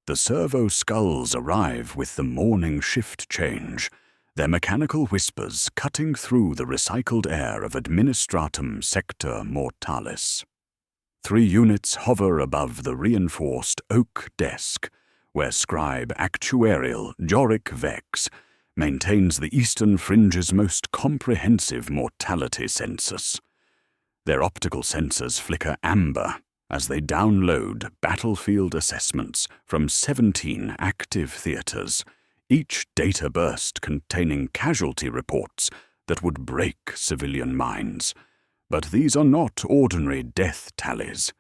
The servo skulls arrive with the morning shift change, their mechanical whispers cutting through the recycled air of Administratum Sector Mortalis. 3 units hover above the reinforced oak desk, where scribe actuarial Jorick Vex maintains the eastern fringe's most comprehensive mortality census. Their optical sensors flicker amber as they download battlefield assessments from 17 active theaters, each data burst containing casualty reports that would break civilian minds. But these are not ordinary death tallies.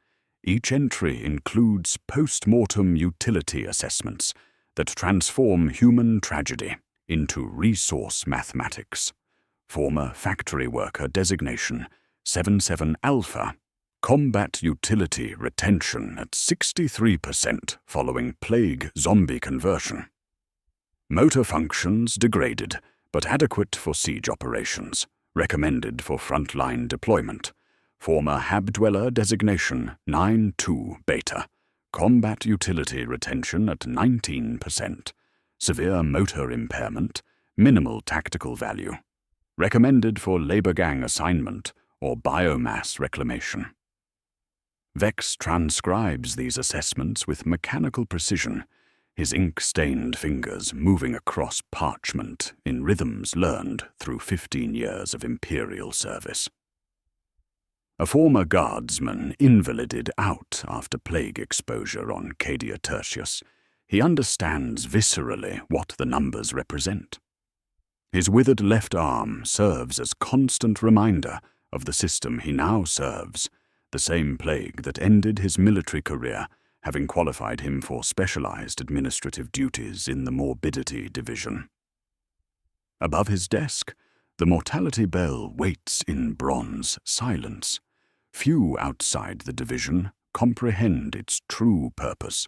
Each entry includes post-mortem utility assessments that transform human tragedy into resource mathematics. Former factory worker designation 77 Alpha. Combat utility retention at 63% following Plague Zombie conversion. Motor functions degraded, but adequate for siege operations. Recommended for frontline deployment. Former Hab Dweller designation 92 Beta. Combat utility retention at 19%. Severe motor impairment. Minimal tactical value. Recommended for labor gang assignment or biomass reclamation. Vex transcribes these assessments with mechanical precision, his ink-stained fingers moving across parchment in rhythms learned through 15 years of Imperial service. A former guardsman invalided out after plague exposure on Cadia Tertius, he understands viscerally what the numbers represent. His withered left arm serves as constant reminder of the system he now serves, the same plague that ended his military career, having qualified him for specialized administrative duties in the Morbidity Division. Above his desk, the mortality bell waits in bronze silence. Few outside the division comprehend its true purpose.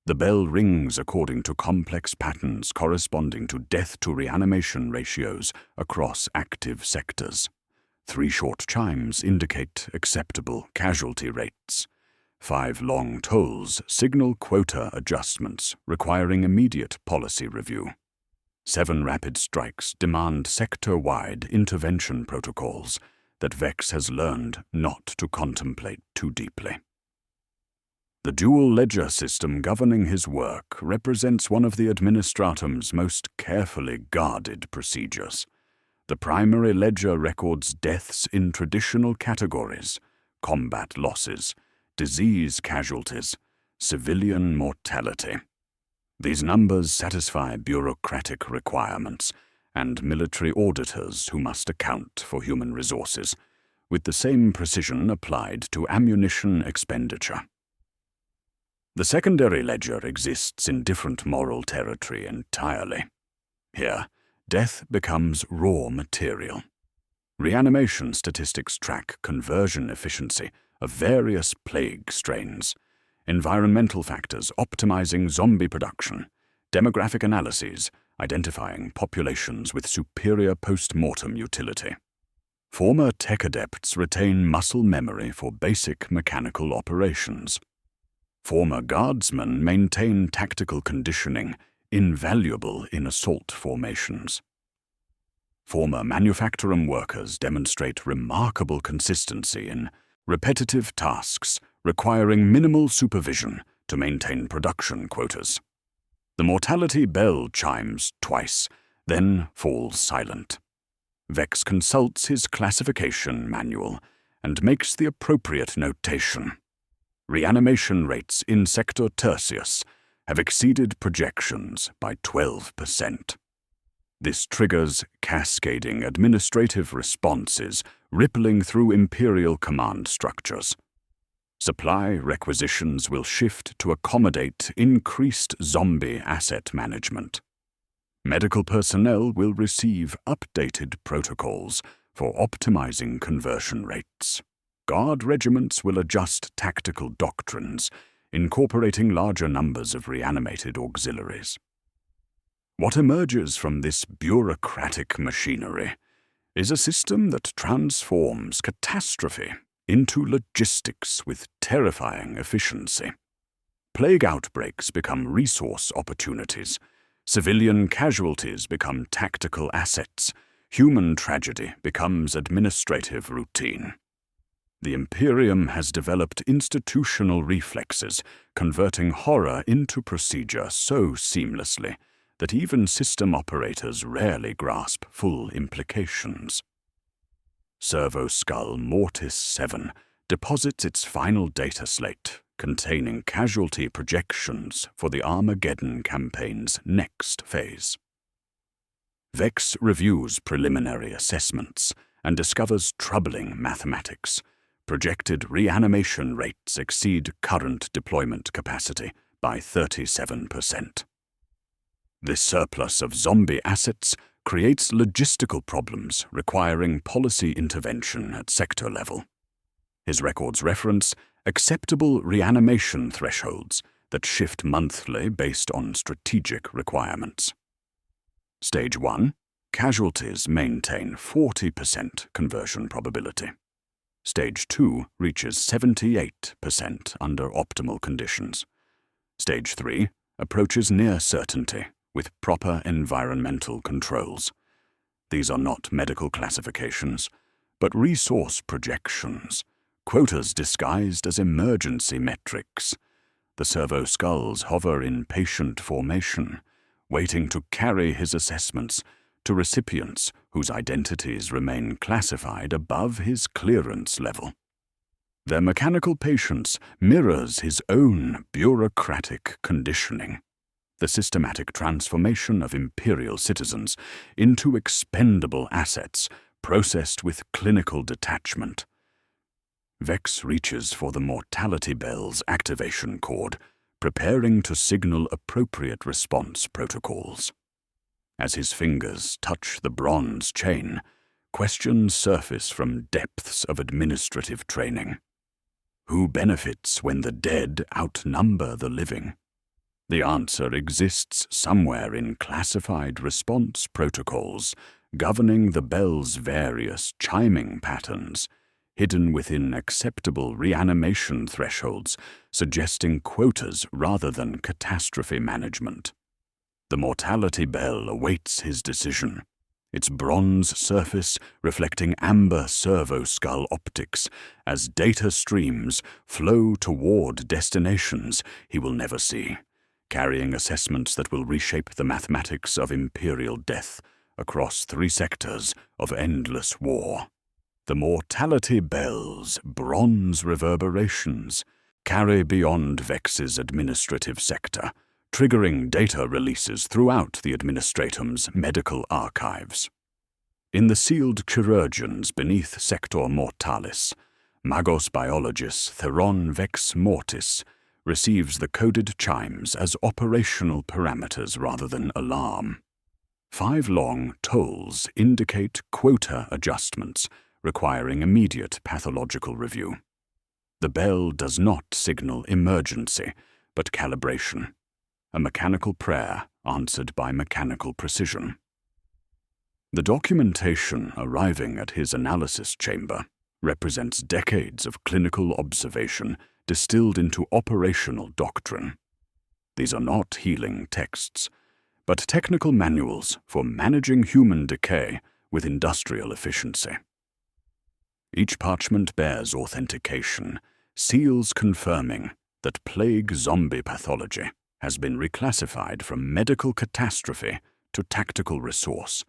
The bell rings according to complex patterns corresponding to death-to-reanimation ratios across active sectors. 3 short chimes indicate acceptable casualty rates. 5 long tolls signal quota adjustments requiring immediate policy review. 7 rapid strikes demand sector-wide intervention protocols that Vex has learned not to contemplate too deeply. The dual ledger system governing his work represents one of the Administratum's most carefully guarded procedures. The primary ledger records deaths in traditional categories: combat losses, disease casualties, civilian mortality. These numbers satisfy bureaucratic requirements and military auditors who must account for human resources, with the same precision applied to ammunition expenditure. The secondary ledger exists in different moral territory entirely. Here, death becomes raw material. Reanimation statistics track conversion efficiency of various plague strains, environmental factors optimizing zombie production, demographic analyses identifying populations with superior post-mortem utility. Former tech adepts retain muscle memory for basic mechanical operations. Former guardsmen maintain tactical conditioning invaluable in assault formations. Former manufacturing workers demonstrate remarkable consistency in repetitive tasks requiring minimal supervision to maintain production quotas. The mortality bell chimes twice, then falls silent. Vex consults his classification manual and makes the appropriate notation. Reanimation rates in Sector Tertius have exceeded projections by 12%. This triggers cascading administrative responses rippling through Imperial command structures. Supply requisitions will shift to accommodate increased zombie asset management. Medical personnel will receive updated protocols for optimizing conversion rates. Guard regiments will adjust tactical doctrines, incorporating larger numbers of reanimated auxiliaries. What emerges from this bureaucratic machinery is a system that transforms catastrophe into logistics with terrifying efficiency. Plague outbreaks become resource opportunities. Civilian casualties become tactical assets. Human tragedy becomes administrative routine. The Imperium has developed institutional reflexes, converting horror into procedure so seamlessly that even system operators rarely grasp full implications. Servo Skull Mortis 7 deposits its final data slate, containing casualty projections for the Armageddon campaign's next phase. Vex reviews preliminary assessments and discovers troubling mathematics. Projected reanimation rates exceed current deployment capacity by 37%. This surplus of zombie assets creates logistical problems requiring policy intervention at sector level. His records reference acceptable reanimation thresholds that shift monthly based on strategic requirements. Stage 1. Casualties maintain 40% conversion probability. Stage 2 reaches 78% under optimal conditions. Stage 3 approaches near certainty with proper environmental controls. These are not medical classifications, but resource projections, quotas disguised as emergency metrics. The servo skulls hover in patient formation, waiting to carry his assessments to recipients whose identities remain classified above his clearance level. Their mechanical patience mirrors his own bureaucratic conditioning, the systematic transformation of Imperial citizens into expendable assets processed with clinical detachment. Vex reaches for the Mortality Bell's activation cord, preparing to signal appropriate response protocols. As his fingers touch the bronze chain, questions surface from depths of administrative training. Who benefits when the dead outnumber the living? The answer exists somewhere in classified response protocols governing the bell's various chiming patterns, hidden within acceptable reanimation thresholds, suggesting quotas rather than catastrophe management. The Mortality Bell awaits his decision, its bronze surface reflecting amber servo skull optics as data streams flow toward destinations he will never see, carrying assessments that will reshape the mathematics of Imperial death across 3 sectors of endless war. The Mortality Bell's bronze reverberations carry beyond Vex's administrative sector, triggering data releases throughout the Administratum's medical archives. In the sealed chirurgeons beneath Sector Mortalis, Magos biologist Theron Vex Mortis receives the coded chimes as operational parameters rather than alarm. 5 long tolls indicate quota adjustments requiring immediate pathological review. The bell does not signal emergency, but calibration, a mechanical prayer answered by mechanical precision. The documentation arriving at his analysis chamber represents decades of clinical observation distilled into operational doctrine. These are not healing texts, but technical manuals for managing human decay with industrial efficiency. Each parchment bears authentication, seals confirming that plague zombie pathology has been reclassified from medical catastrophe to tactical resource,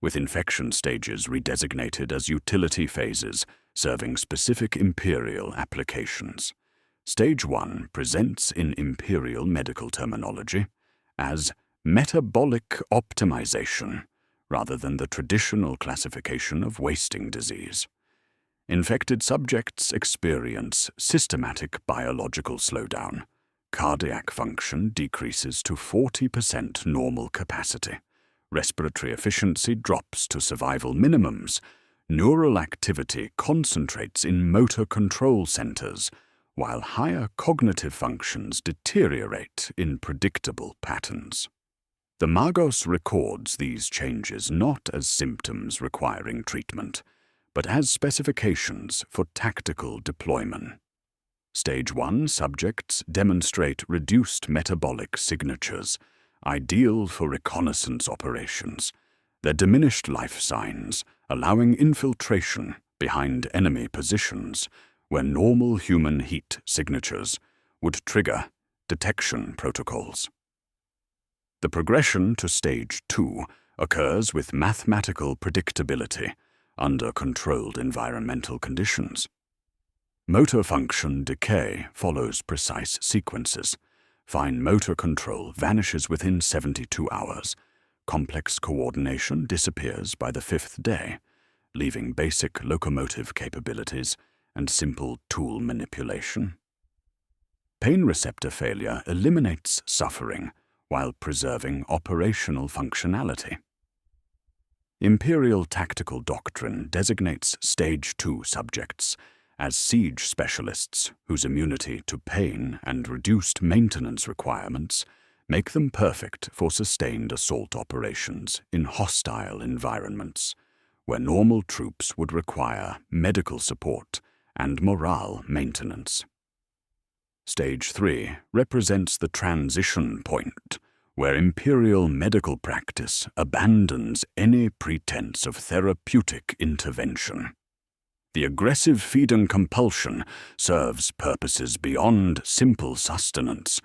with infection stages redesignated as utility phases serving specific Imperial applications. Stage 1 presents in Imperial medical terminology as metabolic optimization rather than the traditional classification of wasting disease. Infected subjects experience systematic biological slowdown. Cardiac function decreases to 40% normal capacity. Respiratory efficiency drops to survival minimums. Neural activity concentrates in motor control centers, while higher cognitive functions deteriorate in predictable patterns. The Magos records these changes not as symptoms requiring treatment, but as specifications for tactical deployment. Stage 1 subjects demonstrate reduced metabolic signatures, ideal for reconnaissance operations. Their diminished life signs, allowing infiltration behind enemy positions where normal human heat signatures would trigger detection protocols. The progression to Stage 2 occurs with mathematical predictability under controlled environmental conditions. Motor function decay follows precise sequences. Fine motor control vanishes within 72 hours. Complex coordination disappears by the 5th day, leaving basic locomotive capabilities and simple tool manipulation. Pain receptor failure eliminates suffering while preserving operational functionality. Imperial Tactical Doctrine designates Stage 2 subjects as siege specialists whose immunity to pain and reduced maintenance requirements make them perfect for sustained assault operations in hostile environments, where normal troops would require medical support and morale maintenance. Stage 3 represents the transition point where Imperial medical practice abandons any pretense of therapeutic intervention. The aggressive feeding compulsion serves purposes beyond simple sustenance,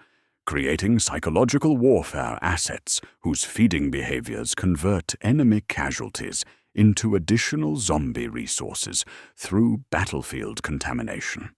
creating psychological warfare assets whose feeding behaviors convert enemy casualties into additional zombie resources through battlefield contamination.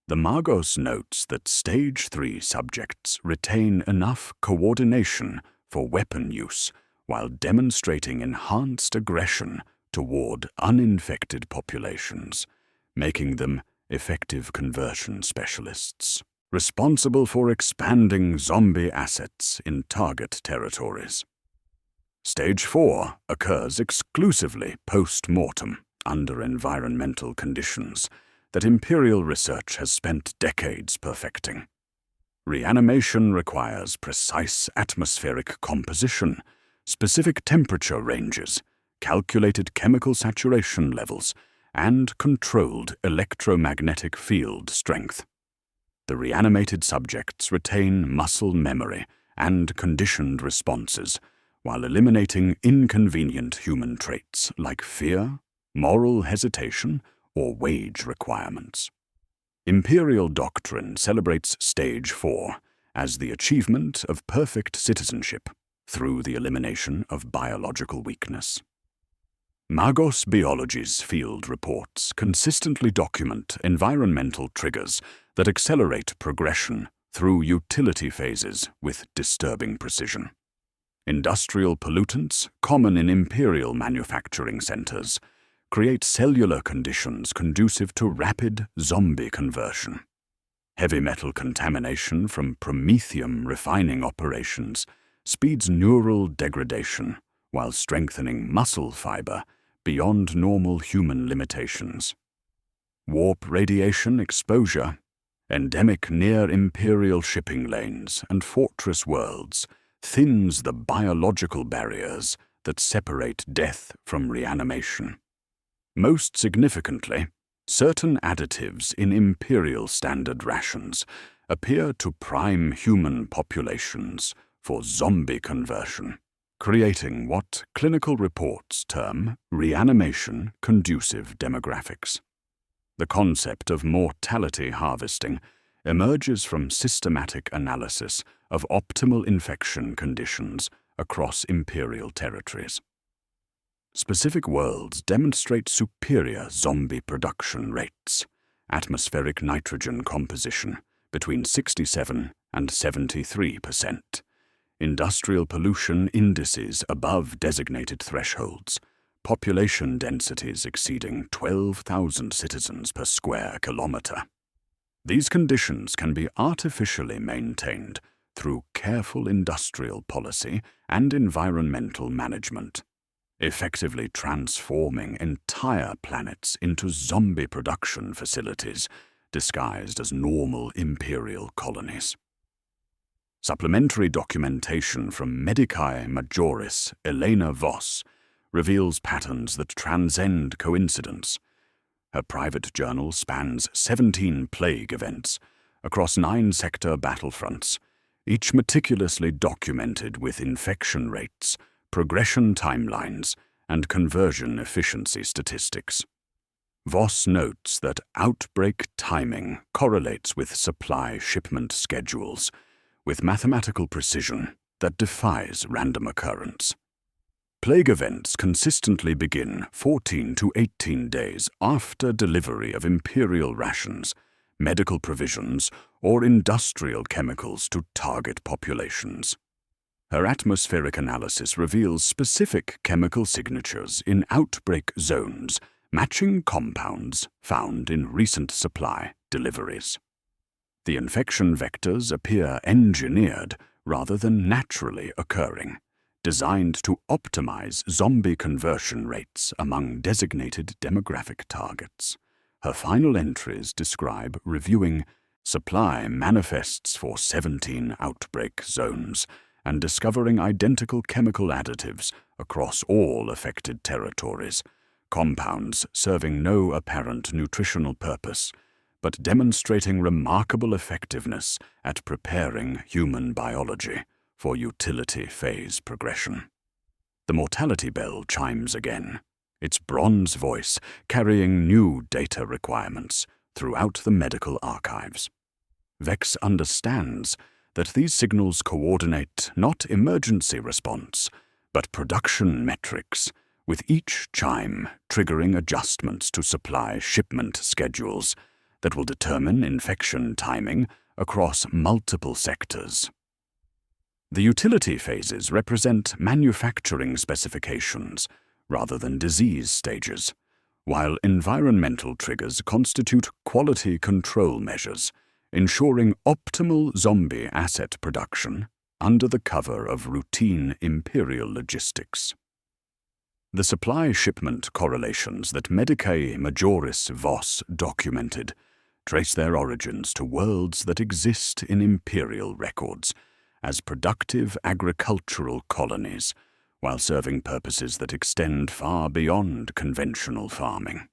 The Magos notes that Stage 3 subjects retain enough coordination for weapon use while demonstrating enhanced aggression toward uninfected populations, making them effective conversion specialists, responsible for expanding zombie assets in target territories. Stage 4 occurs exclusively post-mortem under environmental conditions that Imperial research has spent decades perfecting. Reanimation requires precise atmospheric composition, specific temperature ranges, calculated chemical saturation levels, and controlled electromagnetic field strength. The reanimated subjects retain muscle memory and conditioned responses, while eliminating inconvenient human traits like fear, moral hesitation, or wage requirements. Imperial doctrine celebrates Stage 4 as the achievement of perfect citizenship through the elimination of biological weakness. Magos Biology's field reports consistently document environmental triggers that accelerate progression through utility phases with disturbing precision. Industrial pollutants, common in Imperial manufacturing centers, create cellular conditions conducive to rapid zombie conversion. Heavy metal contamination from promethium refining operations speeds neural degradation while strengthening muscle fiber beyond normal human limitations. Warp radiation exposure, endemic near Imperial shipping lanes and fortress worlds, thins the biological barriers that separate death from reanimation. Most significantly, certain additives in Imperial standard rations appear to prime human populations for zombie conversion, creating what clinical reports term reanimation-conducive demographics. The concept of mortality harvesting emerges from systematic analysis of optimal infection conditions across Imperial territories. Specific worlds demonstrate superior zombie production rates, atmospheric nitrogen composition between 67 and 73%, industrial pollution indices above designated thresholds, population densities exceeding 12,000 citizens per square kilometer. These conditions can be artificially maintained through careful industrial policy and environmental management, effectively transforming entire planets into zombie production facilities disguised as normal Imperial colonies. Supplementary documentation from Medicae Majoris Elena Voss reveals patterns that transcend coincidence. Her private journal spans 17 plague events across 9-sector battlefronts, each meticulously documented with infection rates, progression timelines, and conversion efficiency statistics. Voss notes that outbreak timing correlates with supply shipment schedules, with mathematical precision that defies random occurrence. Plague events consistently begin 14 to 18 days after delivery of Imperial rations, medical provisions, or industrial chemicals to target populations. Her atmospheric analysis reveals specific chemical signatures in outbreak zones, matching compounds found in recent supply deliveries. The infection vectors appear engineered rather than naturally occurring, designed to optimize zombie conversion rates among designated demographic targets. Her final entries describe reviewing supply manifests for 17 outbreak zones and discovering identical chemical additives across all affected territories, compounds serving no apparent nutritional purpose, but demonstrating remarkable effectiveness at preparing human biology for utility phase progression. The mortality bell chimes again, its bronze voice carrying new data requirements throughout the medical archives. Vex understands that these signals coordinate not emergency response, but production metrics, with each chime triggering adjustments to supply shipment schedules that will determine infection timing across multiple sectors. The utility phases represent manufacturing specifications rather than disease stages, while environmental triggers constitute quality control measures, ensuring optimal zombie asset production under the cover of routine Imperial logistics. The supply shipment correlations that Medicae Majoris Voss documented trace their origins to worlds that exist in Imperial records as productive agricultural colonies, while serving purposes that extend far beyond conventional farming.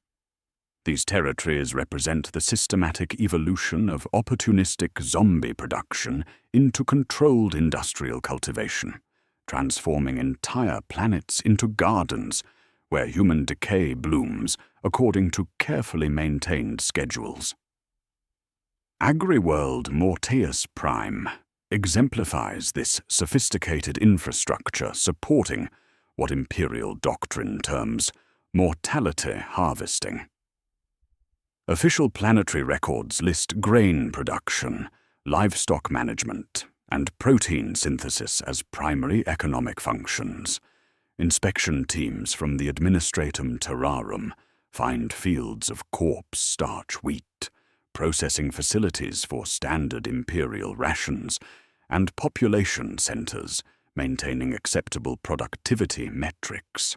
These territories represent the systematic evolution of opportunistic zombie production into controlled industrial cultivation, transforming entire planets into gardens where human decay blooms according to carefully maintained schedules. Agri-World Morteus Prime exemplifies this sophisticated infrastructure supporting what Imperial doctrine terms mortality harvesting. Official planetary records list grain production, livestock management, and protein synthesis as primary economic functions. Inspection teams from the Administratum Terrarum find fields of corpse starch wheat, processing facilities for standard Imperial rations, and population centers maintaining acceptable productivity metrics.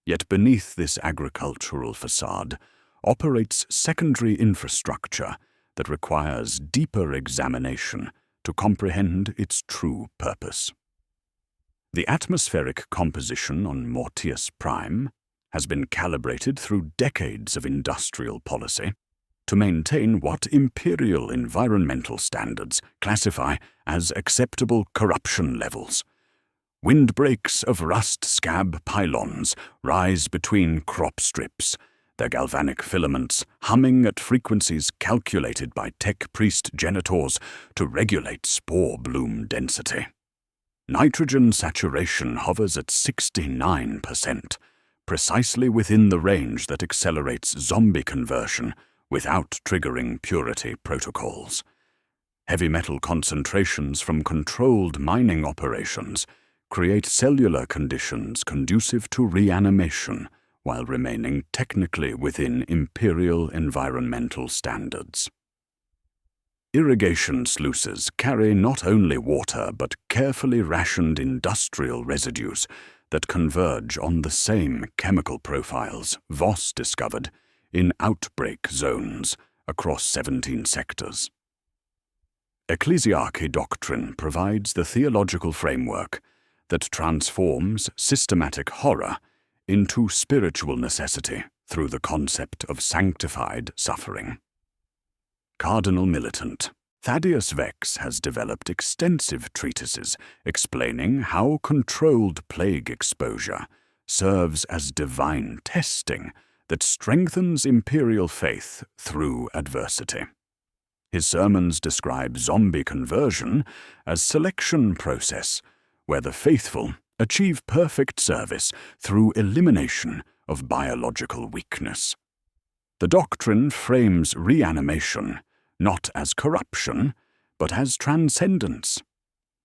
Yet beneath this agricultural facade operates secondary infrastructure that requires deeper examination to comprehend its true purpose. The atmospheric composition on Morteus Prime has been calibrated through decades of industrial policy to maintain what Imperial environmental standards classify as acceptable corruption levels. Windbreaks of rust scab pylons rise between crop strips, their galvanic filaments humming at frequencies calculated by tech priest genitors to regulate spore bloom density. Nitrogen saturation hovers at 69%, precisely within the range that accelerates zombie conversion without triggering purity protocols. Heavy metal concentrations from controlled mining operations create cellular conditions conducive to reanimation while remaining technically within Imperial environmental standards. Irrigation sluices carry not only water but carefully rationed industrial residues that converge on the same chemical profiles Voss discovered in outbreak zones across 17 sectors. Ecclesiarchy doctrine provides the theological framework that transforms systematic horror into spiritual necessity through the concept of sanctified suffering. Cardinal Militant. Thaddeus Vex has developed extensive treatises explaining how controlled plague exposure serves as divine testing that strengthens imperial faith through adversity. His sermons describe zombie conversion as selection process, where the faithful achieve perfect service through elimination of biological weakness. The doctrine frames reanimation not as corruption, but as transcendence,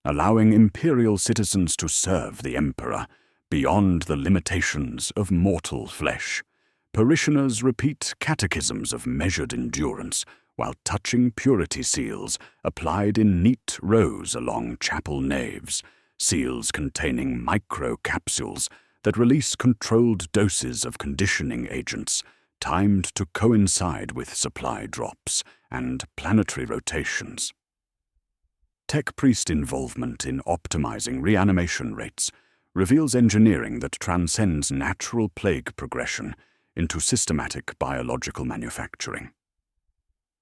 allowing imperial citizens to serve the emperor beyond the limitations of mortal flesh. Parishioners repeat catechisms of measured endurance while touching purity seals applied in neat rows along chapel naves, seals containing microcapsules that release controlled doses of conditioning agents timed to coincide with supply drops and planetary rotations. Tech priest involvement in optimizing reanimation rates reveals engineering that transcends natural plague progression into systematic biological manufacturing.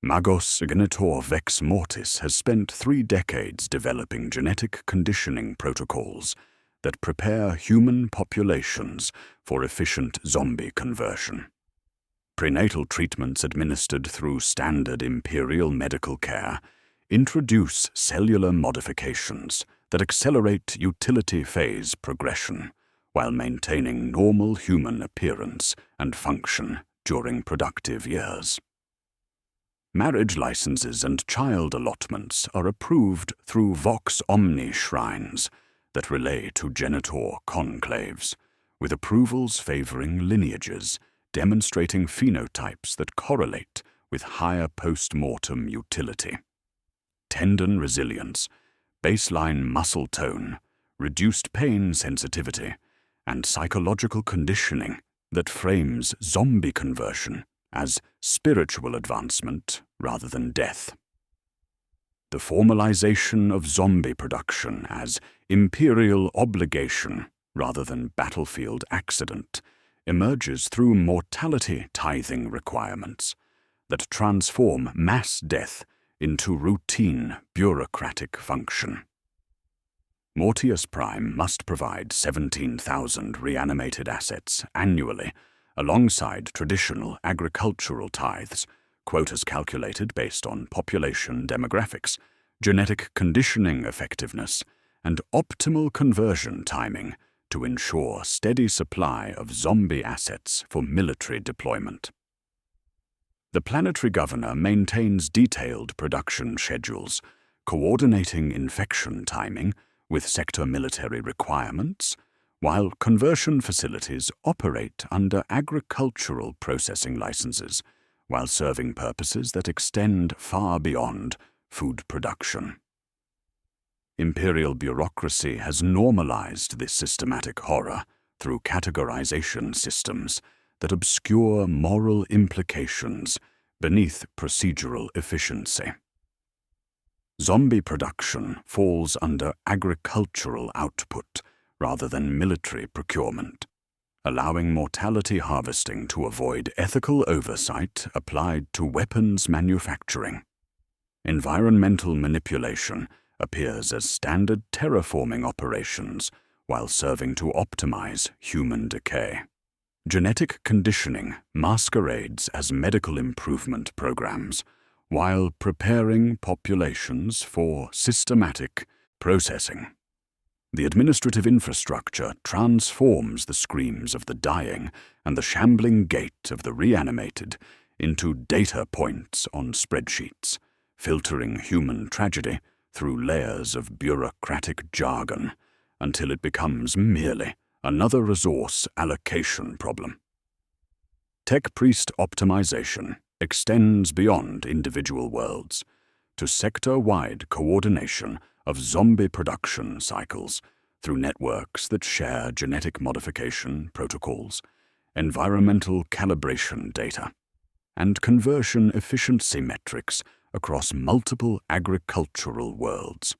Magos Ignitor Vex Mortis has spent 3 decades developing genetic conditioning protocols that prepare human populations for efficient zombie conversion. Prenatal treatments administered through standard imperial medical care introduce cellular modifications that accelerate utility phase progression while maintaining normal human appearance and function during productive years. Marriage licenses and child allotments are approved through Vox Omni shrines that relay to genitor conclaves, with approvals favoring lineages, demonstrating phenotypes that correlate with higher post-mortem utility. Tendon resilience, baseline muscle tone, reduced pain sensitivity, and psychological conditioning that frames zombie conversion as spiritual advancement rather than death. The formalization of zombie production as imperial obligation rather than battlefield accident emerges through mortality tithing requirements that transform mass death into routine bureaucratic function. Mortius Prime must provide 17,000 reanimated assets annually alongside traditional agricultural tithes, quotas calculated based on population demographics, genetic conditioning effectiveness, and optimal conversion timing to ensure steady supply of zombie assets for military deployment. The planetary governor maintains detailed production schedules, coordinating infection timing with sector military requirements, while conversion facilities operate under agricultural processing licenses while serving purposes that extend far beyond food production. Imperial bureaucracy has normalized this systematic horror through categorization systems that obscure moral implications beneath procedural efficiency. Zombie production falls under agricultural output rather than military procurement, allowing mortality harvesting to avoid ethical oversight applied to weapons manufacturing. Environmental manipulation appears as standard terraforming operations while serving to optimize human decay. Genetic conditioning masquerades as medical improvement programs while preparing populations for systematic processing. The administrative infrastructure transforms the screams of the dying and the shambling gait of the reanimated into data points on spreadsheets, filtering human tragedy through layers of bureaucratic jargon until it becomes merely another resource allocation problem. Tech priest optimization extends beyond individual worlds to sector-wide coordination of zombie production cycles through networks that share genetic modification protocols, environmental calibration data, and conversion efficiency metrics across multiple agricultural worlds.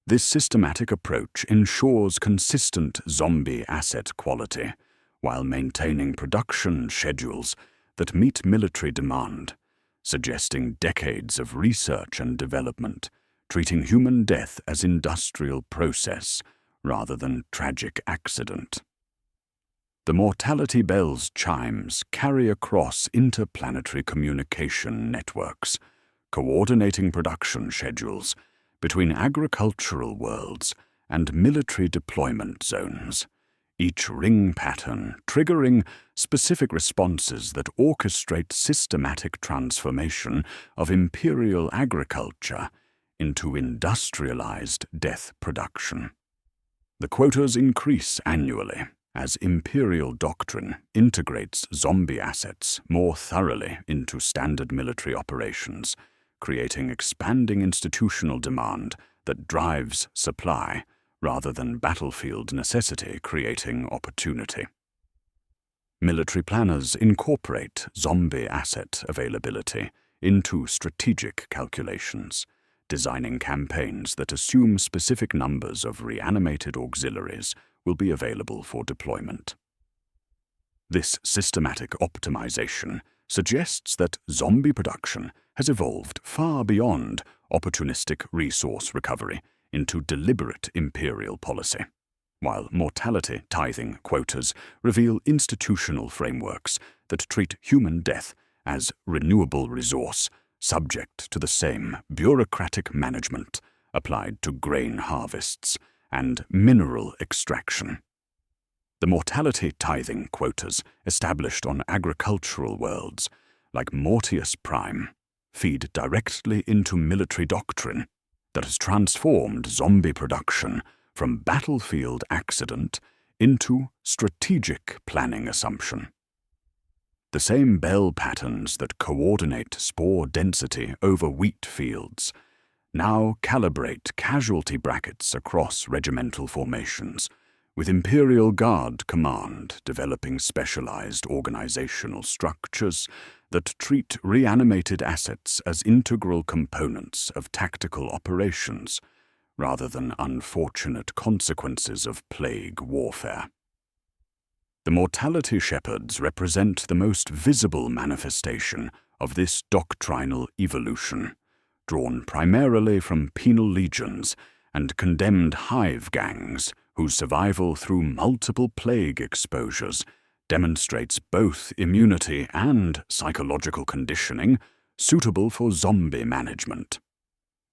This systematic approach ensures consistent zombie asset quality while maintaining production schedules that meet military demand, suggesting decades of research and development, treating human death as industrial process rather than tragic accident. The mortality bell's chimes carry across interplanetary communication networks, coordinating production schedules between agricultural worlds and military deployment zones, each ring pattern triggering specific responses that orchestrate systematic transformation of imperial agriculture into industrialized death production. The quotas increase annually as imperial doctrine integrates zombie assets more thoroughly into standard military operations, creating expanding institutional demand that drives supply rather than battlefield necessity creating opportunity. Military planners incorporate zombie asset availability into strategic calculations, designing campaigns that assume specific numbers of reanimated auxiliaries will be available for deployment. This systematic optimization suggests that zombie production has evolved far beyond opportunistic resource recovery into deliberate imperial policy, while mortality tithing quotas reveal institutional frameworks that treat human death as renewable resource, subject to the same bureaucratic management applied to grain harvests and mineral extraction. The mortality tithing quotas established on agricultural worlds, like Mortius Prime, feed directly into military doctrine that has transformed zombie production from battlefield accident into strategic planning assumption. The same bell patterns that coordinate spore density over wheat fields now calibrate casualty brackets across regimental formations, with Imperial Guard Command developing specialized organizational structures that treat reanimated assets as integral components of tactical operations, rather than unfortunate consequences of plague warfare. The mortality shepherds represent the most visible manifestation of this doctrinal evolution, drawn primarily from penal legions and condemned hive gangs whose survival through multiple plague exposures demonstrates both immunity and psychological conditioning suitable for zombie management.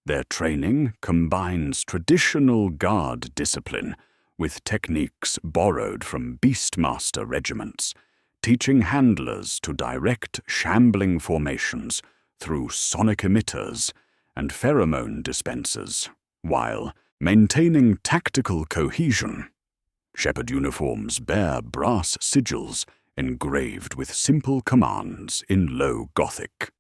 Their training combines traditional guard discipline with techniques borrowed from Beastmaster regiments, teaching handlers to direct shambling formations through sonic emitters and pheromone dispensers, while maintaining tactical cohesion. Shepherd uniforms bear brass sigils engraved with simple commands in low Gothic.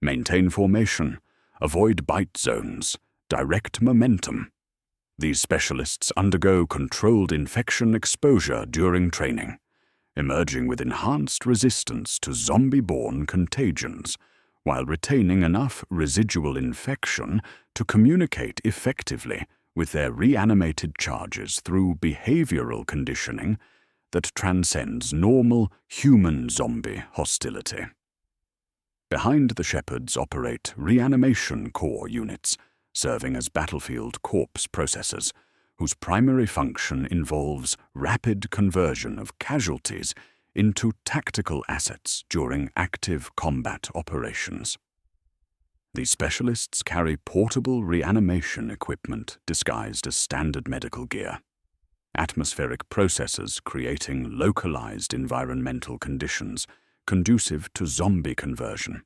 Maintain formation, avoid bite zones, direct momentum. These specialists undergo controlled infection exposure during training, emerging with enhanced resistance to zombie-borne contagions, while retaining enough residual infection to communicate effectively with their reanimated charges through behavioral conditioning that transcends normal human-zombie hostility. Behind the shepherds operate reanimation corps units, serving as battlefield corpse processors, whose primary function involves rapid conversion of casualties into tactical assets during active combat operations. These specialists carry portable reanimation equipment disguised as standard medical gear, atmospheric processors creating localized environmental conditions conducive to zombie conversion,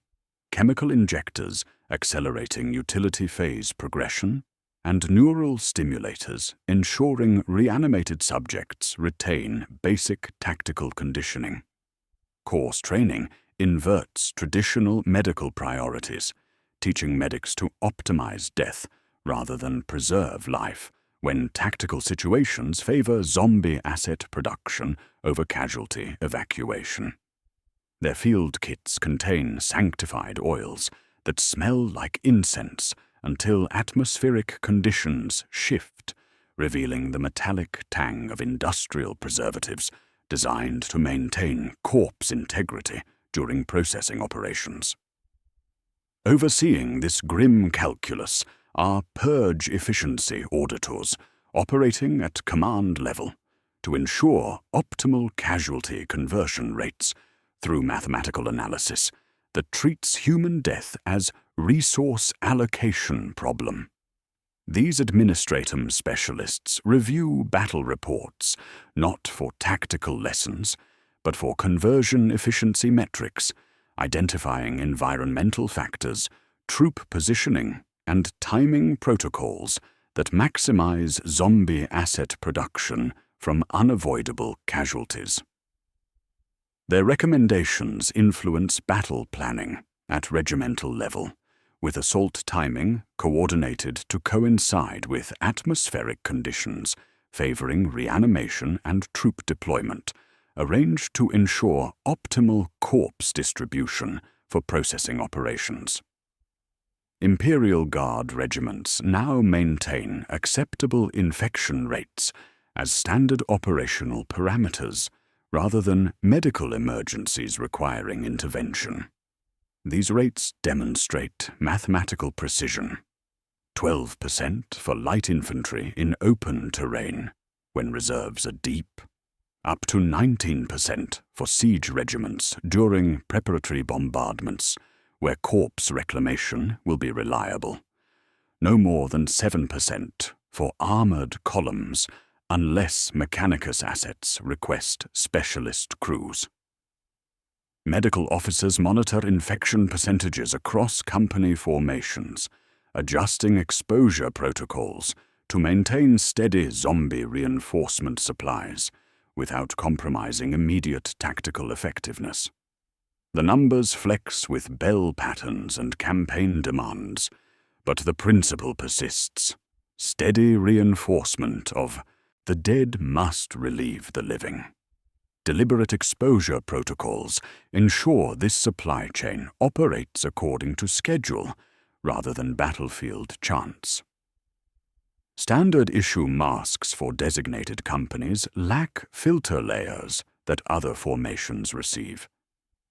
chemical injectors accelerating utility phase progression, and neural stimulators ensuring reanimated subjects retain basic tactical conditioning. Course training inverts traditional medical priorities, teaching medics to optimize death rather than preserve life when tactical situations favor zombie asset production over casualty evacuation. Their field kits contain sanctified oils that smell like incense until atmospheric conditions shift, revealing the metallic tang of industrial preservatives designed to maintain corpse integrity during processing operations. Overseeing this grim calculus are purge efficiency auditors operating at command level to ensure optimal casualty conversion rates through mathematical analysis that treats human death as resource allocation problem. These administratum specialists review battle reports not for tactical lessons, but for conversion efficiency metrics, identifying environmental factors, troop positioning, and timing protocols that maximize zombie asset production from unavoidable casualties. Their recommendations influence battle planning at regimental level, with assault timing coordinated to coincide with atmospheric conditions favoring reanimation and troop deployment, arranged to ensure optimal corpse distribution for processing operations. Imperial Guard regiments now maintain acceptable infection rates as standard operational parameters, rather than medical emergencies requiring intervention. These rates demonstrate mathematical precision. 12% for light infantry in open terrain, when reserves are deep, up to 19% for siege regiments during preparatory bombardments, where corpse reclamation will be reliable. No more than 7% for armored columns, unless Mechanicus assets request specialist crews. Medical officers monitor infection percentages across company formations, adjusting exposure protocols to maintain steady zombie reinforcement supplies without compromising immediate tactical effectiveness. The numbers flex with bell patterns and campaign demands, but the principle persists: steady reinforcement of the dead must relieve the living. Deliberate exposure protocols ensure this supply chain operates according to schedule rather than battlefield chance. Standard issue masks for designated companies lack filter layers that other formations receive,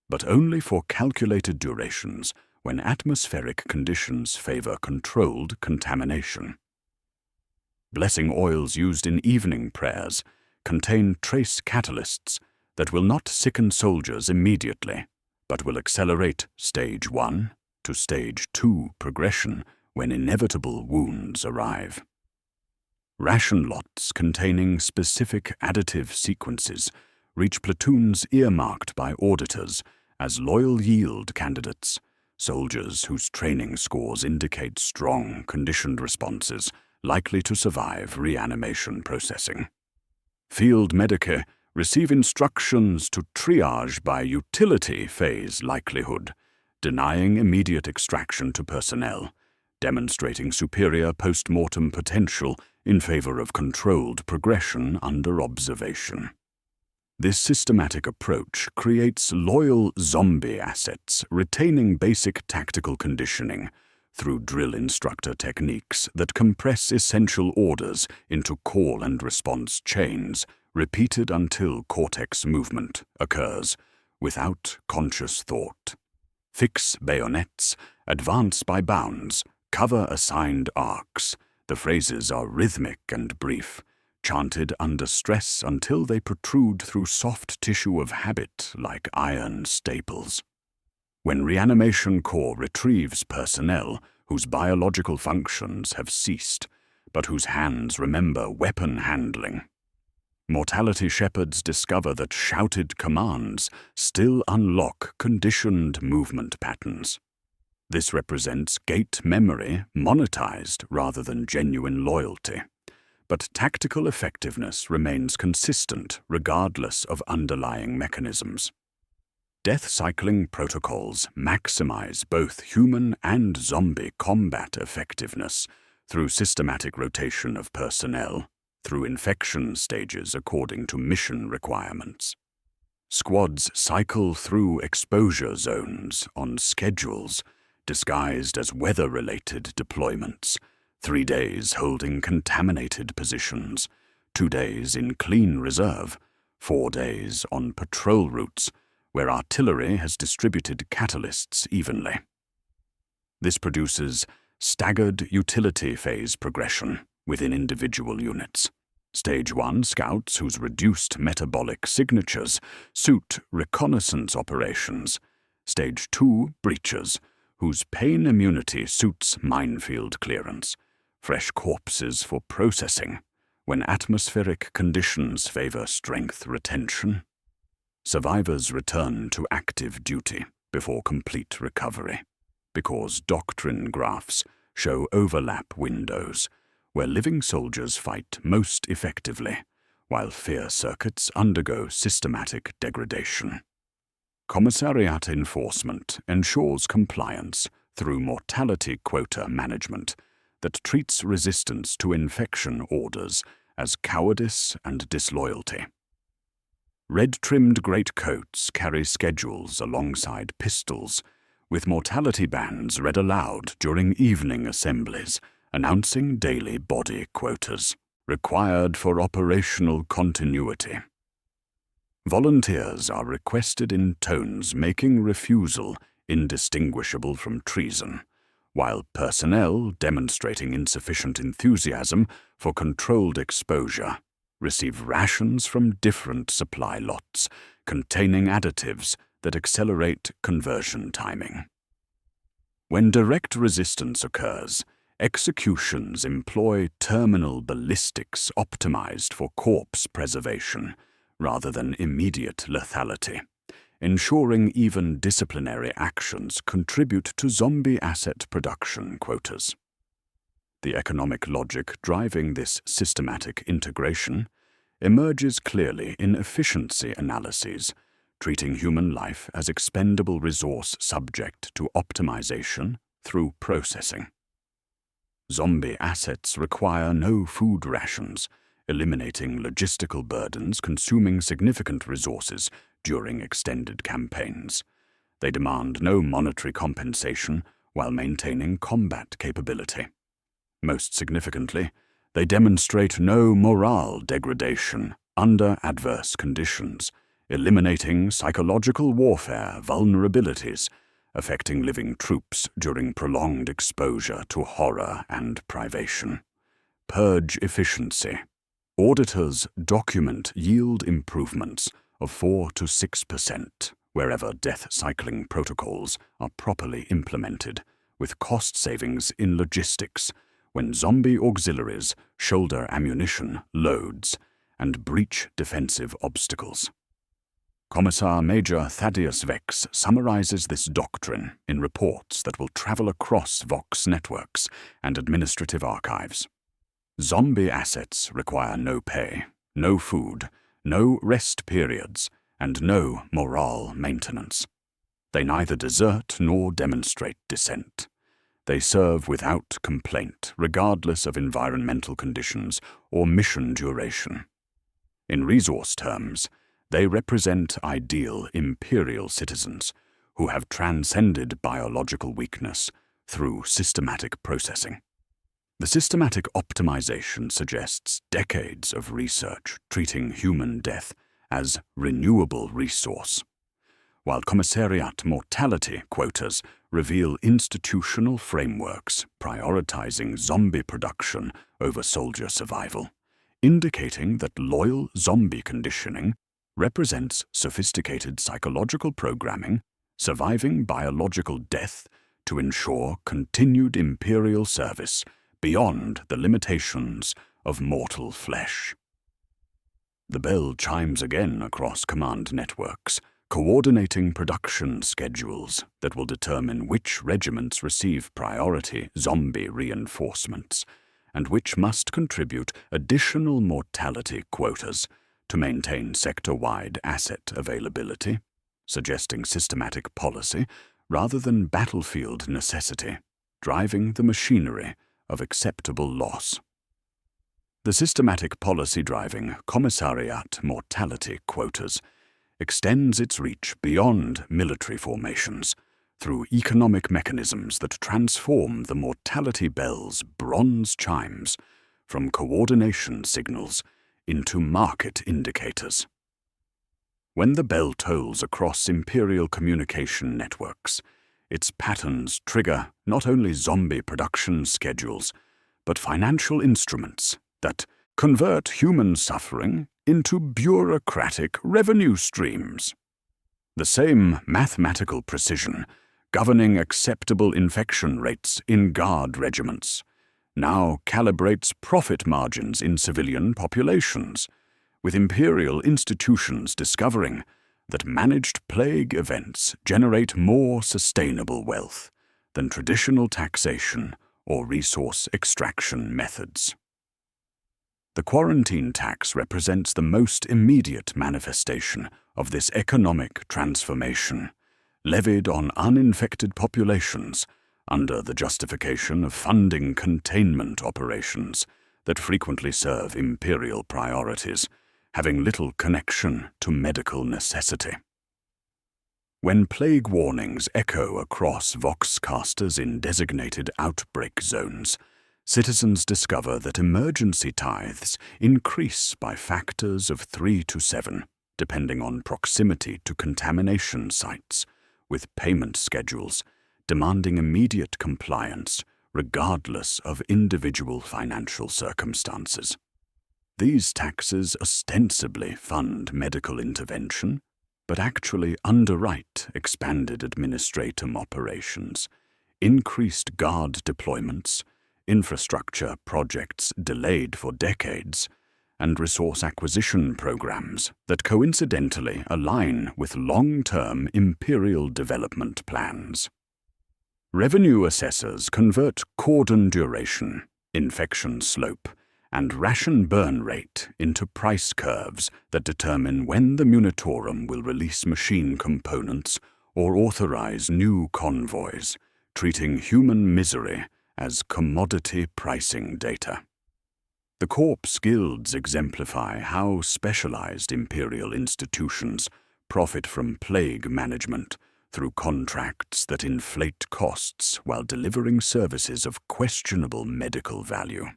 but only for calculated durations when atmospheric conditions favor controlled contamination. Blessing oils used in evening prayers contain trace catalysts that will not sicken soldiers immediately, but will accelerate Stage 1 to Stage 2 progression when inevitable wounds arrive. Ration lots containing specific additive sequences reach platoons earmarked by auditors as loyal yield candidates, soldiers whose training scores indicate strong conditioned responses likely to survive reanimation processing. Field medici receive instructions to triage by utility phase likelihood, denying immediate extraction to personnel, demonstrating superior post-mortem potential in favor of controlled progression under observation. This systematic approach creates loyal zombie assets retaining basic tactical conditioning through drill instructor techniques that compress essential orders into call and response chains, repeated until cortex movement occurs without conscious thought. Fix bayonets, advance by bounds, cover assigned arcs. The phrases are rhythmic and brief, chanted under stress until they protrude through soft tissue of habit like iron staples. When Reanimation Corps retrieves personnel whose biological functions have ceased, but whose hands remember weapon handling, Mortality Shepherds discover that shouted commands still unlock conditioned movement patterns. This represents gate memory monetized rather than genuine loyalty, but tactical effectiveness remains consistent regardless of underlying mechanisms. Death cycling protocols maximize both human and zombie combat effectiveness through systematic rotation of personnel, through infection stages according to mission requirements. Squads cycle through exposure zones on schedules disguised as weather-related deployments, 3 days holding contaminated positions, 2 days in clean reserve, 4 days on patrol routes, where artillery has distributed catalysts evenly. This produces staggered utility phase progression within individual units. Stage 1 scouts whose reduced metabolic signatures suit reconnaissance operations. Stage 2 breachers whose pain immunity suits minefield clearance. Fresh corpses for processing when atmospheric conditions favor strength retention. Survivors return to active duty before complete recovery, because doctrine graphs show overlap windows where living soldiers fight most effectively, while fear circuits undergo systematic degradation. Commissariat enforcement ensures compliance through mortality quota management that treats resistance to infection orders as cowardice and disloyalty. Red-trimmed greatcoats carry schedules alongside pistols, with mortality bands read aloud during evening assemblies, announcing daily body quotas, required for operational continuity. Volunteers are requested in tones making refusal indistinguishable from treason, while personnel demonstrating insufficient enthusiasm for controlled exposure receive rations from different supply lots containing additives that accelerate conversion timing. When direct resistance occurs, executions employ terminal ballistics optimized for corpse preservation rather than immediate lethality, ensuring even disciplinary actions contribute to zombie asset production quotas. The economic logic driving this systematic integration emerges clearly in efficiency analyses, treating human life as expendable resource subject to optimization through processing. Zombie assets require no food rations, eliminating logistical burdens consuming significant resources during extended campaigns. They demand no monetary compensation while maintaining combat capability. Most significantly, they demonstrate no morale degradation under adverse conditions, eliminating psychological warfare vulnerabilities affecting living troops during prolonged exposure to horror and privation. Purge efficiency. Auditors document yield improvements of 4 to 6% wherever death cycling protocols are properly implemented, with cost savings in logistics when zombie auxiliaries shoulder ammunition loads and breach defensive obstacles. Commissar Major Thaddeus Vex summarizes this doctrine in reports that will travel across Vox networks and administrative archives. Zombie assets require no pay, no food, no rest periods, and no morale maintenance. They neither desert nor demonstrate dissent. They serve without complaint, regardless of environmental conditions or mission duration. In resource terms, they represent ideal imperial citizens who have transcended biological weakness through systematic processing. The systematic optimization suggests decades of research treating human death as renewable resource, while commissariat mortality quotas reveal institutional frameworks prioritizing zombie production over soldier survival, indicating that loyal zombie conditioning represents sophisticated psychological programming, surviving biological death to ensure continued imperial service beyond the limitations of mortal flesh. The bell chimes again across command networks, coordinating production schedules that will determine which regiments receive priority zombie reinforcements and which must contribute additional mortality quotas to maintain sector-wide asset availability, suggesting systematic policy rather than battlefield necessity, driving the machinery of acceptable loss. The systematic policy driving commissariat mortality quotas extends its reach beyond military formations through economic mechanisms that transform the mortality bell's bronze chimes from coordination signals into market indicators. When the bell tolls across Imperial communication networks, its patterns trigger not only zombie production schedules, but financial instruments that convert human suffering into bureaucratic revenue streams. The same mathematical precision governing acceptable infection rates in guard regiments now calibrates profit margins in civilian populations, with Imperial institutions discovering that managed plague events generate more sustainable wealth than traditional taxation or resource extraction methods. The quarantine tax represents the most immediate manifestation of this economic transformation, levied on uninfected populations under the justification of funding containment operations that frequently serve Imperial priorities, having little connection to medical necessity. When plague warnings echo across voxcasters in designated outbreak zones, citizens discover that emergency tithes increase by factors of 3 to 7, depending on proximity to contamination sites, with payment schedules demanding immediate compliance regardless of individual financial circumstances. These taxes ostensibly fund medical intervention, but actually underwrite expanded administratum operations, increased guard deployments, infrastructure projects delayed for decades, and resource acquisition programs that coincidentally align with long-term Imperial development plans. Revenue assessors convert cordon duration, infection slope, and ration burn rate into price curves that determine when the Munitorum will release machine components or authorize new convoys, treating human misery as commodity pricing data. The corpse guilds exemplify how specialized Imperial institutions profit from plague management through contracts that inflate costs while delivering services of questionable medical value.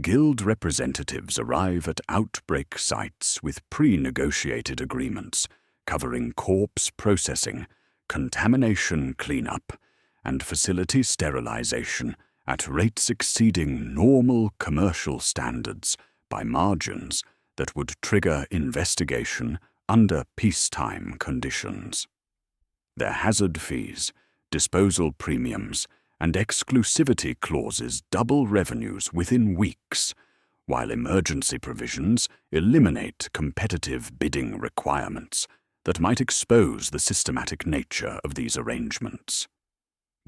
Guild representatives arrive at outbreak sites with pre-negotiated agreements covering corpse processing, contamination cleanup, and facility sterilization at rates exceeding normal commercial standards by margins that would trigger investigation under peacetime conditions. Their hazard fees, disposal premiums, and exclusivity clauses double revenues within weeks, while emergency provisions eliminate competitive bidding requirements that might expose the systematic nature of these arrangements.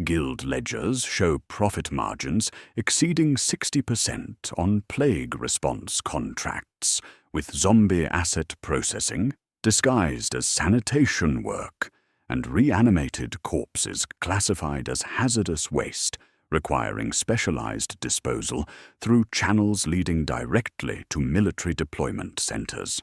Guild ledgers show profit margins exceeding 60% on plague response contracts, with zombie asset processing disguised as sanitation work, and reanimated corpses classified as hazardous waste, requiring specialized disposal through channels leading directly to military deployment centers.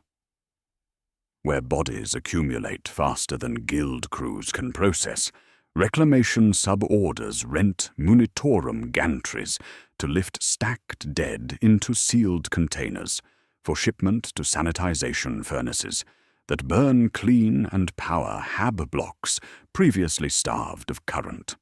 Where bodies accumulate faster than guild crews can process, reclamation suborders rent Munitorum gantries to lift stacked dead into sealed containers for shipment to sanitization furnaces that burn clean and power hab blocks previously starved of current.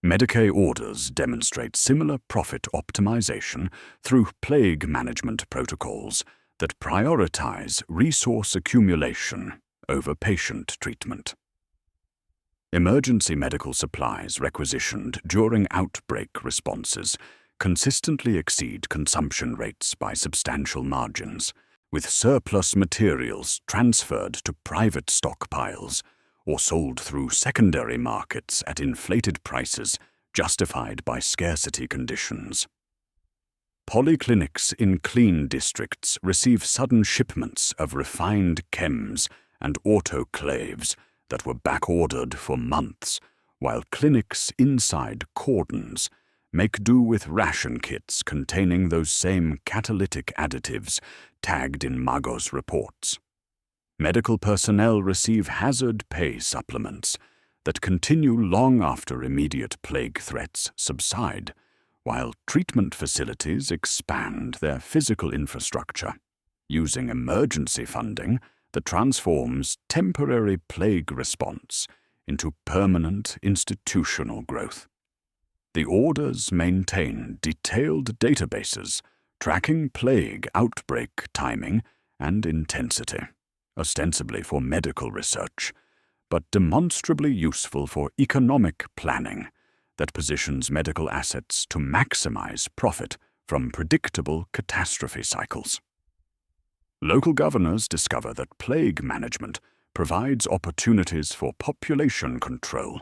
Medicaid orders demonstrate similar profit optimization through plague management protocols that prioritize resource accumulation over patient treatment. Emergency medical supplies requisitioned during outbreak responses consistently exceed consumption rates by substantial margins, with surplus materials transferred to private stockpiles or sold through secondary markets at inflated prices justified by scarcity conditions. Polyclinics in clean districts receive sudden shipments of refined chems and autoclaves that were back-ordered for months, while clinics inside cordons make do with ration kits containing those same catalytic additives tagged in Magos reports. Medical personnel receive hazard pay supplements that continue long after immediate plague threats subside, while treatment facilities expand their physical infrastructure, using emergency funding that transforms temporary plague response into permanent institutional growth. The orders maintain detailed databases tracking plague outbreak timing and intensity, ostensibly for medical research, but demonstrably useful for economic planning that positions medical assets to maximize profit from predictable catastrophe cycles. Local governors discover that plague management provides opportunities for population control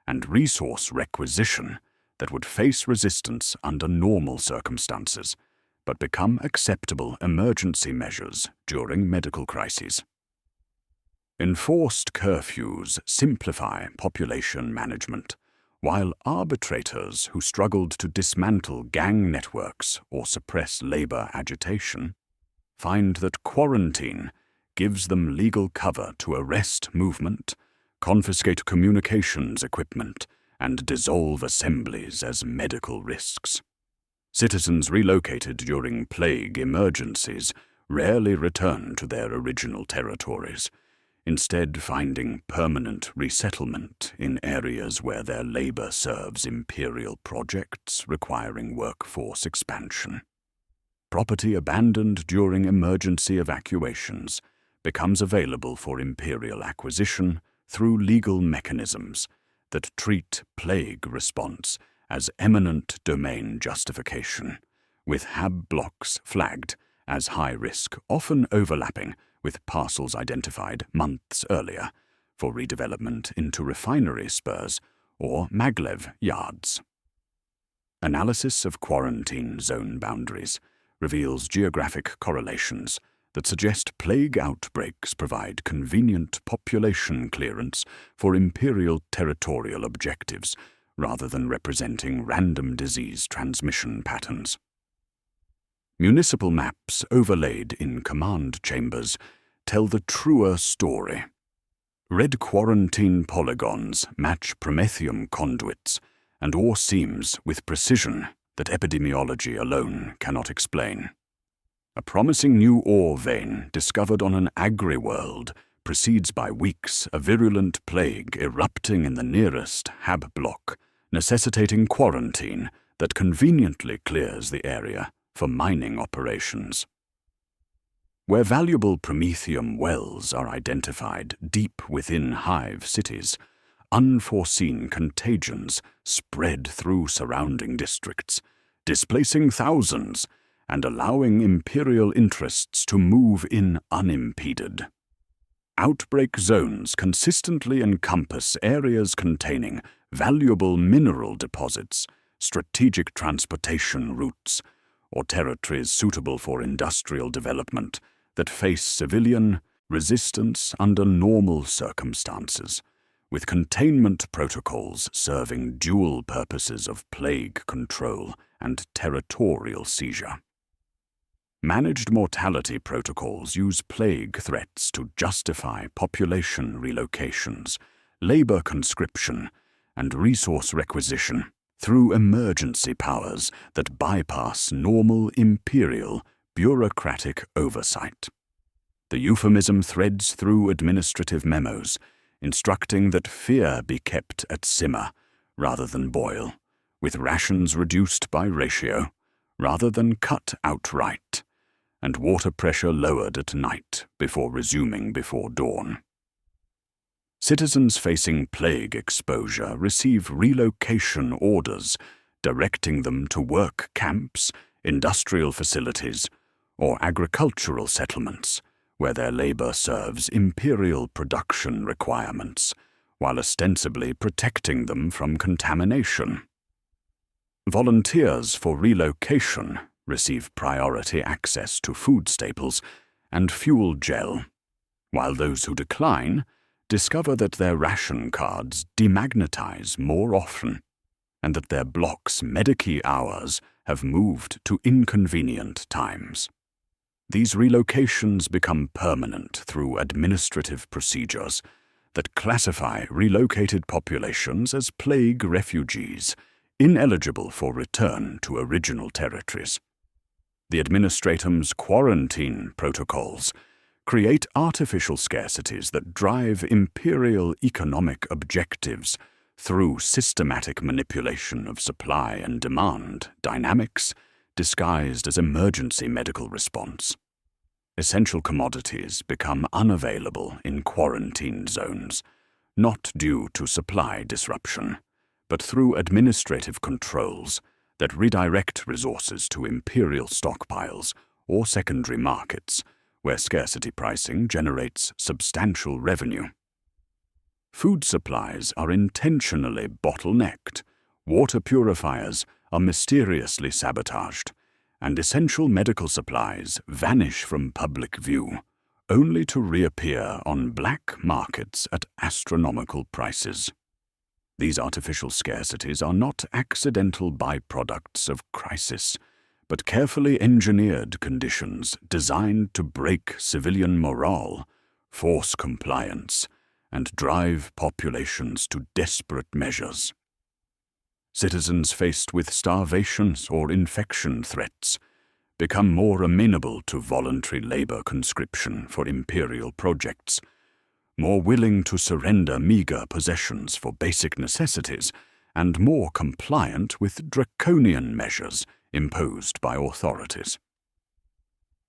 and resource requisition that would face resistance under normal circumstances, but become acceptable emergency measures during medical crises. Enforced curfews simplify population management, while arbitrators who struggled to dismantle gang networks or suppress labor agitation find that quarantine gives them legal cover to arrest movement, confiscate communications equipment, and dissolve assemblies as medical risks. Citizens relocated during plague emergencies rarely return to their original territories, instead finding permanent resettlement in areas where their labor serves imperial projects requiring workforce expansion. Property abandoned during emergency evacuations becomes available for imperial acquisition through legal mechanisms that treat plague response as eminent domain justification, with hab blocks flagged as high risk, often overlapping with parcels identified months earlier for redevelopment into refinery spurs or maglev yards. Analysis of quarantine zone boundaries reveals geographic correlations that suggest plague outbreaks provide convenient population clearance for imperial territorial objectives rather than representing random disease transmission patterns. Municipal maps overlaid in command chambers tell the truer story. Red quarantine polygons match promethium conduits and ore seams with precision that epidemiology alone cannot explain. A promising new ore vein discovered on an agri-world precedes by weeks a virulent plague erupting in the nearest hab block, necessitating quarantine that conveniently clears the area for mining operations. Where valuable promethium wells are identified deep within hive cities, unforeseen contagions spread through surrounding districts, displacing thousands and allowing imperial interests to move in unimpeded. Outbreak zones consistently encompass areas containing valuable mineral deposits, strategic transportation routes, or territories suitable for industrial development that face civilian resistance under normal circumstances, with containment protocols serving dual purposes of plague control and territorial seizure. Managed mortality protocols use plague threats to justify population relocations, labor conscription, and resource requisition through emergency powers that bypass normal imperial bureaucratic oversight. The euphemism threads through administrative memos, instructing that fear be kept at simmer rather than boil, with rations reduced by ratio rather than cut outright, and water pressure lowered at night before resuming before dawn. Citizens facing plague exposure receive relocation orders directing them to work camps, industrial facilities, or agricultural settlements where their labor serves imperial production requirements, while ostensibly protecting them from contamination. Volunteers for relocation receive priority access to food staples and fuel gel, while those who decline discover that their ration cards demagnetize more often and that their block's Medikey hours have moved to inconvenient times. These relocations become permanent through administrative procedures that classify relocated populations as plague refugees, ineligible for return to original territories. The administratum's quarantine protocols create artificial scarcities that drive imperial economic objectives through systematic manipulation of supply and demand dynamics disguised as emergency medical response. Essential commodities become unavailable in quarantine zones, not due to supply disruption, but through administrative controls that redirect resources to imperial stockpiles or secondary markets, where scarcity pricing generates substantial revenue. Food supplies are intentionally bottlenecked, water purifiers are mysteriously sabotaged, and essential medical supplies vanish from public view, only to reappear on black markets at astronomical prices. These artificial scarcities are not accidental byproducts of crisis, but carefully engineered conditions designed to break civilian morale, force compliance, and drive populations to desperate measures. Citizens faced with starvation or infection threats become more amenable to voluntary labor conscription for imperial projects, more willing to surrender meager possessions for basic necessities, and more compliant with draconian measures imposed by authorities.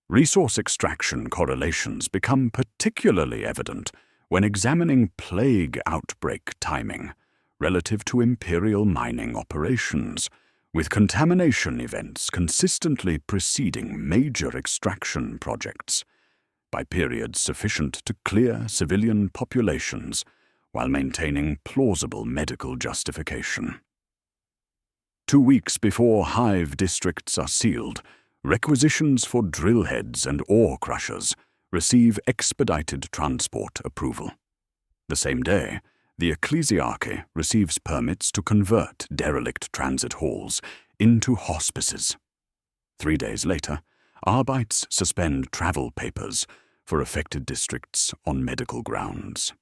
Resource extraction correlations become particularly evident when examining plague outbreak timing relative to imperial mining operations, with contamination events consistently preceding major extraction projects by periods sufficient to clear civilian populations while maintaining plausible medical justification. 2 weeks before hive districts are sealed, requisitions for drill heads and ore crushers receive expedited transport approval. The same day, the ecclesiarchy receives permits to convert derelict transit halls into hospices. 3 days later, Arbites suspend travel papers for affected districts on medical grounds.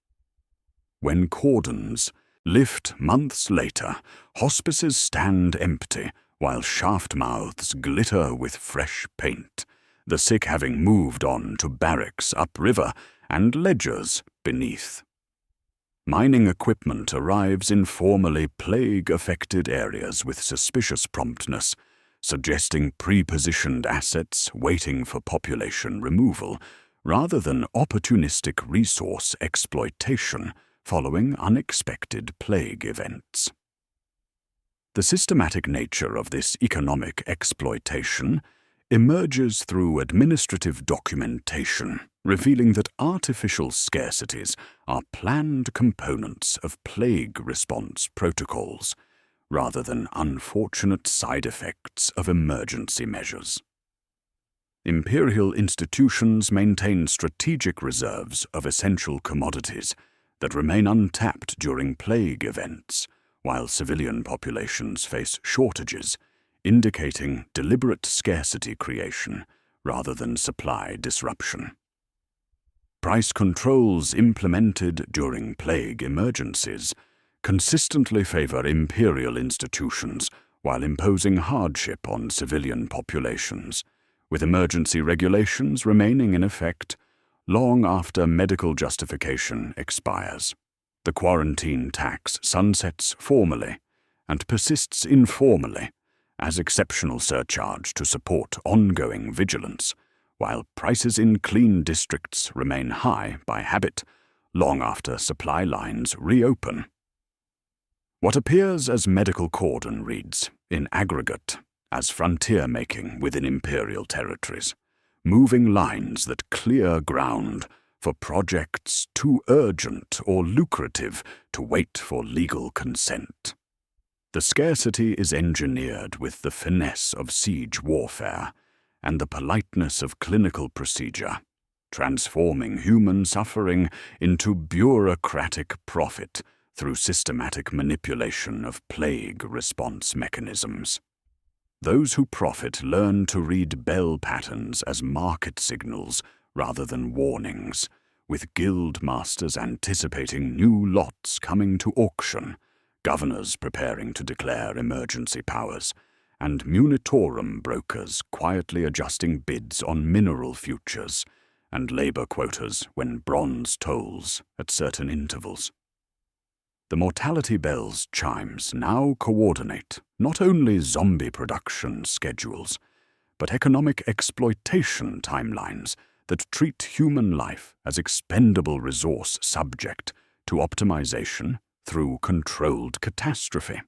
When cordons lift months later, hospices stand empty while shaft mouths glitter with fresh paint, the sick having moved on to barracks upriver and ledgers beneath. Mining equipment arrives in formerly plague-affected areas with suspicious promptness, suggesting pre-positioned assets waiting for population removal, rather than opportunistic resource exploitation following unexpected plague events. The systematic nature of this economic exploitation emerges through administrative documentation, revealing that artificial scarcities are planned components of plague response protocols, rather than unfortunate side effects of emergency measures. Imperial institutions maintain strategic reserves of essential commodities that remain untapped during plague events, while civilian populations face shortages, indicating deliberate scarcity creation rather than supply disruption. Price controls implemented during plague emergencies consistently favor imperial institutions while imposing hardship on civilian populations, with emergency regulations remaining in effect long after medical justification expires. The quarantine tax sunsets formally and persists informally as exceptional surcharge to support ongoing vigilance, while prices in clean districts remain high by habit long after supply lines reopen. What appears as medical cordon reads, in aggregate, as frontier-making within imperial territories, moving lines that clear ground for projects too urgent or lucrative to wait for legal consent. The scarcity is engineered with the finesse of siege warfare and the politeness of clinical procedure, transforming human suffering into bureaucratic profit through systematic manipulation of plague response mechanisms. Those who profit learn to read bell patterns as market signals rather than warnings, with guild masters anticipating new lots coming to auction, governors preparing to declare emergency powers, and munitorum brokers quietly adjusting bids on mineral futures and labor quotas when bronze tolls at certain intervals. The mortality bell's chimes now coordinate not only zombie production schedules, but economic exploitation timelines that treat human life as expendable resource subject to optimization through controlled catastrophe,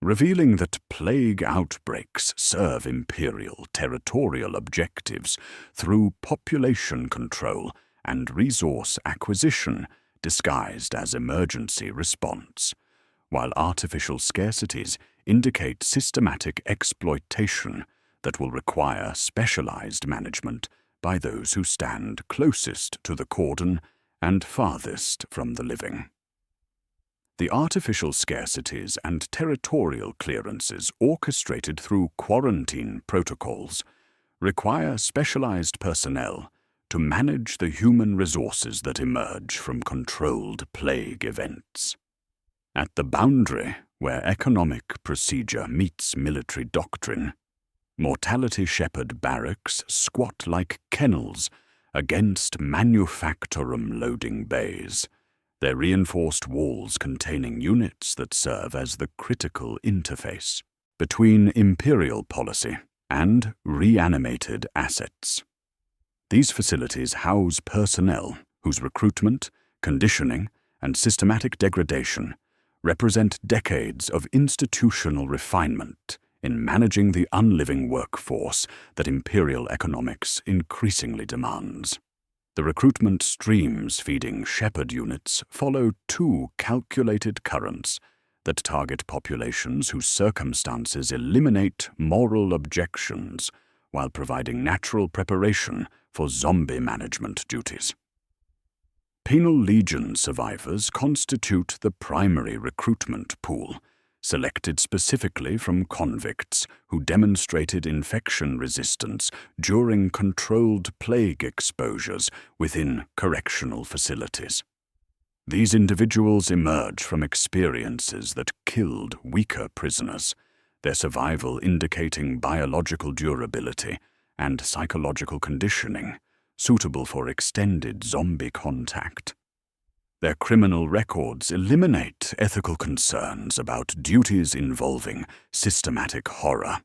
revealing that plague outbreaks serve imperial territorial objectives through population control and resource acquisition disguised as emergency response, while artificial scarcities indicate systematic exploitation that will require specialized management by those who stand closest to the cordon and farthest from the living. The artificial scarcities and territorial clearances orchestrated through quarantine protocols require specialized personnel to manage the human resources that emerge from controlled plague events. At the boundary where economic procedure meets military doctrine, mortality shepherd barracks squat like kennels against manufactorum loading bays, their reinforced walls containing units that serve as the critical interface between imperial policy and reanimated assets. These facilities house personnel whose recruitment, conditioning, and systematic degradation represent decades of institutional refinement in managing the unliving workforce that imperial economics increasingly demands. The recruitment streams feeding shepherd units follow two calculated currents that target populations whose circumstances eliminate moral objections while providing natural preparation for zombie management duties. Penal Legion survivors constitute the primary recruitment pool, selected specifically from convicts who demonstrated infection resistance during controlled plague exposures within correctional facilities. These individuals emerge from experiences that killed weaker prisoners, their survival indicating biological durability and psychological conditioning suitable for extended zombie contact. Their criminal records eliminate ethical concerns about duties involving systematic horror,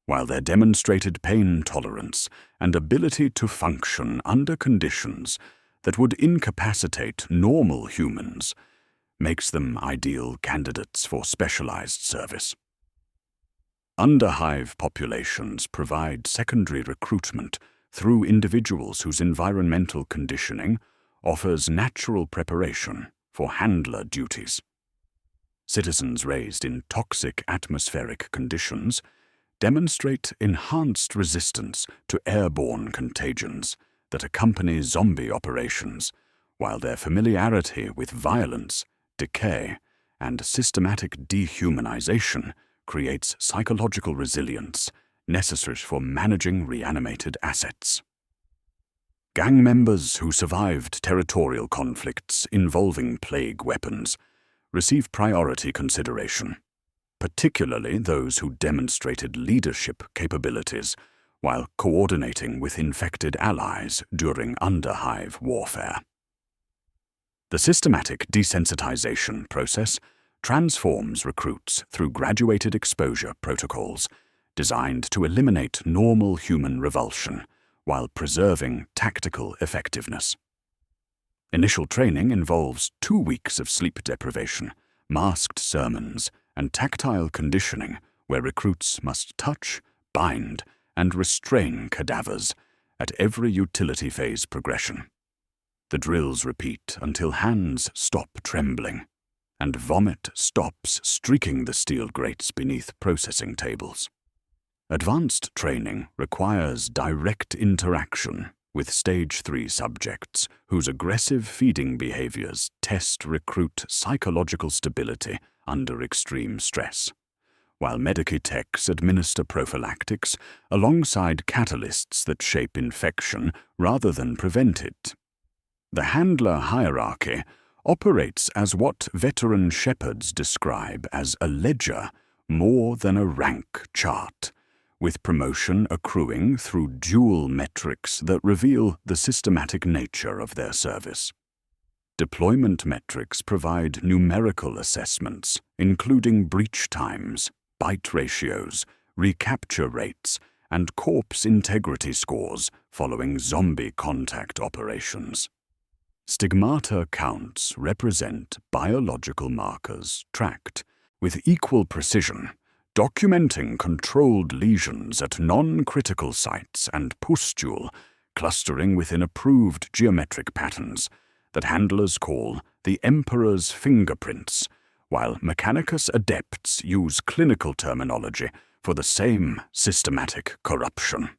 while their demonstrated pain tolerance and ability to function under conditions that would incapacitate normal humans makes them ideal candidates for specialized service. Underhive populations provide secondary recruitment through individuals whose environmental conditioning offers natural preparation for handler duties. Citizens raised in toxic atmospheric conditions demonstrate enhanced resistance to airborne contagions that accompany zombie operations, while their familiarity with violence, decay, and systematic dehumanization creates psychological resilience necessary for managing reanimated assets. Gang members who survived territorial conflicts involving plague weapons receive priority consideration, particularly those who demonstrated leadership capabilities while coordinating with infected allies during underhive warfare. The systematic desensitization process transforms recruits through graduated exposure protocols designed to eliminate normal human revulsion while preserving tactical effectiveness. Initial training involves 2 weeks of sleep deprivation, masked sermons, and tactile conditioning where recruits must touch, bind, and restrain cadavers at every utility phase progression. The drills repeat until hands stop trembling and vomit stops streaking the steel grates beneath processing tables. Advanced training requires direct interaction with Stage 3 subjects whose aggressive feeding behaviors test recruit psychological stability under extreme stress, while Medicitechs administer prophylactics alongside catalysts that shape infection rather than prevent it. The handler hierarchy operates as what veteran shepherds describe as a ledger more than a rank chart, with promotion accruing through dual metrics that reveal the systematic nature of their service. Deployment metrics provide numerical assessments, including breach times, bite ratios, recapture rates, and corpse integrity scores following zombie contact operations. Stigmata counts represent biological markers tracked with equal precision, documenting controlled lesions at non-critical sites and pustule clustering within approved geometric patterns that handlers call the Emperor's fingerprints, while Mechanicus adepts use clinical terminology for the same systematic corruption.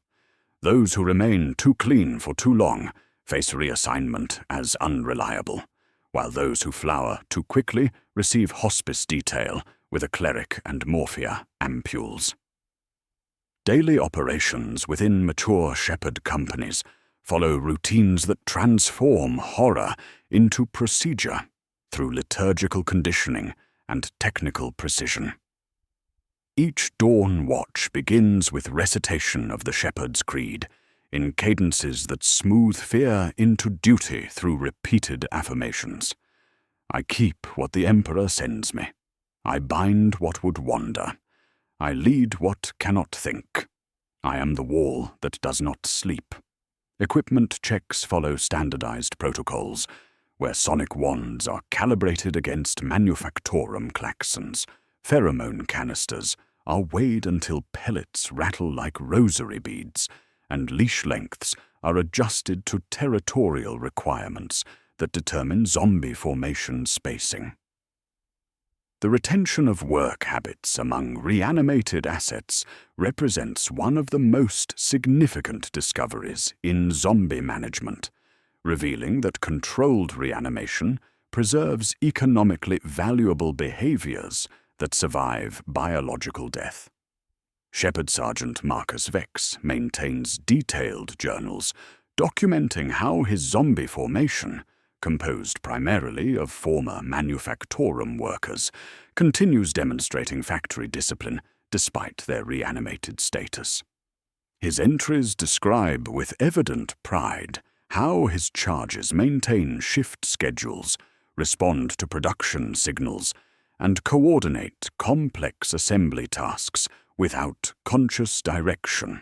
Those who remain too clean for too long face reassignment as unreliable, while those who flower too quickly receive hospice detail with a cleric and morphia ampules. Daily operations within mature shepherd companies follow routines that transform horror into procedure through liturgical conditioning and technical precision. Each dawn watch begins with recitation of the Shepherd's Creed, in cadences that smooth fear into duty through repeated affirmations. I keep what the Emperor sends me. I bind what would wander. I lead what cannot think. I am the wall that does not sleep. Equipment checks follow standardized protocols, where sonic wands are calibrated against manufactorum klaxons. Pheromone canisters are weighed until pellets rattle like rosary beads, and leash lengths are adjusted to territorial requirements that determine zombie formation spacing. The retention of work habits among reanimated assets represents one of the most significant discoveries in zombie management, revealing that controlled reanimation preserves economically valuable behaviors that survive biological death. Shepherd Sergeant Marcus Vex maintains detailed journals documenting how his zombie formation, composed primarily of former manufactorum workers, continues demonstrating factory discipline despite their reanimated status. His entries describe with evident pride how his charges maintain shift schedules, respond to production signals, and coordinate complex assembly tasks without conscious direction.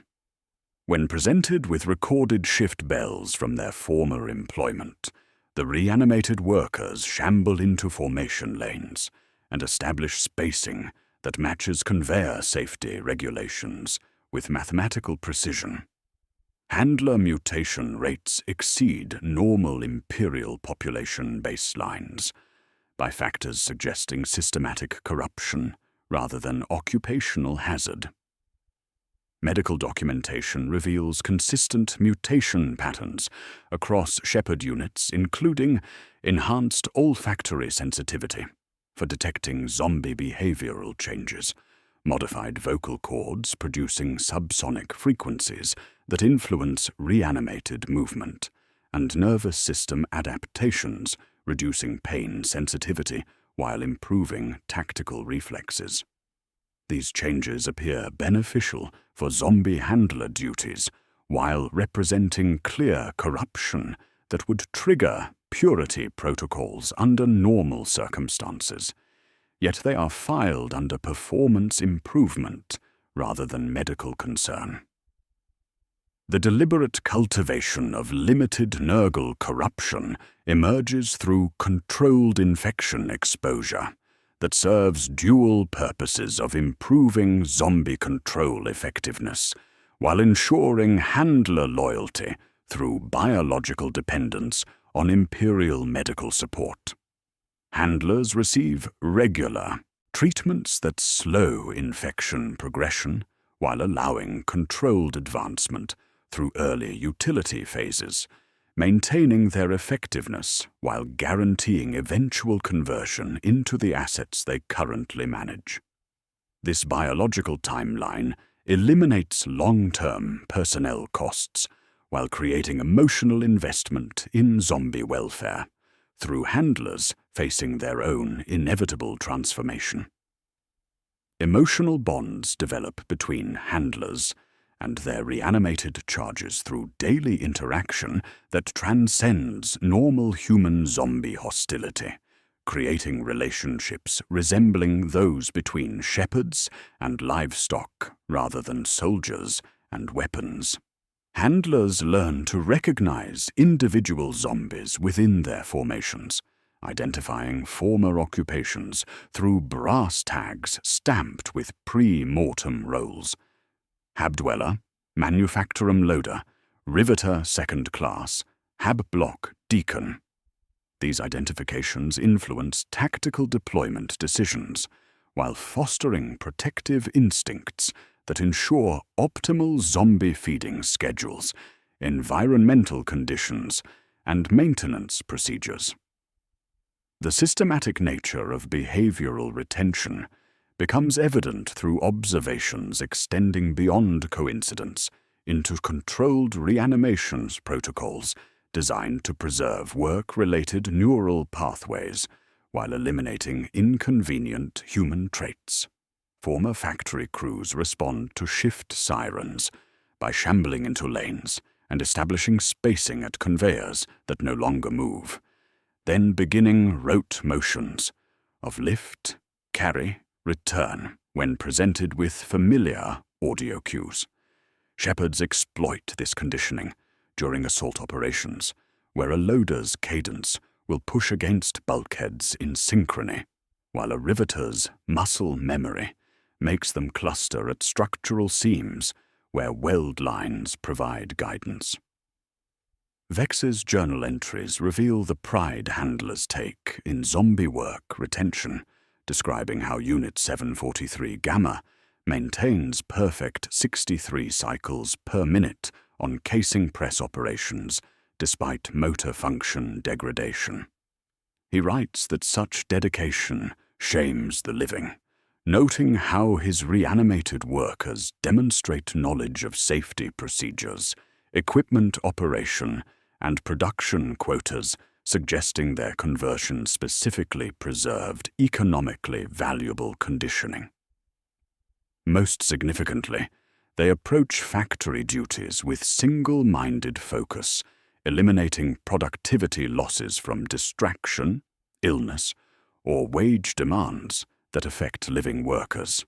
When presented with recorded shift bells from their former employment, the reanimated workers shamble into formation lanes and establish spacing that matches conveyor safety regulations with mathematical precision. Handler mutation rates exceed normal Imperial population baselines by factors suggesting systematic corruption rather than occupational hazard. Medical documentation reveals consistent mutation patterns across shepherd units, including enhanced olfactory sensitivity for detecting zombie behavioral changes, modified vocal cords producing subsonic frequencies that influence reanimated movement, and nervous system adaptations reducing pain sensitivity while improving tactical reflexes. These changes appear beneficial for zombie handler duties while representing clear corruption that would trigger purity protocols under normal circumstances, yet they are filed under performance improvement rather than medical concern. The deliberate cultivation of limited Nurgle corruption emerges through controlled infection exposure that serves dual purposes of improving zombie control effectiveness while ensuring handler loyalty through biological dependence on Imperial medical support. Handlers receive regular treatments that slow infection progression while allowing controlled advancement through early utility phases, maintaining their effectiveness while guaranteeing eventual conversion into the assets they currently manage. This biological timeline eliminates long-term personnel costs while creating emotional investment in zombie welfare through handlers facing their own inevitable transformation. Emotional bonds develop between handlers and their reanimated charges through daily interaction that transcends normal human zombie hostility, creating relationships resembling those between shepherds and livestock rather than soldiers and weapons. Handlers learn to recognize individual zombies within their formations, identifying former occupations through brass tags stamped with pre-mortem roles. Habdweller, Manufactorum Loader, Riveter Second Class, Hab-Block Deacon. These identifications influence tactical deployment decisions, while fostering protective instincts that ensure optimal zombie feeding schedules, environmental conditions, and maintenance procedures. The systematic nature of behavioral retention becomes evident through observations extending beyond coincidence into controlled reanimations protocols designed to preserve work-related neural pathways while eliminating inconvenient human traits. Former factory crews respond to shift sirens by shambling into lanes and establishing spacing at conveyors that no longer move, then beginning rote motions of lift, carry, return when presented with familiar audio cues. Shepherds exploit this conditioning during assault operations, where a loader's cadence will push against bulkheads in synchrony, while a riveter's muscle memory makes them cluster at structural seams where weld lines provide guidance. Vex's journal entries reveal the pride handlers take in zombie work retention, describing how Unit 743 Gamma maintains perfect 63 cycles per minute on casing press operations despite motor function degradation. He writes that such dedication shames the living, noting how his reanimated workers demonstrate knowledge of safety procedures, equipment operation, and production quotas, suggesting their conversion specifically preserved economically valuable conditioning. Most significantly, they approach factory duties with single-minded focus, eliminating productivity losses from distraction, illness, or wage demands that affect living workers.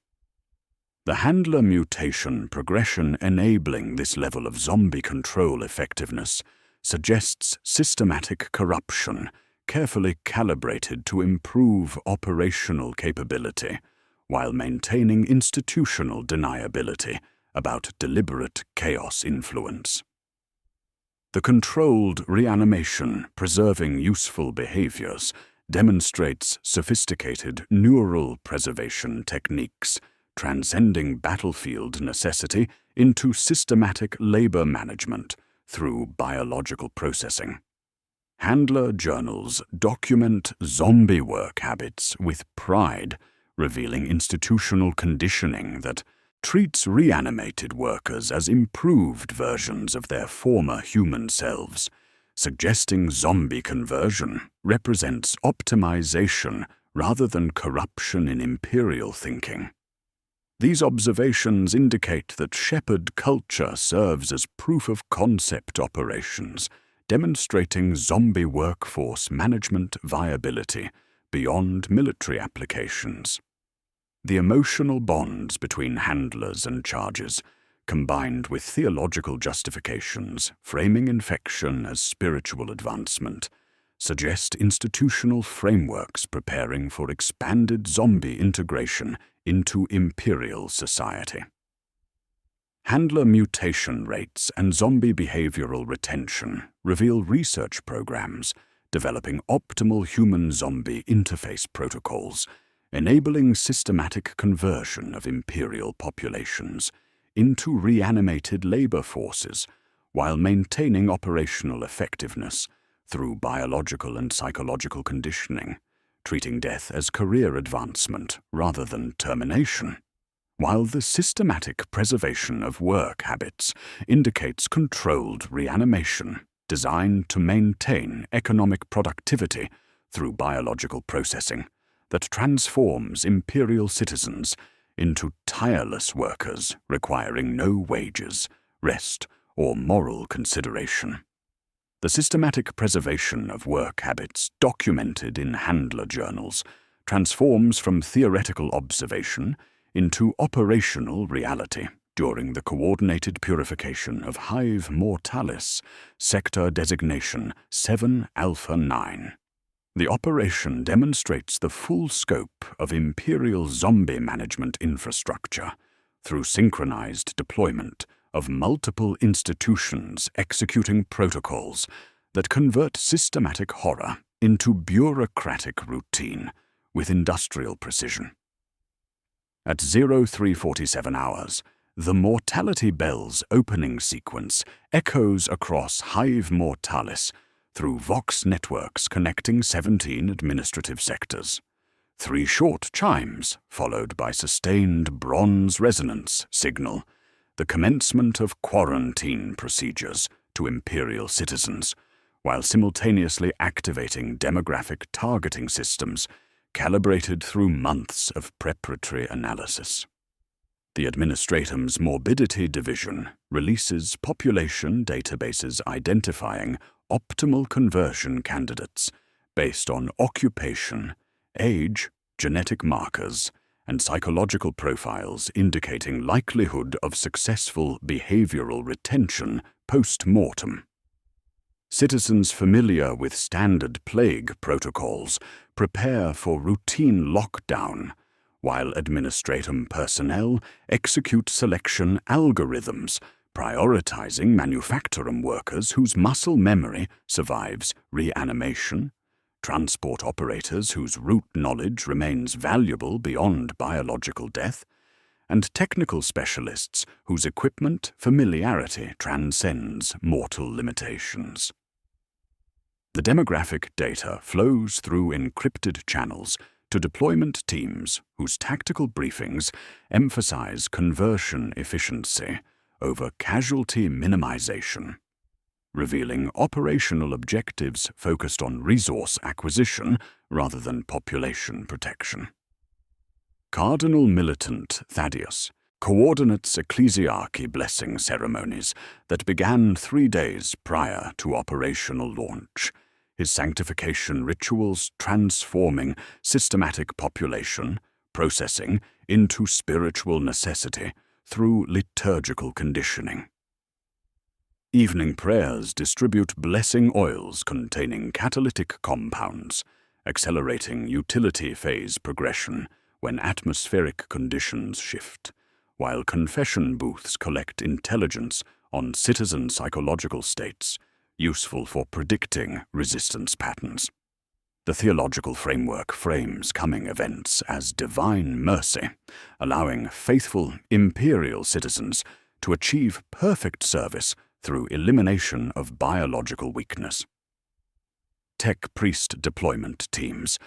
The handler mutation progression enabling this level of zombie control effectiveness suggests systematic corruption carefully calibrated to improve operational capability while maintaining institutional deniability about deliberate chaos influence. The controlled reanimation preserving useful behaviors demonstrates sophisticated neural preservation techniques, transcending battlefield necessity into systematic labor management through biological processing. Handler journals document zombie work habits with pride, revealing institutional conditioning that treats reanimated workers as improved versions of their former human selves, suggesting zombie conversion represents optimization rather than corruption in Imperial thinking. These observations indicate that Shepherd culture serves as proof-of-concept operations, demonstrating zombie workforce management viability beyond military applications. The emotional bonds between handlers and charges, combined with theological justifications framing infection as spiritual advancement, suggest institutional frameworks preparing for expanded zombie integration into Imperial society. Handler mutation rates and zombie behavioral retention reveal research programs developing optimal human-zombie interface protocols, enabling systematic conversion of Imperial populations into reanimated labor forces while maintaining operational effectiveness through biological and psychological conditioning, treating death as career advancement rather than termination, while the systematic preservation of work habits indicates controlled reanimation designed to maintain economic productivity through biological processing that transforms Imperial citizens into tireless workers requiring no wages, rest, or moral consideration. The systematic preservation of work habits documented in handler journals transforms from theoretical observation into operational reality during the coordinated purification of Hive Mortalis, sector designation 7 Alpha 9. The operation demonstrates the full scope of Imperial zombie management infrastructure through synchronized deployment of multiple institutions executing protocols that convert systematic horror into bureaucratic routine with industrial precision. At 0347 hours, the Mortality Bell's opening sequence echoes across Hive Mortalis through Vox networks connecting 17 administrative sectors. 3 short chimes, followed by sustained bronze resonance, signal the commencement of quarantine procedures to Imperial citizens, while simultaneously activating demographic targeting systems calibrated through months of preparatory analysis. The Administratum's Morbidity Division releases population databases identifying optimal conversion candidates based on occupation, age, genetic markers, and psychological profiles indicating likelihood of successful behavioral retention post-mortem. Citizens familiar with standard plague protocols prepare for routine lockdown, while Administratum personnel execute selection algorithms prioritizing manufactorum workers whose muscle memory survives reanimation, transport operators whose route knowledge remains valuable beyond biological death, and technical specialists whose equipment familiarity transcends mortal limitations. The demographic data flows through encrypted channels to deployment teams whose tactical briefings emphasize conversion efficiency over casualty minimization, revealing operational objectives focused on resource acquisition rather than population protection. Cardinal Militant Thaddeus coordinates ecclesiarchy blessing ceremonies that began 3 days prior to operational launch, his sanctification rituals transforming systematic population processing into spiritual necessity through liturgical conditioning. Evening prayers distribute blessing oils containing catalytic compounds, accelerating utility phase progression when atmospheric conditions shift, while confession booths collect intelligence on citizen psychological states, useful for predicting resistance patterns. The theological framework frames coming events as divine mercy, allowing faithful Imperial citizens to achieve perfect service through elimination of biological weakness. Tech priest deployment teams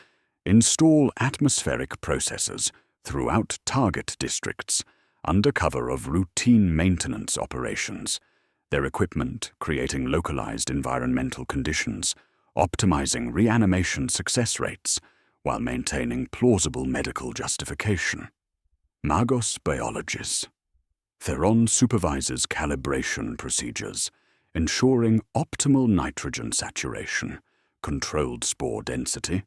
install atmospheric processors throughout target districts under cover of routine maintenance operations, their equipment creating localized environmental conditions, optimizing reanimation success rates while maintaining plausible medical justification. Magos Biologis. Theron supervises calibration procedures, ensuring optimal nitrogen saturation, controlled spore density,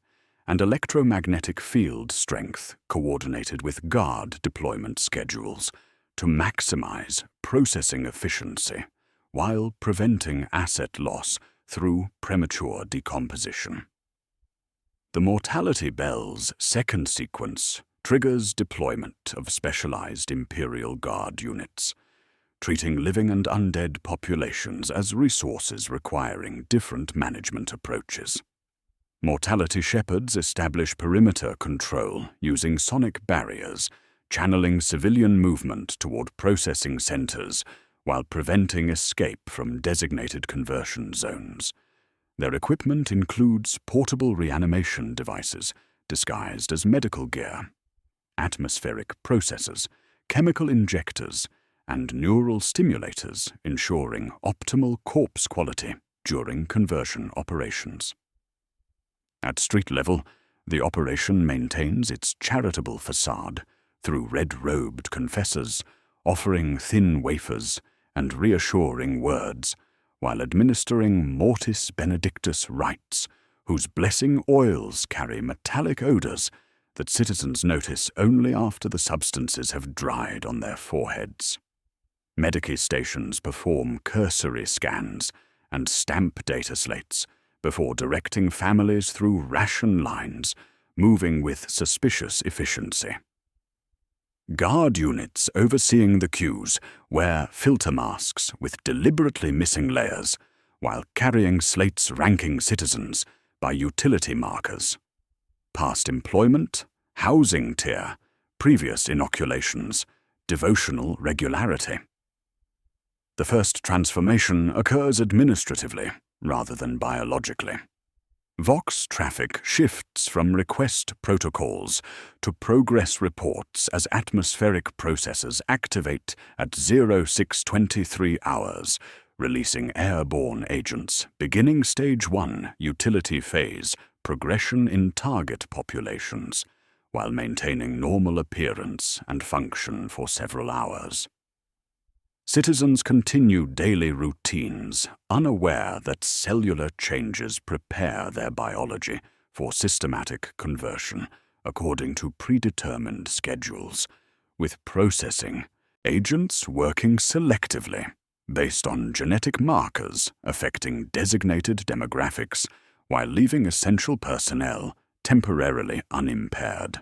and electromagnetic field strength coordinated with guard deployment schedules to maximize processing efficiency while preventing asset loss through premature decomposition. The Mortality Bell's second sequence triggers deployment of specialized Imperial Guard units, treating living and undead populations as resources requiring different management approaches. Mortality Shepherds establish perimeter control using sonic barriers, channeling civilian movement toward processing centers while preventing escape from designated conversion zones. Their equipment includes portable reanimation devices disguised as medical gear, atmospheric processors, chemical injectors, and neural stimulators ensuring optimal corpse quality during conversion operations. At street level, the operation maintains its charitable facade, through red-robed confessors, offering thin wafers and reassuring words, while administering mortis benedictus rites, whose blessing oils carry metallic odors that citizens notice only after the substances have dried on their foreheads. Medici stations perform cursory scans and stamp data slates before directing families through ration lines, moving with suspicious efficiency. Guard units overseeing the queues wear filter masks with deliberately missing layers, while carrying slates ranking citizens by utility markers. Past employment, housing tier, previous inoculations, devotional regularity. The first transformation occurs administratively rather than biologically. Vox traffic shifts from request protocols to progress reports as atmospheric processors activate at 0623 hours, releasing airborne agents, beginning Stage 1 utility phase progression in target populations, while maintaining normal appearance and function for several hours. Citizens continue daily routines, unaware that cellular changes prepare their biology for systematic conversion according to predetermined schedules, with processing agents working selectively based on genetic markers affecting designated demographics while leaving essential personnel temporarily unimpaired.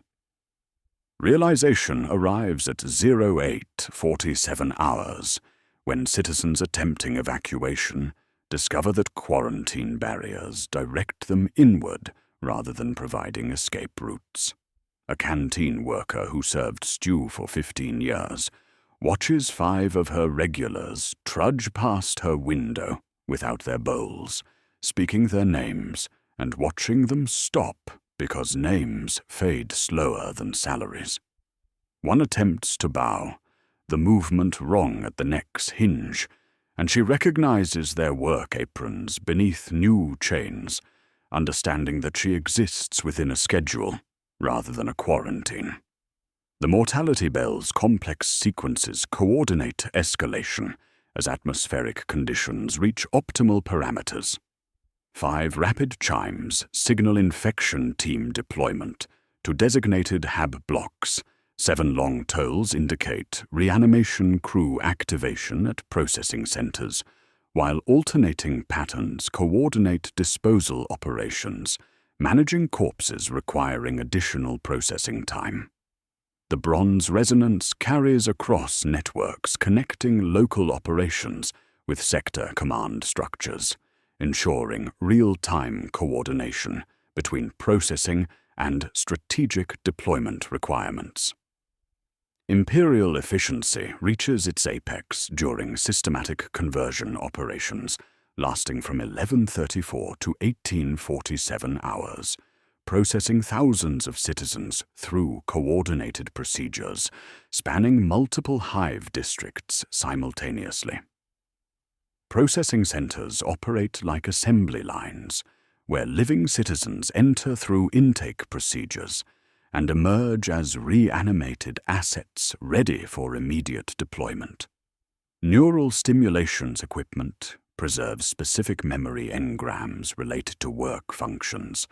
Realization arrives at 0847 hours, when citizens attempting evacuation discover that quarantine barriers direct them inward rather than providing escape routes. A canteen worker who served stew for 15 years watches 5 of her regulars trudge past her window without their bowls, speaking their names and watching them stop because names fade slower than salaries. One attempts to bow, the movement wrong at the neck's hinge, and she recognizes their work aprons beneath new chains, understanding that she exists within a schedule rather than a quarantine. The mortality bell's complex sequences coordinate escalation as atmospheric conditions reach optimal parameters. 5 rapid chimes signal infection team deployment to designated hab blocks. 7 long tolls indicate reanimation crew activation at processing centers, while alternating patterns coordinate disposal operations, managing corpses requiring additional processing time. The bronze resonance carries across networks connecting local operations with sector command structures, ensuring real-time coordination between processing and strategic deployment requirements. Imperial efficiency reaches its apex during systematic conversion operations, lasting from 1134 to 1847 hours, processing thousands of citizens through coordinated procedures, spanning multiple hive districts simultaneously. Processing centers operate like assembly lines, where living citizens enter through intake procedures and emerge as reanimated assets ready for immediate deployment. Neural stimulations equipment preserves specific memory engrams related to work functions,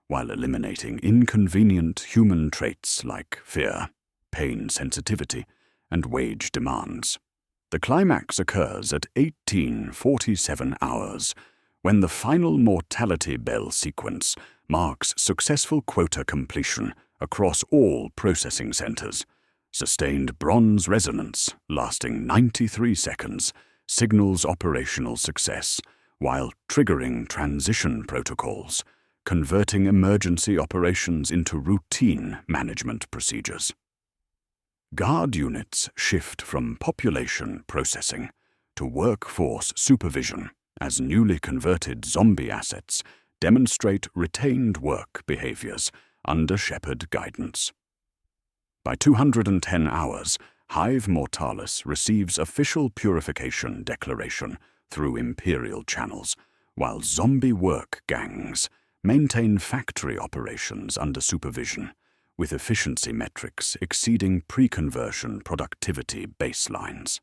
while eliminating inconvenient human traits like fear, pain sensitivity, and wage demands. The climax occurs at 1847 hours, when the final mortality bell sequence marks successful quota completion across all processing centers. Sustained bronze resonance, lasting 93 seconds, signals operational success, while triggering transition protocols, converting emergency operations into routine management procedures. Guard units shift from population processing to workforce supervision as newly converted zombie assets demonstrate retained work behaviors under Shepherd guidance. By 210 hours, Hive Mortalis receives official purification declaration through Imperial channels, while zombie work gangs maintain factory operations under supervision, with efficiency metrics exceeding pre-conversion productivity baselines.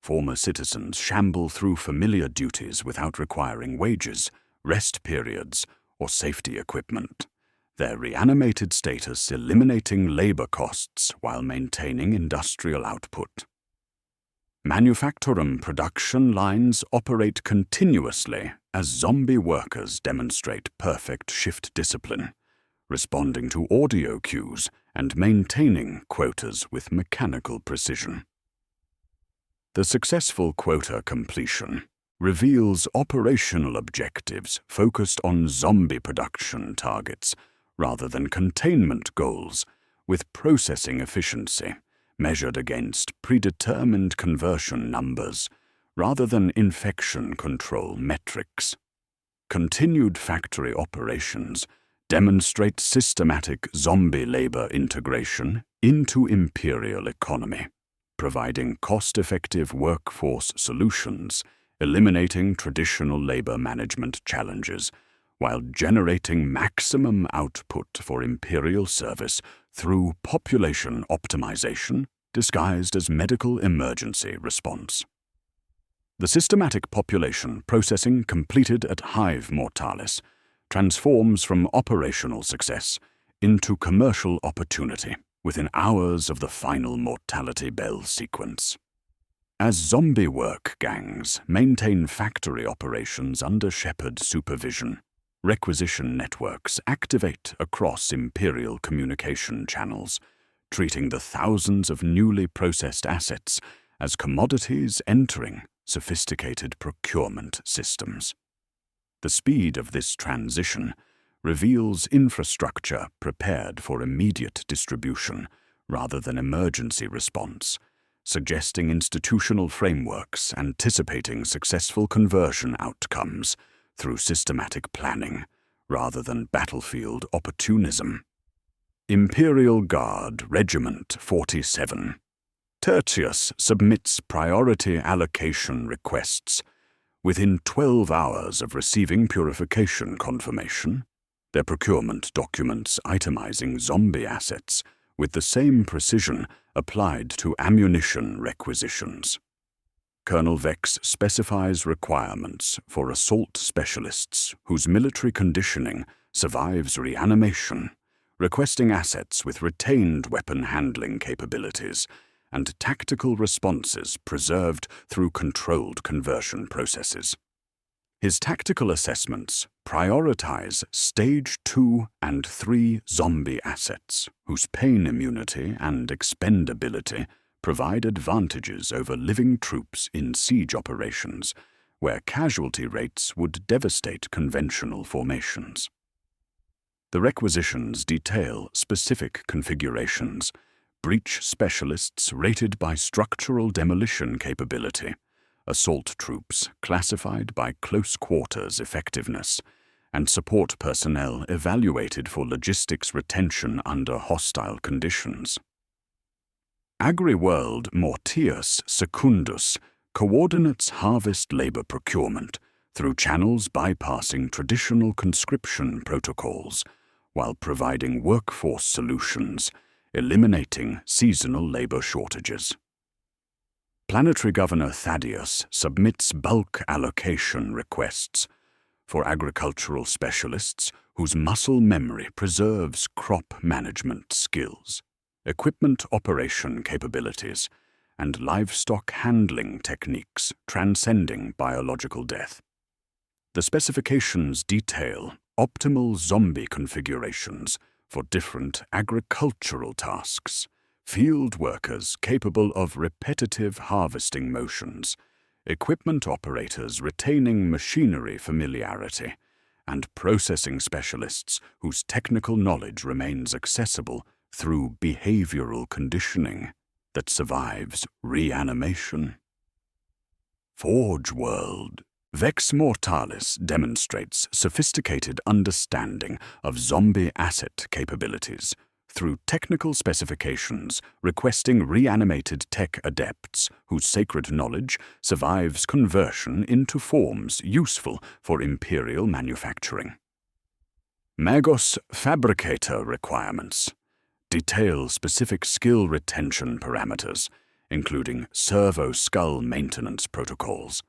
Former citizens shamble through familiar duties without requiring wages, rest periods, or safety equipment, their reanimated status eliminating labor costs while maintaining industrial output. Manufactorum production lines operate continuously as zombie workers demonstrate perfect shift discipline, responding to audio cues and maintaining quotas with mechanical precision. The successful quota completion reveals operational objectives focused on zombie production targets rather than containment goals, with processing efficiency measured against predetermined conversion numbers rather than infection control metrics. Continued factory operations demonstrate systematic zombie labor integration into Imperial economy, providing cost-effective workforce solutions, eliminating traditional labor management challenges, while generating maximum output for Imperial service through population optimization disguised as medical emergency response. The systematic population processing completed at Hive Mortalis transforms from operational success into commercial opportunity within hours of the final mortality bell sequence. As zombie work gangs maintain factory operations under Shepard supervision, requisition networks activate across Imperial communication channels, treating the thousands of newly processed assets as commodities entering sophisticated procurement systems. The speed of this transition reveals infrastructure prepared for immediate distribution rather than emergency response, suggesting institutional frameworks anticipating successful conversion outcomes through systematic planning rather than battlefield opportunism. Imperial Guard Regiment 47. Tertius submits priority allocation requests within 12 hours of receiving purification confirmation, their procurement documents itemizing zombie assets with the same precision applied to ammunition requisitions. Colonel Vex specifies requirements for assault specialists whose military conditioning survives reanimation, requesting assets with retained weapon handling capabilities and tactical responses preserved through controlled conversion processes. His tactical assessments prioritize Stage 2 and 3 zombie assets, whose pain immunity and expendability provide advantages over living troops in siege operations, where casualty rates would devastate conventional formations. The requisitions detail specific configurations, breach specialists rated by structural demolition capability, assault troops classified by close quarters effectiveness, and support personnel evaluated for logistics retention under hostile conditions. Agri-World Mortius Secundus coordinates harvest labor procurement through channels bypassing traditional conscription protocols while providing workforce solutions, eliminating seasonal labor shortages. Planetary Governor Thaddeus submits bulk allocation requests for agricultural specialists whose muscle memory preserves crop management skills, equipment operation capabilities, and livestock handling techniques transcending biological death. The specifications detail optimal zombie configurations for different agricultural tasks, field workers capable of repetitive harvesting motions, equipment operators retaining machinery familiarity, and processing specialists whose technical knowledge remains accessible through behavioral conditioning that survives reanimation. Forge World. Vex Mortalis demonstrates sophisticated understanding of zombie asset capabilities through technical specifications requesting reanimated tech adepts whose sacred knowledge survives conversion into forms useful for Imperial manufacturing. Magos Fabricator requirements detail specific skill retention parameters, including servo-skull maintenance protocols,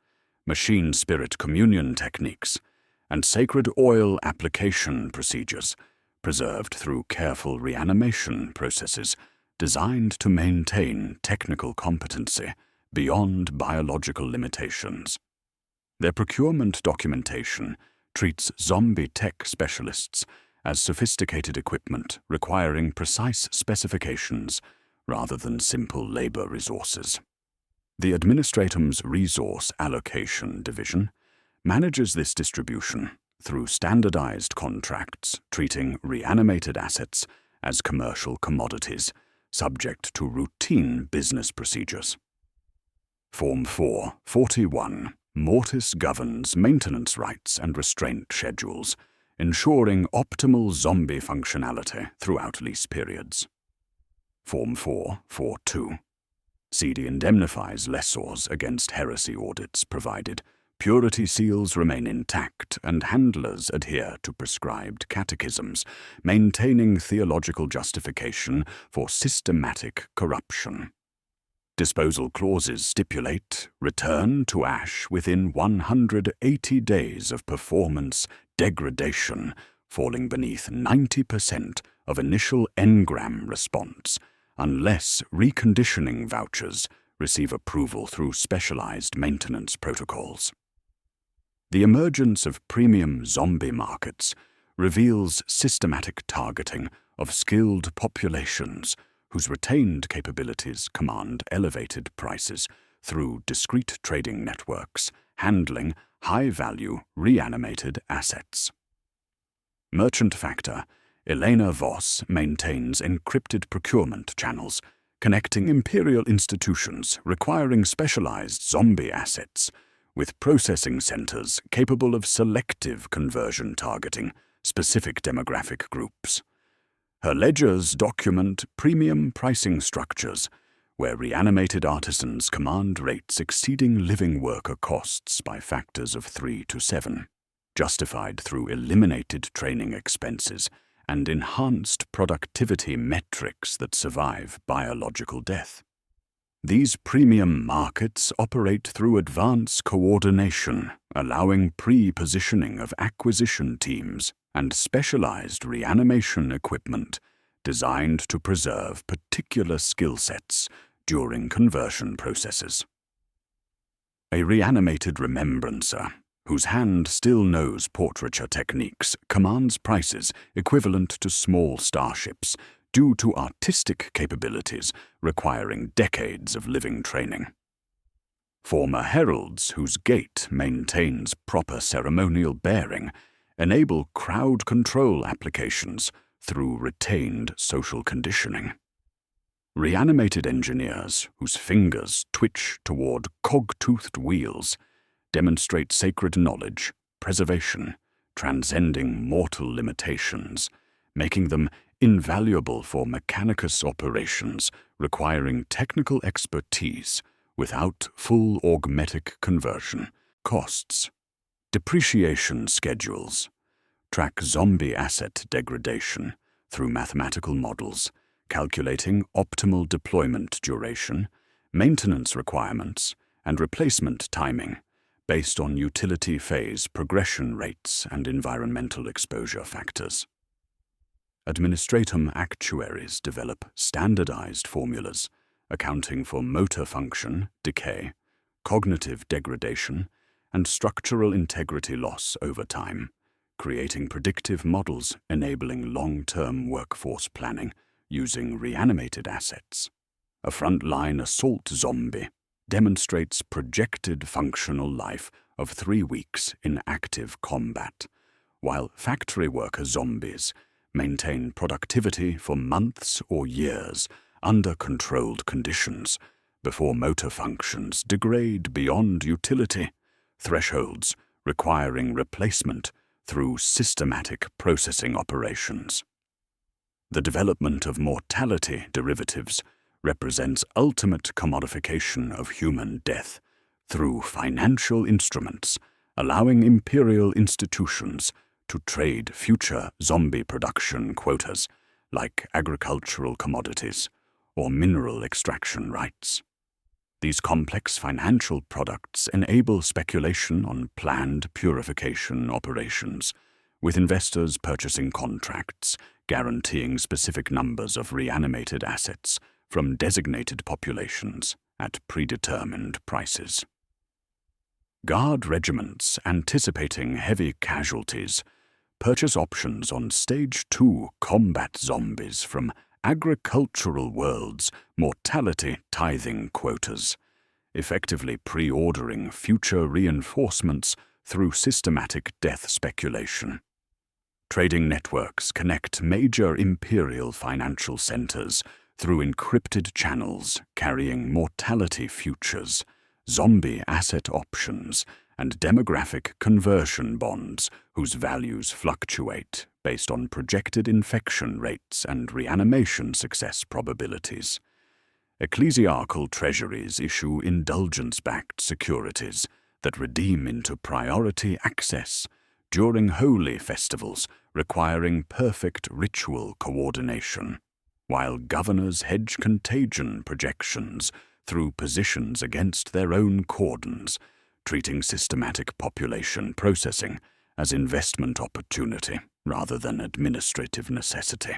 machine spirit communion techniques, and sacred oil application procedures, preserved through careful reanimation processes designed to maintain technical competency beyond biological limitations. Their procurement documentation treats zombie tech specialists as sophisticated equipment requiring precise specifications rather than simple labor resources. The Administratum's Resource Allocation Division manages this distribution through standardized contracts treating reanimated assets as commercial commodities subject to routine business procedures. Form 441 Mortis governs maintenance rights and restraint schedules, ensuring optimal zombie functionality throughout lease periods. Form 442 CD indemnifies lessors against heresy audits provided purity seals remain intact and handlers adhere to prescribed catechisms, maintaining theological justification for systematic corruption. Disposal clauses stipulate return to ash within 180 days of performance degradation, falling beneath 90% of initial engram response, unless reconditioning vouchers receive approval through specialized maintenance protocols. The emergence of premium zombie markets reveals systematic targeting of skilled populations whose retained capabilities command elevated prices through discrete trading networks handling high-value reanimated assets. Merchant Factor Elena Voss maintains encrypted procurement channels connecting imperial institutions requiring specialized zombie assets with processing centers capable of selective conversion targeting specific demographic groups. Her ledgers document premium pricing structures where reanimated artisans command rates exceeding living worker costs by factors of 3 to 7, justified through eliminated training expenses and enhanced productivity metrics that survive biological death. These premium markets operate through advanced coordination, allowing pre-positioning of acquisition teams and specialized reanimation equipment designed to preserve particular skill sets during conversion processes. A reanimated remembrancer, whose hand still knows portraiture techniques, commands prices equivalent to small starships due to artistic capabilities requiring decades of living training. Former heralds whose gait maintains proper ceremonial bearing enable crowd control applications through retained social conditioning. Reanimated engineers whose fingers twitch toward cog-toothed wheels demonstrate sacred knowledge, preservation, transcending mortal limitations, making them invaluable for mechanicus operations requiring technical expertise without full augmetic conversion. Costs. Depreciation schedules track zombie asset degradation through mathematical models, calculating optimal deployment duration, maintenance requirements, and replacement timing based on utility phase progression rates and environmental exposure factors. Administratum actuaries develop standardized formulas accounting for motor function, decay, cognitive degradation, and structural integrity loss over time, creating predictive models enabling long-term workforce planning using reanimated assets. A frontline assault zombie demonstrates projected functional life of 3 weeks in active combat, while factory worker zombies maintain productivity for months or years under controlled conditions before motor functions degrade beyond utility, thresholds requiring replacement through systematic processing operations. The development of mortality derivatives represents ultimate commodification of human death through financial instruments, allowing imperial institutions to trade future zombie production quotas, like agricultural commodities or mineral extraction rights. These complex financial products enable speculation on planned purification operations, with investors purchasing contracts guaranteeing specific numbers of reanimated assets from designated populations at predetermined prices. Guard regiments anticipating heavy casualties purchase options on Stage 2 combat zombies from agricultural worlds' mortality tithing quotas, effectively pre-ordering future reinforcements through systematic death speculation. Trading networks connect major imperial financial centers through encrypted channels carrying mortality futures, zombie asset options, and demographic conversion bonds whose values fluctuate based on projected infection rates and reanimation success probabilities. Ecclesiarchal treasuries issue indulgence-backed securities that redeem into priority access during holy festivals requiring perfect ritual coordination, while governors hedge contagion projections through positions against their own cordons, treating systematic population processing as investment opportunity rather than administrative necessity.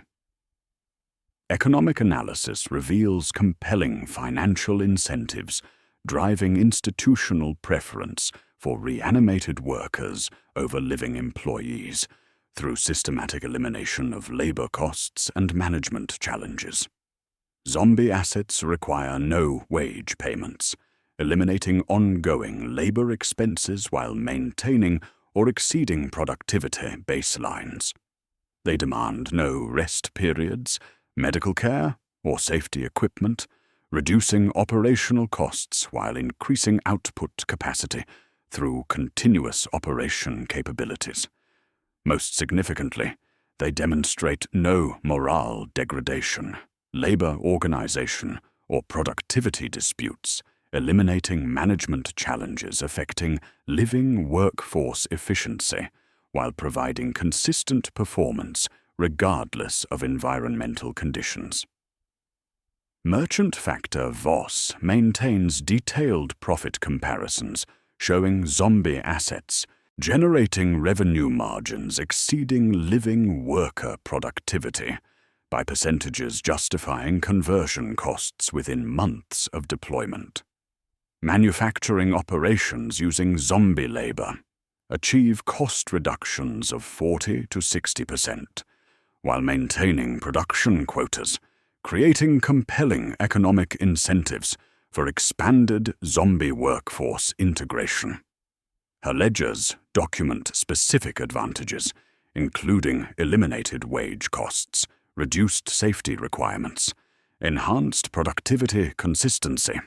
Economic analysis reveals compelling financial incentives driving institutional preference for reanimated workers over living employees through systematic elimination of labor costs and management challenges. Zombie assets require no wage payments, eliminating ongoing labor expenses while maintaining or exceeding productivity baselines. They demand no rest periods, medical care, or safety equipment, reducing operational costs while increasing output capacity through continuous operation capabilities. Most significantly, they demonstrate no morale degradation, labor organization, or productivity disputes, eliminating management challenges affecting living workforce efficiency while providing consistent performance regardless of environmental conditions. Merchant Factor VOS maintains detailed profit comparisons showing zombie assets generating revenue margins exceeding living worker productivity by percentages justifying conversion costs within months of deployment. Manufacturing operations using zombie labor achieve cost reductions of 40 to 60%, while maintaining production quotas, creating compelling economic incentives for expanded zombie workforce integration. Her ledgers document specific advantages, including eliminated wage costs, reduced safety requirements, enhanced productivity consistency,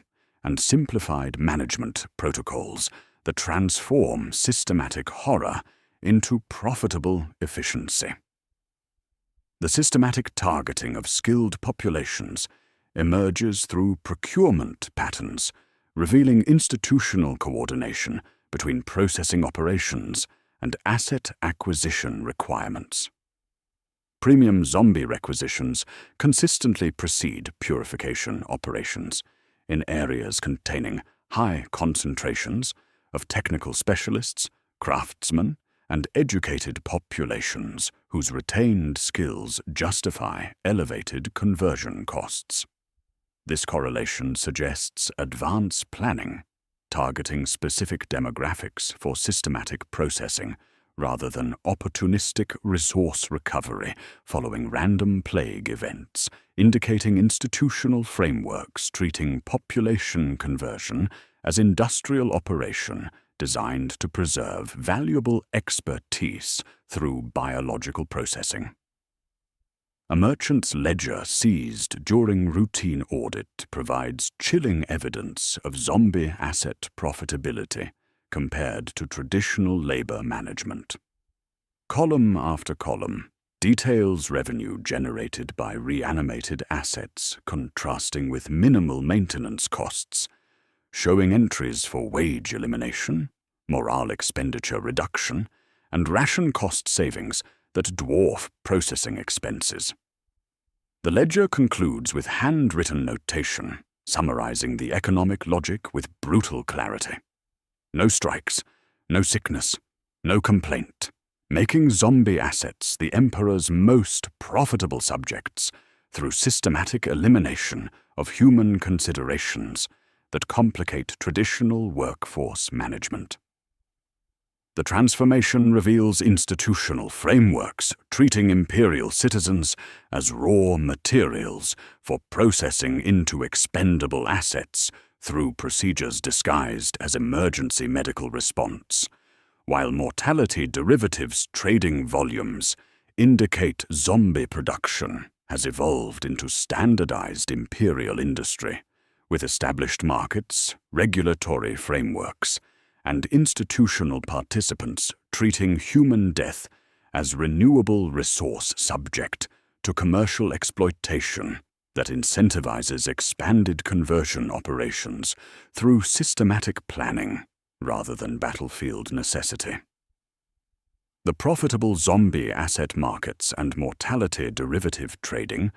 and simplified management protocols that transform systematic horror into profitable efficiency. The systematic targeting of skilled populations emerges through procurement patterns, revealing institutional coordination between processing operations and asset acquisition requirements. Premium zombie requisitions consistently precede purification operations in areas containing high concentrations of technical specialists, craftsmen, and educated populations whose retained skills justify elevated conversion costs. This correlation suggests advanced planning, targeting specific demographics for systematic processing rather than opportunistic resource recovery following random plague events, indicating institutional frameworks treating population conversion as industrial operation designed to preserve valuable expertise through biological processing. A merchant's ledger seized during routine audit provides chilling evidence of zombie asset profitability compared to traditional labor management. Column after column details revenue generated by reanimated assets contrasting with minimal maintenance costs, showing entries for wage elimination, morale expenditure reduction, and ration cost savings that dwarf processing expenses. The ledger concludes with handwritten notation, summarizing the economic logic with brutal clarity. No strikes, no sickness, no complaint, making zombie assets the Emperor's most profitable subjects through systematic elimination of human considerations that complicate traditional workforce management. The transformation reveals institutional frameworks treating Imperial citizens as raw materials for processing into expendable assets through procedures disguised as emergency medical response, while mortality derivatives trading volumes indicate zombie production has evolved into standardized Imperial industry, with established markets, regulatory frameworks, and institutional participants treating human death as renewable resource subject to commercial exploitation that incentivizes expanded conversion operations through systematic planning rather than battlefield necessity. The profitable zombie asset markets and mortality derivative trading,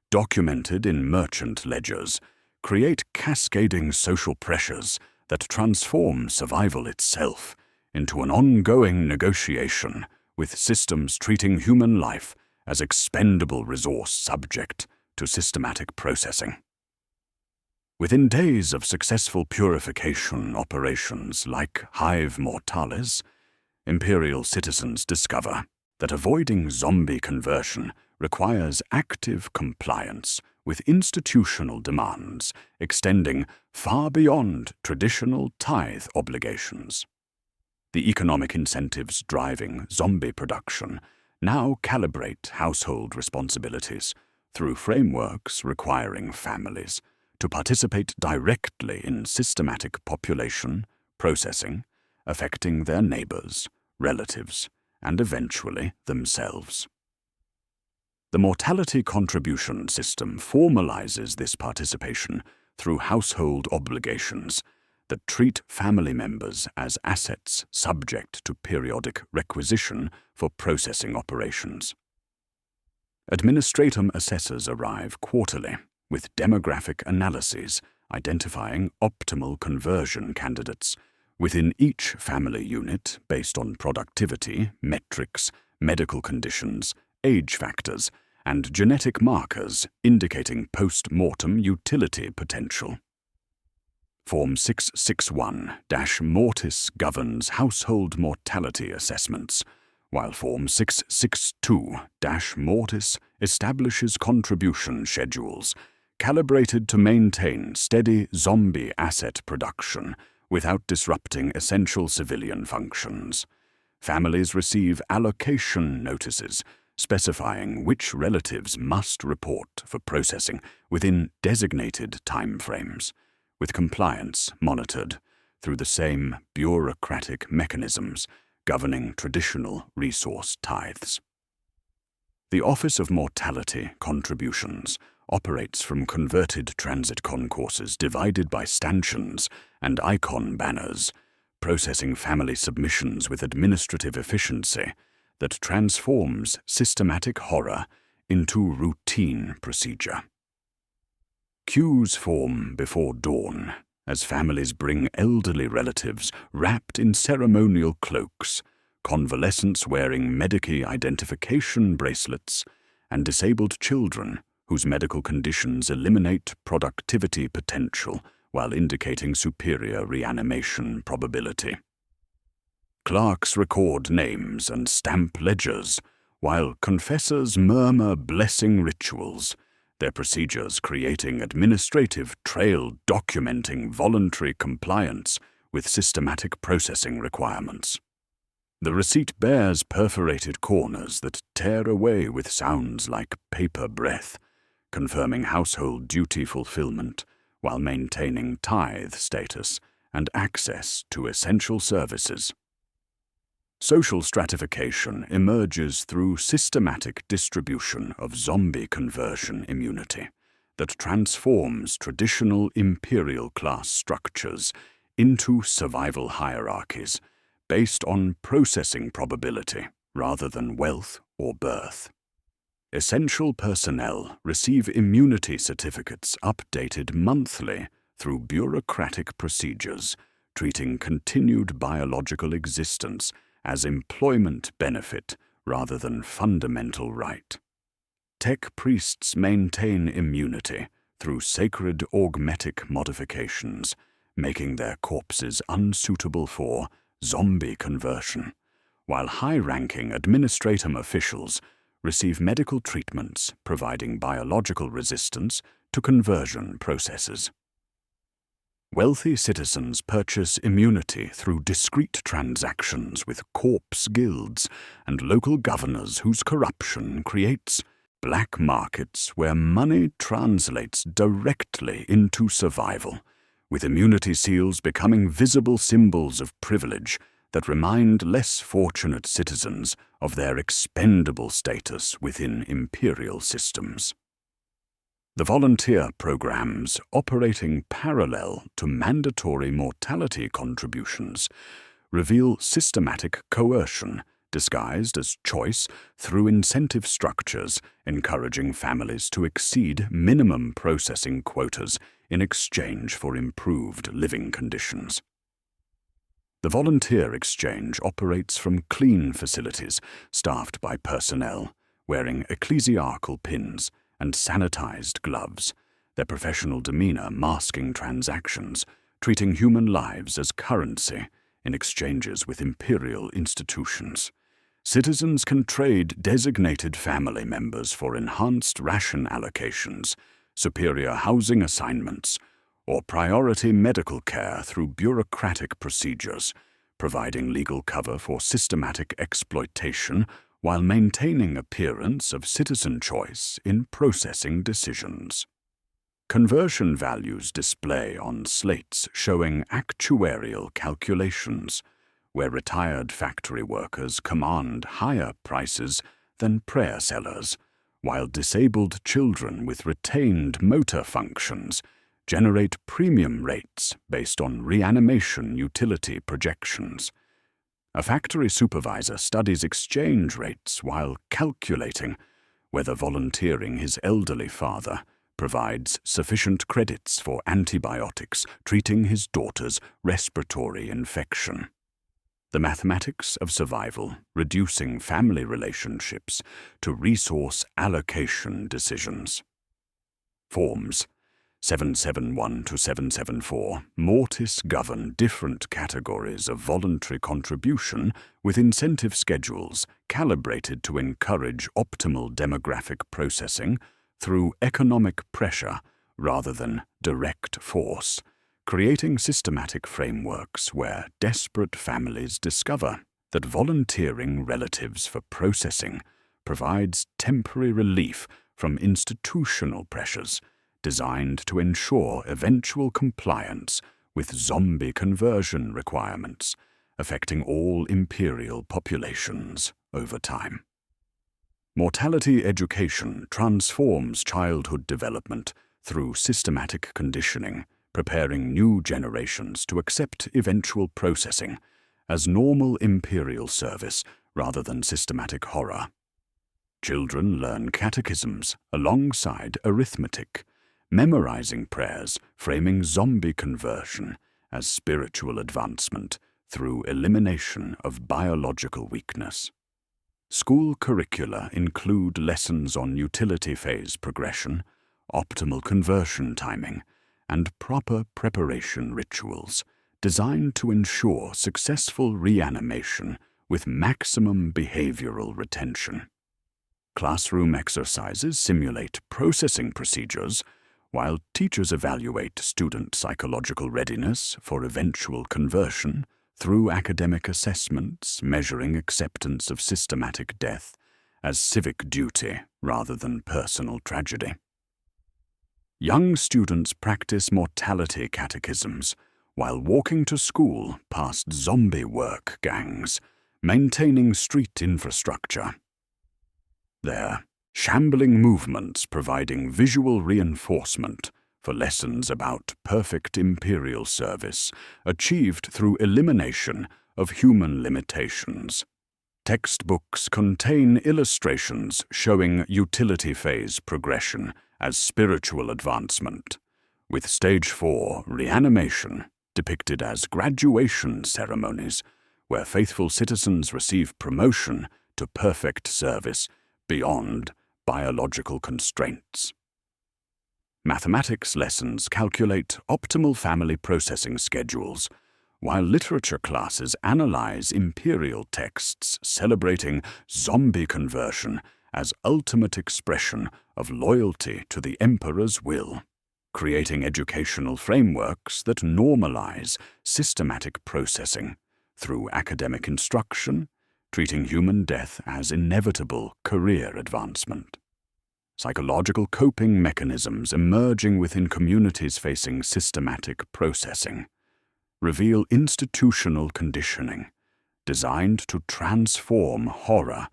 documented in merchant ledgers, create cascading social pressures that transform survival itself into an ongoing negotiation with systems treating human life as expendable resource subject to systematic processing. Within days of successful purification operations like Hive Mortalis, Imperial citizens discover that avoiding zombie conversion requires active compliance with institutional demands extending far beyond traditional tithe obligations. The economic incentives driving zombie production now calibrate household responsibilities through frameworks requiring families to participate directly in systematic population processing, affecting their neighbors, relatives, and eventually themselves. The mortality contribution system formalizes this participation through household obligations that treat family members as assets subject to periodic requisition for processing operations. Administratum assessors arrive quarterly with demographic analyses identifying optimal conversion candidates within each family unit based on productivity, metrics, medical conditions, age factors, and genetic markers indicating post-mortem utility potential. Form 661-Mortis governs household mortality assessments, while Form 662-Mortis establishes contribution schedules calibrated to maintain steady zombie asset production without disrupting essential civilian functions. Families receive allocation notices specifying which relatives must report for processing within designated timeframes, with compliance monitored through the same bureaucratic mechanisms governing traditional resource tithes. The Office of Mortality Contributions operates from converted transit concourses divided by stanchions and icon banners, processing family submissions with administrative efficiency that transforms systematic horror into routine procedure. Queues form before dawn as families bring elderly relatives wrapped in ceremonial cloaks, convalescents wearing Medici identification bracelets, and disabled children whose medical conditions eliminate productivity potential while indicating superior reanimation probability. Clerks record names and stamp ledgers, while confessors murmur blessing rituals, their procedures creating administrative trail documenting voluntary compliance with systematic processing requirements. The receipt bears perforated corners that tear away with sounds like paper breath, confirming household duty fulfillment while maintaining tithe status and access to essential services. Social stratification emerges through systematic distribution of zombie conversion immunity that transforms traditional imperial class structures into survival hierarchies based on processing probability rather than wealth or birth. Essential personnel receive immunity certificates updated monthly through bureaucratic procedures, treating continued biological existence as employment benefit rather than fundamental right. Tech priests maintain immunity through sacred augmetic modifications, making their corpses unsuitable for zombie conversion, while high-ranking administratum officials receive medical treatments providing biological resistance to conversion processes. Wealthy citizens purchase immunity through discreet transactions with corpse guilds and local governors whose corruption creates black markets where money translates directly into survival, with immunity seals becoming visible symbols of privilege that remind less fortunate citizens of their expendable status within imperial systems. The volunteer programs operating parallel to mandatory mortality contributions reveal systematic coercion disguised as choice through incentive structures encouraging families to exceed minimum processing quotas in exchange for improved living conditions. The volunteer exchange operates from clean facilities staffed by personnel wearing ecclesiarchal pins and sanitized gloves, their professional demeanor masking transactions, treating human lives as currency in exchanges with imperial institutions. Citizens can trade designated family members for enhanced ration allocations, superior housing assignments, or priority medical care through bureaucratic procedures, providing legal cover for systematic exploitation while maintaining appearance of citizen choice in processing decisions. Conversion values display on slates showing actuarial calculations, where retired factory workers command higher prices than prayer sellers, while disabled children with retained motor functions generate premium rates based on reanimation utility projections. A factory supervisor studies exchange rates while calculating whether volunteering his elderly father provides sufficient credits for antibiotics treating his daughter's respiratory infection. The mathematics of survival, reducing family relationships to resource allocation decisions. Forms 771 to 774 mortis govern different categories of voluntary contribution with incentive schedules calibrated to encourage optimal demographic processing through economic pressure rather than direct force, creating systematic frameworks where desperate families discover that volunteering relatives for processing provides temporary relief from institutional pressures designed to ensure eventual compliance with zombie conversion requirements, affecting all imperial populations over time. Mortality education transforms childhood development through systematic conditioning, preparing new generations to accept eventual processing as normal imperial service rather than systematic horror. Children learn catechisms alongside arithmetic, memorizing prayers, framing zombie conversion as spiritual advancement through elimination of biological weakness. School curricula include lessons on utility phase progression, optimal conversion timing, and proper preparation rituals designed to ensure successful reanimation with maximum behavioral retention. Classroom exercises simulate processing procedures, while teachers evaluate student psychological readiness for eventual conversion through academic assessments measuring acceptance of systematic death as civic duty rather than personal tragedy. Young students practice mortality catechisms while walking to school past zombie work gangs, maintaining street infrastructure. Their shambling movements providing visual reinforcement for lessons about perfect imperial service achieved through elimination of human limitations. Textbooks contain illustrations showing utility phase progression as spiritual advancement, with Stage 4 reanimation depicted as graduation ceremonies where faithful citizens receive promotion to perfect service beyond biological constraints. Mathematics lessons calculate optimal family processing schedules, while literature classes analyze imperial texts celebrating zombie conversion as ultimate expression of loyalty to the emperor's will, creating educational frameworks that normalize systematic processing through academic instruction, treating human death as inevitable career advancement. Psychological coping mechanisms emerging within communities facing systematic processing reveal institutional conditioning designed to transform horror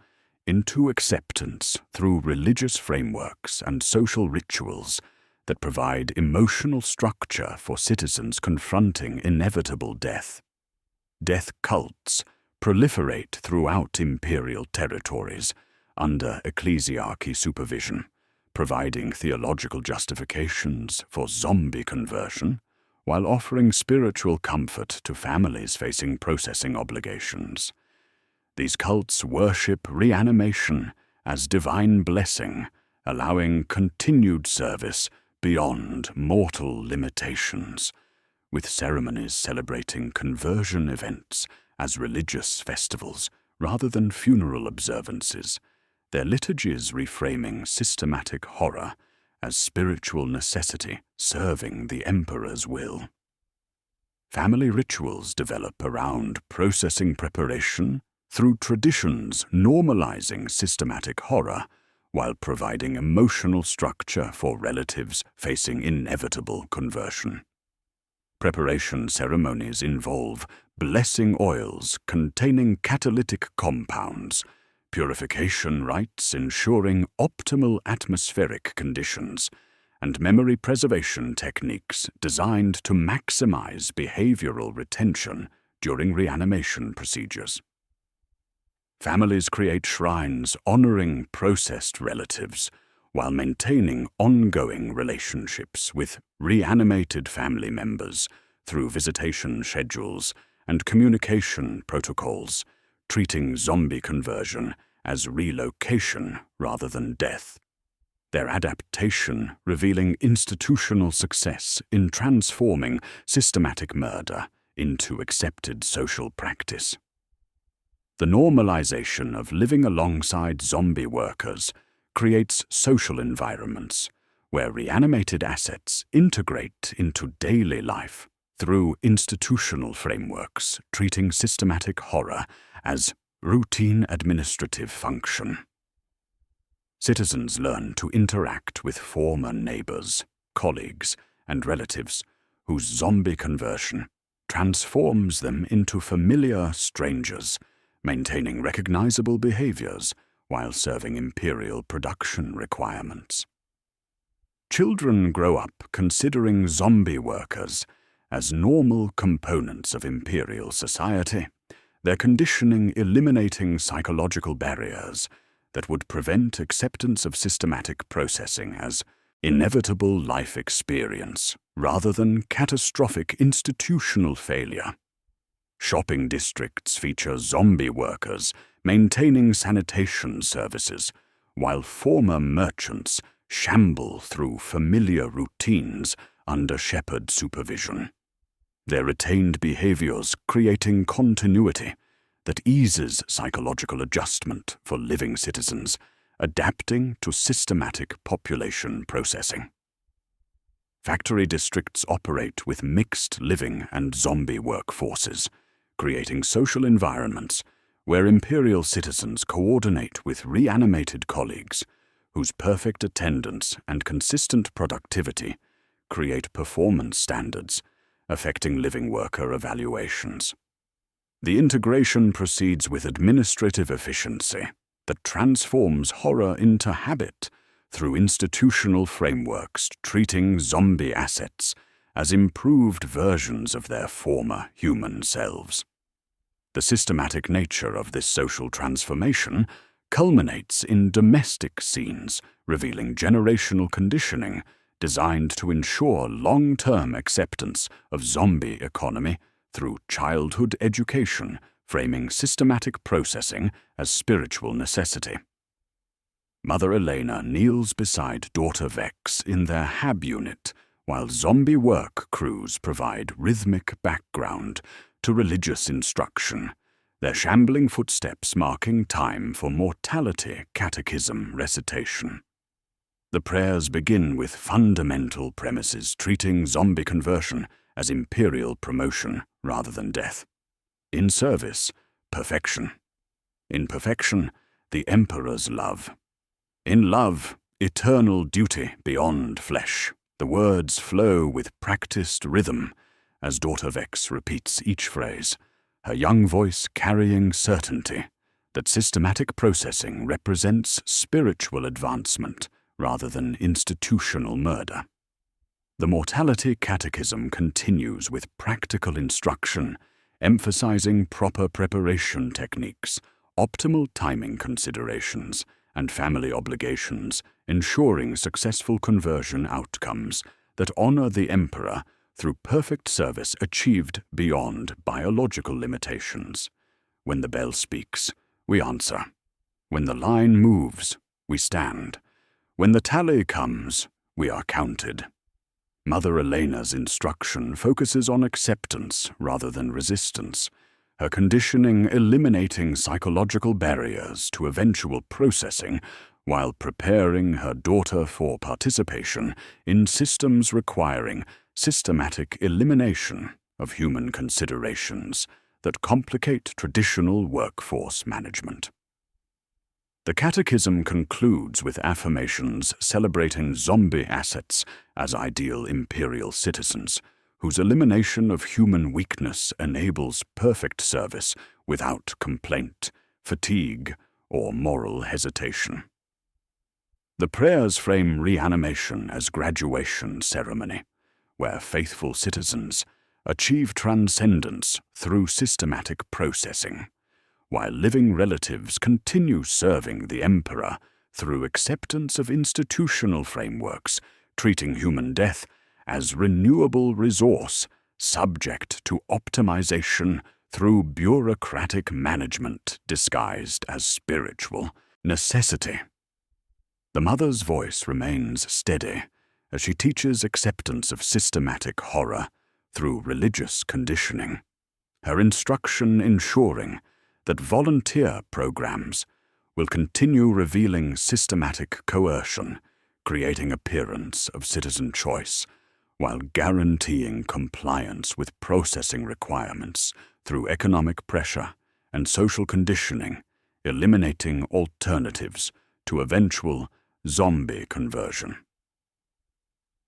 into acceptance through religious frameworks and social rituals that provide emotional structure for citizens confronting inevitable death. Death cults proliferate throughout imperial territories under ecclesiarchy supervision, providing theological justifications for zombie conversion while offering spiritual comfort to families facing processing obligations. These cults worship reanimation as divine blessing, allowing continued service beyond mortal limitations, with ceremonies celebrating conversion events as religious festivals rather than funeral observances, their liturgies reframing systematic horror as spiritual necessity serving the emperor's will. Family rituals develop around processing preparation through traditions normalizing systematic horror while providing emotional structure for relatives facing inevitable conversion. Preparation ceremonies involve blessing oils containing catalytic compounds, purification rites ensuring optimal atmospheric conditions, and memory preservation techniques designed to maximize behavioral retention during reanimation procedures. Families create shrines honoring processed relatives while maintaining ongoing relationships with reanimated family members through visitation schedules and communication protocols, treating zombie conversion as relocation rather than death. Their adaptation revealing institutional success in transforming systematic murder into accepted social practice. The normalization of living alongside zombie workers creates social environments where reanimated assets integrate into daily life through institutional frameworks treating systematic horror as routine administrative function. Citizens learn to interact with former neighbors, colleagues, and relatives whose zombie conversion transforms them into familiar strangers, maintaining recognizable behaviors while serving imperial production requirements. Children grow up considering zombie workers as normal components of imperial society, their conditioning eliminating psychological barriers that would prevent acceptance of systematic processing as inevitable life experience rather than catastrophic institutional failure. Shopping districts feature zombie workers maintaining sanitation services, while former merchants shamble through familiar routines under shepherd supervision. Their retained behaviors creating continuity that eases psychological adjustment for living citizens, adapting to systematic population processing. Factory districts operate with mixed living and zombie workforces, creating social environments where imperial citizens coordinate with reanimated colleagues whose perfect attendance and consistent productivity create performance standards affecting living worker evaluations. The integration proceeds with administrative efficiency that transforms horror into habit through institutional frameworks treating zombie assets as improved versions of their former human selves. The systematic nature of this social transformation culminates in domestic scenes, revealing generational conditioning designed to ensure long-term acceptance of zombie economy through childhood education, framing systematic processing as spiritual necessity. Mother Elena kneels beside daughter Vex in their HAB unit, while zombie work crews provide rhythmic background to religious instruction, their shambling footsteps marking time for mortality catechism recitation. The prayers begin with fundamental premises treating zombie conversion as imperial promotion rather than death. In service, perfection. In perfection, the Emperor's love. In love, eternal duty beyond flesh. The words flow with practiced rhythm as daughter Vex repeats each phrase, her young voice carrying certainty that systematic processing represents spiritual advancement rather than institutional murder. The Mortality Catechism continues with practical instruction, emphasizing proper preparation techniques, optimal timing considerations, and family obligations, ensuring successful conversion outcomes that honor the Emperor through perfect service achieved beyond biological limitations. When the bell speaks, we answer. When the line moves, we stand. When the tally comes, we are counted. Mother Elena's instruction focuses on acceptance rather than resistance, her conditioning eliminating psychological barriers to eventual processing while preparing her daughter for participation in systems requiring systematic elimination of human considerations that complicate traditional workforce management. The Catechism concludes with affirmations celebrating zombie assets as ideal imperial citizens, whose elimination of human weakness enables perfect service without complaint, fatigue, or moral hesitation. The prayers frame reanimation as graduation ceremony, where faithful citizens achieve transcendence through systematic processing, while living relatives continue serving the Emperor through acceptance of institutional frameworks, treating human death as renewable resource subject to optimization through bureaucratic management disguised as spiritual necessity. The mother's voice remains steady as she teaches acceptance of systematic horror through religious conditioning, her instruction ensuring that volunteer programs will continue revealing systematic coercion, creating appearance of citizen choice, while guaranteeing compliance with processing requirements through economic pressure and social conditioning, eliminating alternatives to eventual zombie conversion.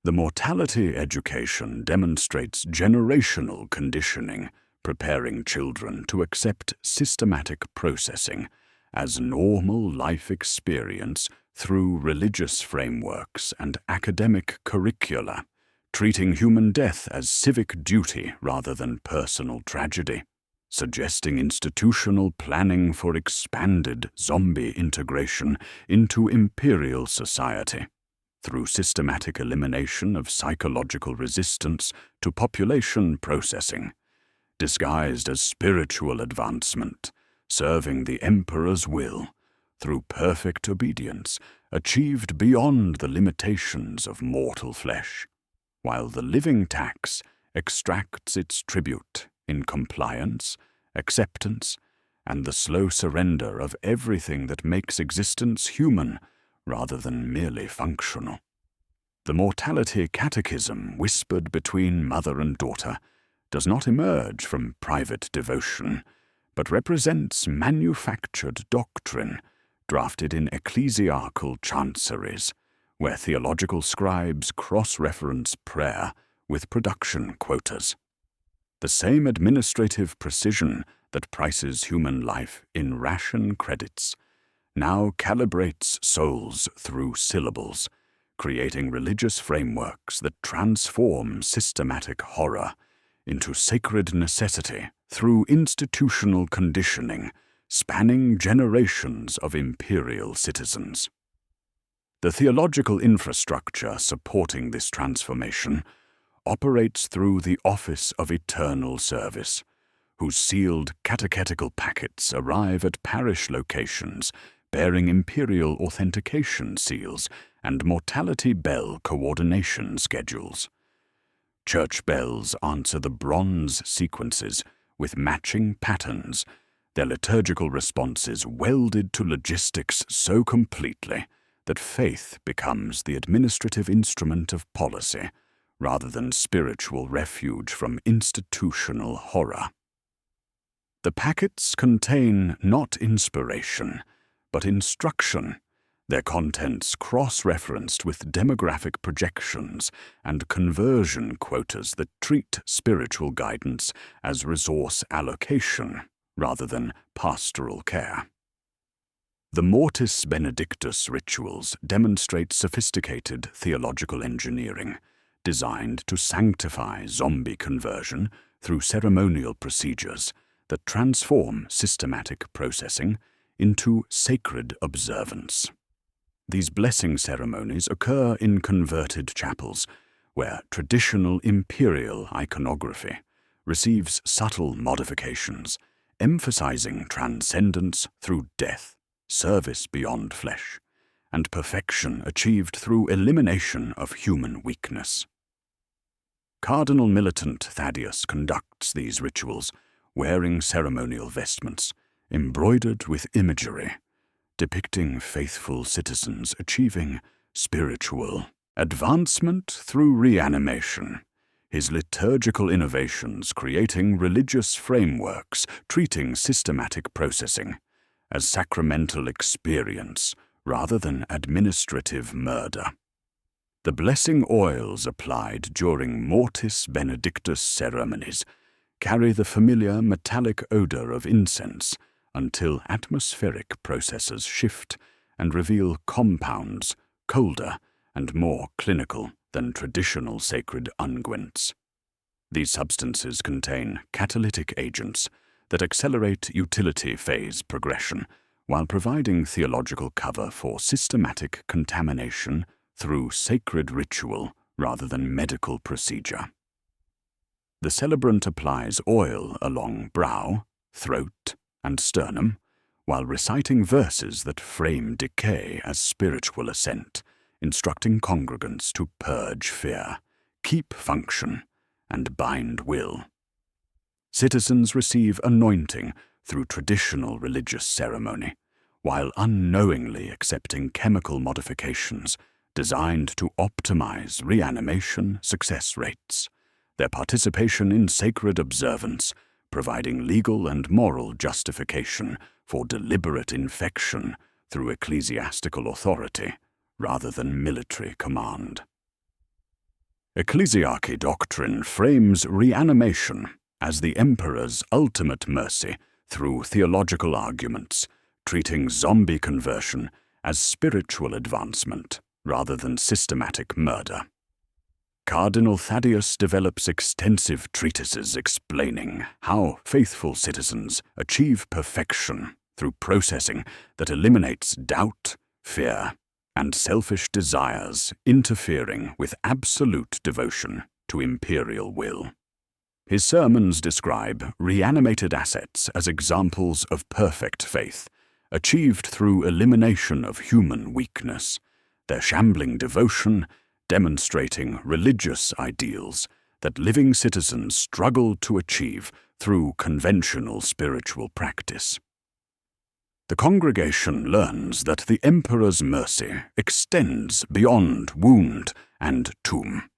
The mortality education demonstrates generational conditioning, preparing children to accept systematic processing as normal life experience through religious frameworks and academic curricula, treating human death as civic duty rather than personal tragedy, suggesting institutional planning for expanded zombie integration into imperial society through systematic elimination of psychological resistance to population processing, disguised as spiritual advancement, serving the Emperor's will through perfect obedience achieved beyond the limitations of mortal flesh, while the living tax extracts its tribute in compliance, acceptance, and the slow surrender of everything that makes existence human rather than merely functional. The Mortality Catechism, whispered between mother and daughter, does not emerge from private devotion, but represents manufactured doctrine drafted in ecclesiastical chanceries, where theological scribes cross-reference prayer with production quotas. The same administrative precision that prices human life in ration credits now calibrates souls through syllables, creating religious frameworks that transform systematic horror into sacred necessity through institutional conditioning spanning generations of imperial citizens. The theological infrastructure supporting this transformation operates through the Office of Eternal Service, whose sealed catechetical packets arrive at parish locations bearing imperial authentication seals and mortality bell coordination schedules. Church bells answer the bronze sequences with matching patterns, their liturgical responses welded to logistics so completely that faith becomes the administrative instrument of policy rather than spiritual refuge from institutional horror. The packets contain not inspiration, but instruction, their contents cross-referenced with demographic projections and conversion quotas that treat spiritual guidance as resource allocation rather than pastoral care. The Mortis Benedictus rituals demonstrate sophisticated theological engineering, designed to sanctify zombie conversion through ceremonial procedures that transform systematic processing into sacred observance. These blessing ceremonies occur in converted chapels, where traditional imperial iconography receives subtle modifications, emphasizing transcendence through death, service beyond flesh, and perfection achieved through elimination of human weakness. Cardinal Militant Thaddeus conducts these rituals, wearing ceremonial vestments, embroidered with imagery, depicting faithful citizens achieving spiritual advancement through reanimation, his liturgical innovations creating religious frameworks treating systematic processing as sacramental experience rather than administrative murder. The blessing oils applied during Mortis Benedictus ceremonies carry the familiar metallic odor of incense until atmospheric processes shift and reveal compounds colder and more clinical than traditional sacred unguents. These substances contain catalytic agents that accelerate utility phase progression while providing theological cover for systematic contamination through sacred ritual rather than medical procedure. The celebrant applies oil along brow, throat, and sternum, while reciting verses that frame decay as spiritual ascent, instructing congregants to purge fear, keep function, and bind will. Citizens receive anointing through traditional religious ceremony, while unknowingly accepting chemical modifications designed to optimize reanimation success rates, their participation in sacred observance providing legal and moral justification for deliberate infection through ecclesiastical authority rather than military command. Ecclesiarchy doctrine frames reanimation as the emperor's ultimate mercy through theological arguments, treating zombie conversion as spiritual advancement rather than systematic murder. Cardinal Thaddeus develops extensive treatises explaining how faithful citizens achieve perfection through processing that eliminates doubt, fear, and selfish desires interfering with absolute devotion to imperial will. His sermons describe reanimated assets as examples of perfect faith, achieved through elimination of human weakness, their shambling devotion demonstrating religious ideals that living citizens struggle to achieve through conventional spiritual practice. The congregation learns that the emperor's mercy extends beyond wound and tomb,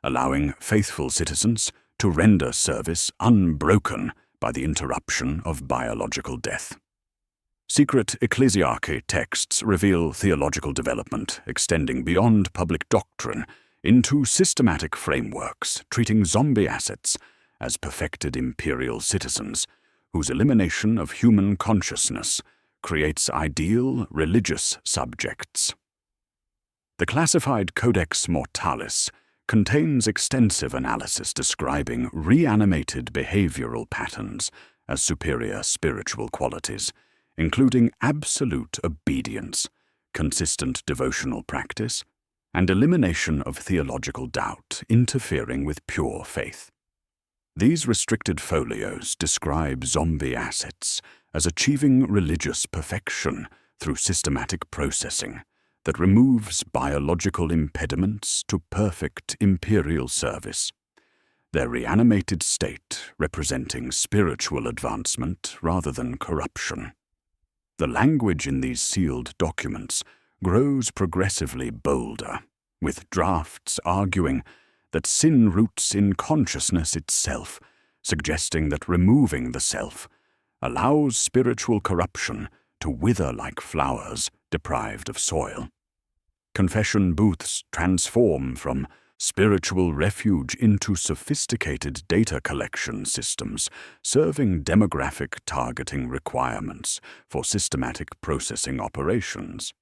allowing faithful citizens to render service unbroken by the interruption of biological death. Secret ecclesiarchy texts reveal theological development extending beyond public doctrine into systematic frameworks treating zombie assets as perfected imperial citizens whose elimination of human consciousness creates ideal religious subjects. The classified Codex Mortalis contains extensive analysis describing reanimated behavioral patterns as superior spiritual qualities, including absolute obedience, consistent devotional practice, and elimination of theological doubt interfering with pure faith. These restricted folios describe zombie assets as achieving religious perfection through systematic processing that removes biological impediments to perfect imperial service, their reanimated state representing spiritual advancement rather than corruption. The language in these sealed documents grows progressively bolder, with drafts arguing that sin roots in consciousness itself, suggesting that removing the self allows spiritual corruption to wither like flowers deprived of soil. Confession booths transform from spiritual refuge into sophisticated data collection systems, serving demographic targeting requirements for systematic processing operations.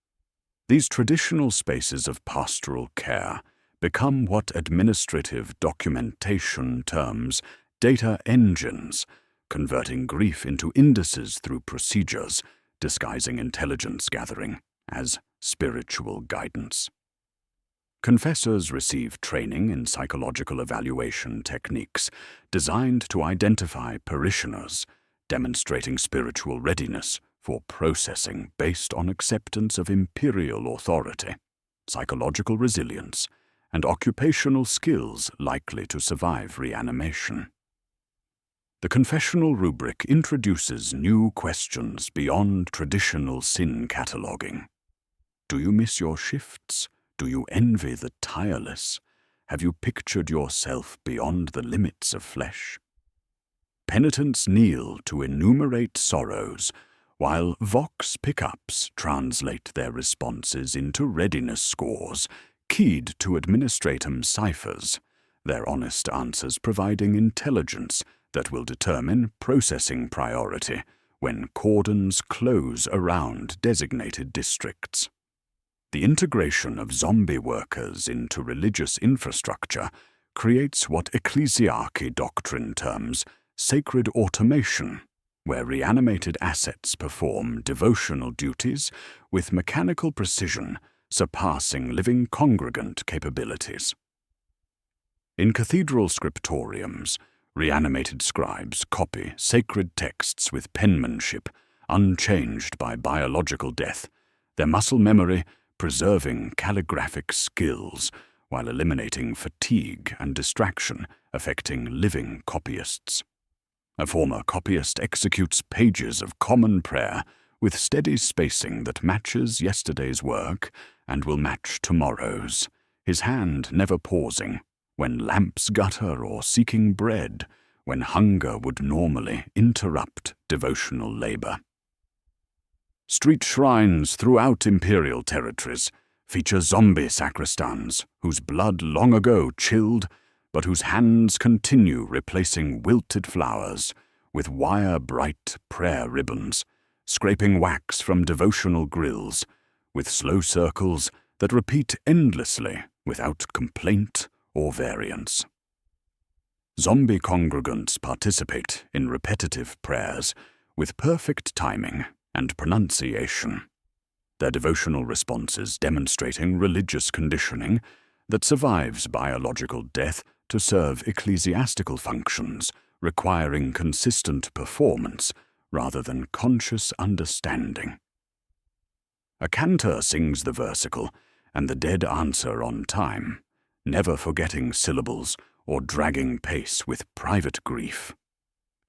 These traditional spaces of pastoral care become what administrative documentation terms data engines, converting grief into indices through procedures, disguising intelligence gathering as spiritual guidance. Confessors receive training in psychological evaluation techniques designed to identify parishioners, demonstrating spiritual readiness for processing based on acceptance of imperial authority, psychological resilience, and occupational skills likely to survive reanimation. The confessional rubric introduces new questions beyond traditional sin cataloging. Do you miss your shifts? Do you envy the tireless? Have you pictured yourself beyond the limits of flesh? Penitents kneel to enumerate sorrows, while Vox pickups translate their responses into readiness scores, keyed to administratum ciphers, their honest answers providing intelligence that will determine processing priority when cordons close around designated districts. The integration of zombie workers into religious infrastructure creates what ecclesiarchy doctrine terms sacred automation, where reanimated assets perform devotional duties with mechanical precision surpassing living congregant capabilities. In cathedral scriptoriums, reanimated scribes copy sacred texts with penmanship unchanged by biological death, their muscle memory preserving calligraphic skills while eliminating fatigue and distraction affecting living copyists. A former copyist executes pages of common prayer with steady spacing that matches yesterday's work and will match tomorrow's, his hand never pausing when lamps gutter or seeking bread, when hunger would normally interrupt devotional labor. Street shrines throughout imperial territories feature zombie sacristans whose blood long ago chilled, but whose hands continue replacing wilted flowers with wire-bright prayer ribbons, scraping wax from devotional grills, with slow circles that repeat endlessly without complaint or variance. Zombie congregants participate in repetitive prayers with perfect timing and pronunciation, their devotional responses demonstrating religious conditioning that survives biological death to serve ecclesiastical functions requiring consistent performance rather than conscious understanding. A cantor sings the versicle, and the dead answer on time, never forgetting syllables or dragging pace with private grief.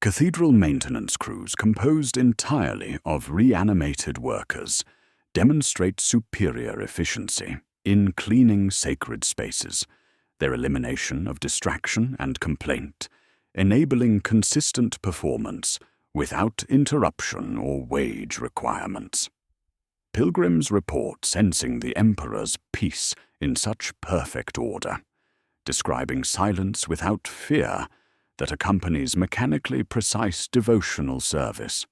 Cathedral maintenance crews composed entirely of reanimated workers demonstrate superior efficiency in cleaning sacred spaces, their elimination of distraction and complaint, enabling consistent performance without interruption or wage requirements. Pilgrims report sensing the Emperor's peace in such perfect order, describing silence without fear that accompanies mechanically precise devotional service.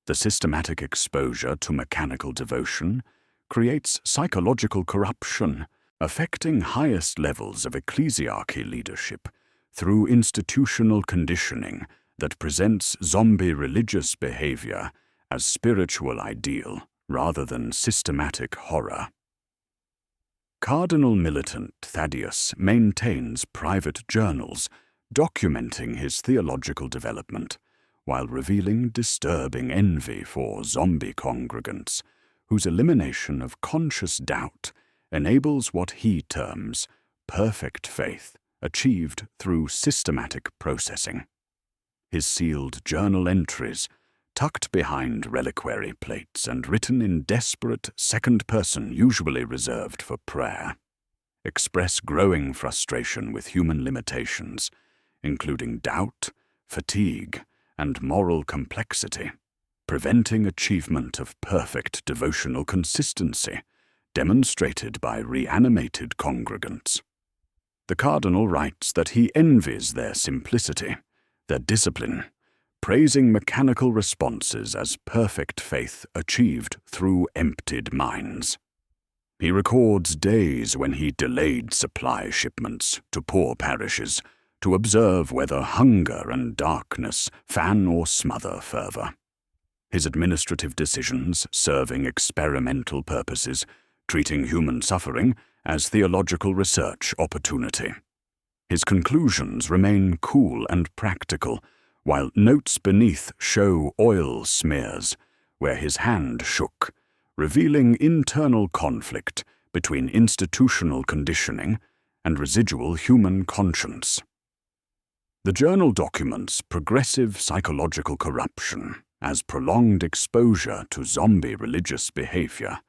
The systematic exposure to mechanical devotion creates psychological corruption affecting highest levels of ecclesiarchy leadership through institutional conditioning that presents zombie religious behavior as spiritual ideal rather than systematic horror. Cardinal Militant Thaddeus maintains private journals documenting his theological development while revealing disturbing envy for zombie congregants whose elimination of conscious doubt enables what he terms perfect faith achieved through systematic processing. His sealed journal entries, tucked behind reliquary plates and written in desperate second person usually reserved for prayer, express growing frustration with human limitations, including doubt, fatigue, and moral complexity, preventing achievement of perfect devotional consistency demonstrated by reanimated congregants. The Cardinal writes that he envies their simplicity, their discipline, praising mechanical responses as perfect faith achieved through emptied minds. He records days when he delayed supply shipments to poor parishes to observe whether hunger and darkness fan or smother fervor. His administrative decisions serving experimental purposes, treating human suffering as theological research opportunity. His conclusions remain cool and practical, while notes beneath show oil smears where his hand shook, revealing internal conflict between institutional conditioning and residual human conscience. The journal documents progressive psychological corruption as prolonged exposure to zombie religious behavior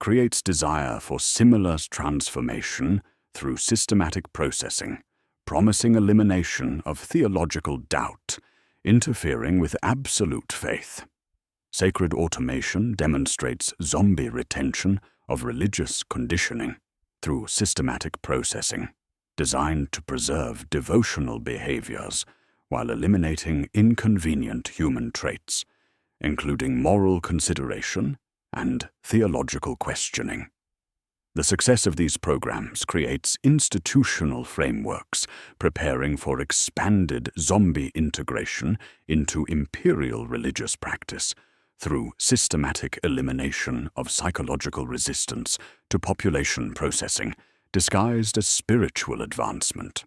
creates desire for similar transformation through systematic processing, promising elimination of theological doubt, interfering with absolute faith. Sacred automation demonstrates zombie retention of religious conditioning through systematic processing, designed to preserve devotional behaviors while eliminating inconvenient human traits, including moral consideration and theological questioning. The success of these programs creates institutional frameworks preparing for expanded zombie integration into imperial religious practice through systematic elimination of psychological resistance to population processing disguised as spiritual advancement.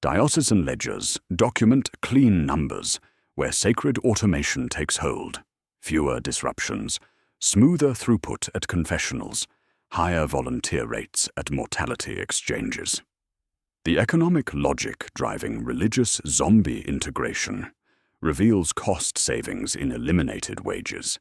Diocesan ledgers document clean numbers where sacred automation takes hold, fewer disruptions, smoother throughput at confessionals, higher volunteer rates at mortality exchanges. The economic logic driving religious zombie integration reveals cost savings in eliminated wages,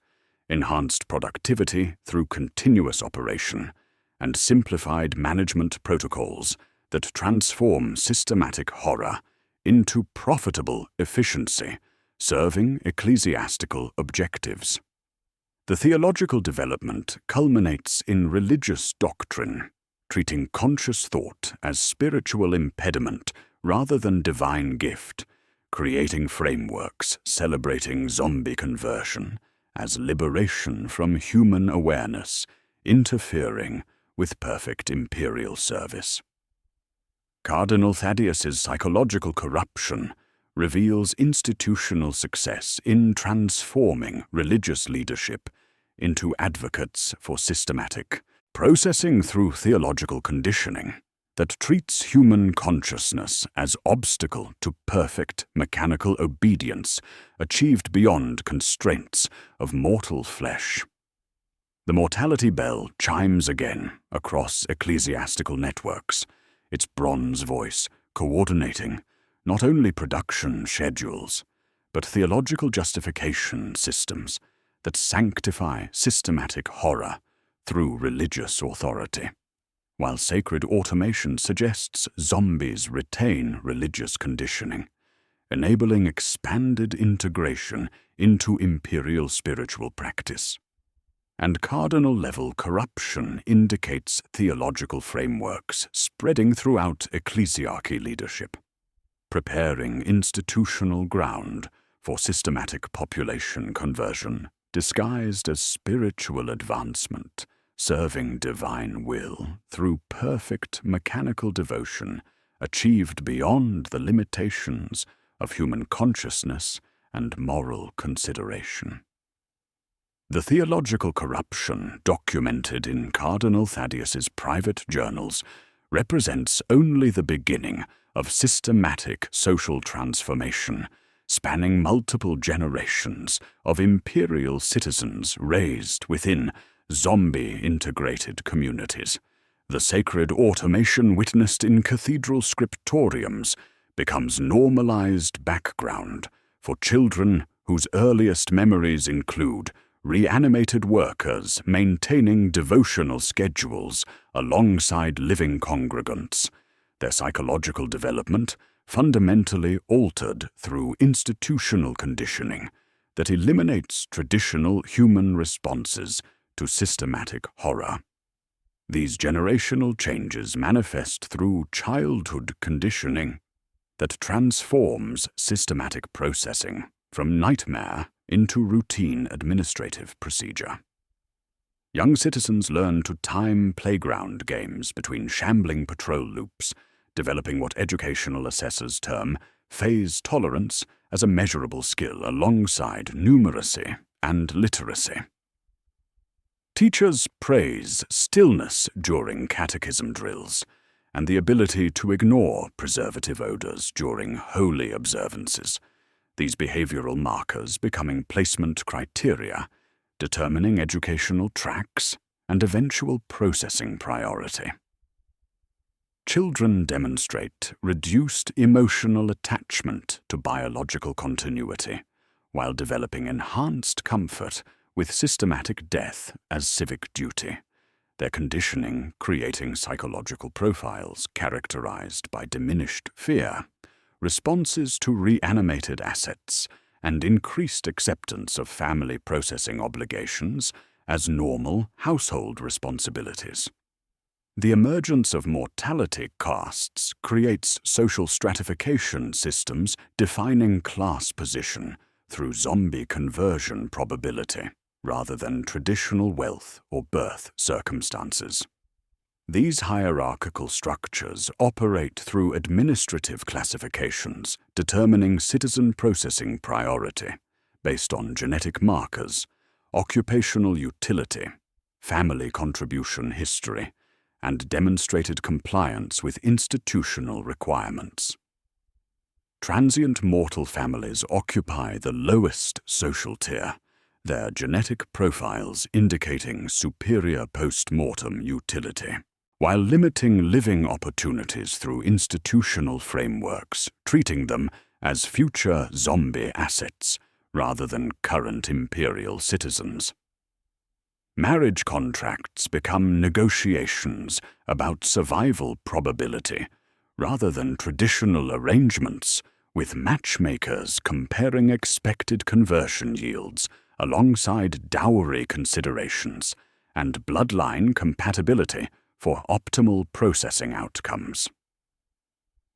enhanced productivity through continuous operation, and simplified management protocols that transform systematic horror into profitable efficiency, serving ecclesiastical objectives. The theological development culminates in religious doctrine, treating conscious thought as spiritual impediment rather than divine gift, creating frameworks celebrating zombie conversion as liberation from human awareness, interfering with perfect imperial service. Cardinal Thaddeus's psychological corruption reveals institutional success in transforming religious leadership into advocates for systematic processing through theological conditioning that treats human consciousness as obstacle to perfect mechanical obedience achieved beyond constraints of mortal flesh. The mortality bell chimes again across ecclesiastical networks, its bronze voice coordinating not only production schedules, but theological justification systems that sanctify systematic horror through religious authority, while sacred automation suggests zombies retain religious conditioning, enabling expanded integration into imperial spiritual practice. And cardinal-level corruption indicates theological frameworks spreading throughout ecclesiarchy leadership, preparing institutional ground for systematic population conversion disguised as spiritual advancement serving divine will through perfect mechanical devotion achieved beyond the limitations of human consciousness and moral consideration. The theological corruption documented in Cardinal Thaddeus's private journals represents only the beginning of systematic social transformation, spanning multiple generations of imperial citizens raised within zombie-integrated communities. The sacred automation witnessed in cathedral scriptoriums becomes normalized background for children whose earliest memories include reanimated workers maintaining devotional schedules alongside living congregants, their psychological development fundamentally altered through institutional conditioning that eliminates traditional human responses to systematic horror. These generational changes manifest through childhood conditioning that transforms systematic processing from nightmare into routine administrative procedure. Young citizens learn to time playground games between shambling patrol loops, developing what educational assessors term phase tolerance as a measurable skill alongside numeracy and literacy. Teachers praise stillness during catechism drills and the ability to ignore preservative odors during holy observances, these behavioral markers becoming placement criteria, determining educational tracks and eventual processing priority. Children demonstrate reduced emotional attachment to biological continuity, while developing enhanced comfort with systematic death as civic duty, their conditioning creating psychological profiles characterized by diminished fear, responses to reanimated assets, and increased acceptance of family processing obligations as normal household responsibilities. The emergence of mortality castes creates social stratification systems defining class position through zombie conversion probability, rather than traditional wealth or birth circumstances. These hierarchical structures operate through administrative classifications determining citizen processing priority based on genetic markers, occupational utility, family contribution history, and demonstrated compliance with institutional requirements. Transient mortal families occupy the lowest social tier, their genetic profiles indicating superior post-mortem utility, while limiting living opportunities through institutional frameworks, treating them as future zombie assets rather than current imperial citizens. Marriage contracts become negotiations about survival probability rather than traditional arrangements, with matchmakers comparing expected conversion yields alongside dowry considerations and bloodline compatibility for optimal processing outcomes.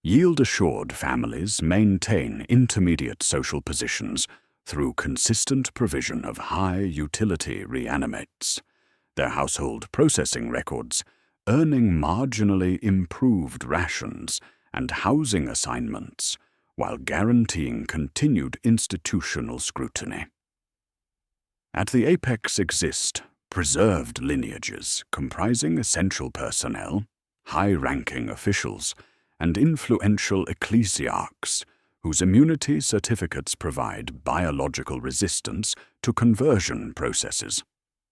Yield-assured families maintain intermediate social positions through consistent provision of high-utility reanimates, their household processing records earning marginally improved rations and housing assignments while guaranteeing continued institutional scrutiny. At the apex exist preserved lineages comprising essential personnel, high-ranking officials, and influential ecclesiarchs whose immunity certificates provide biological resistance to conversion processes,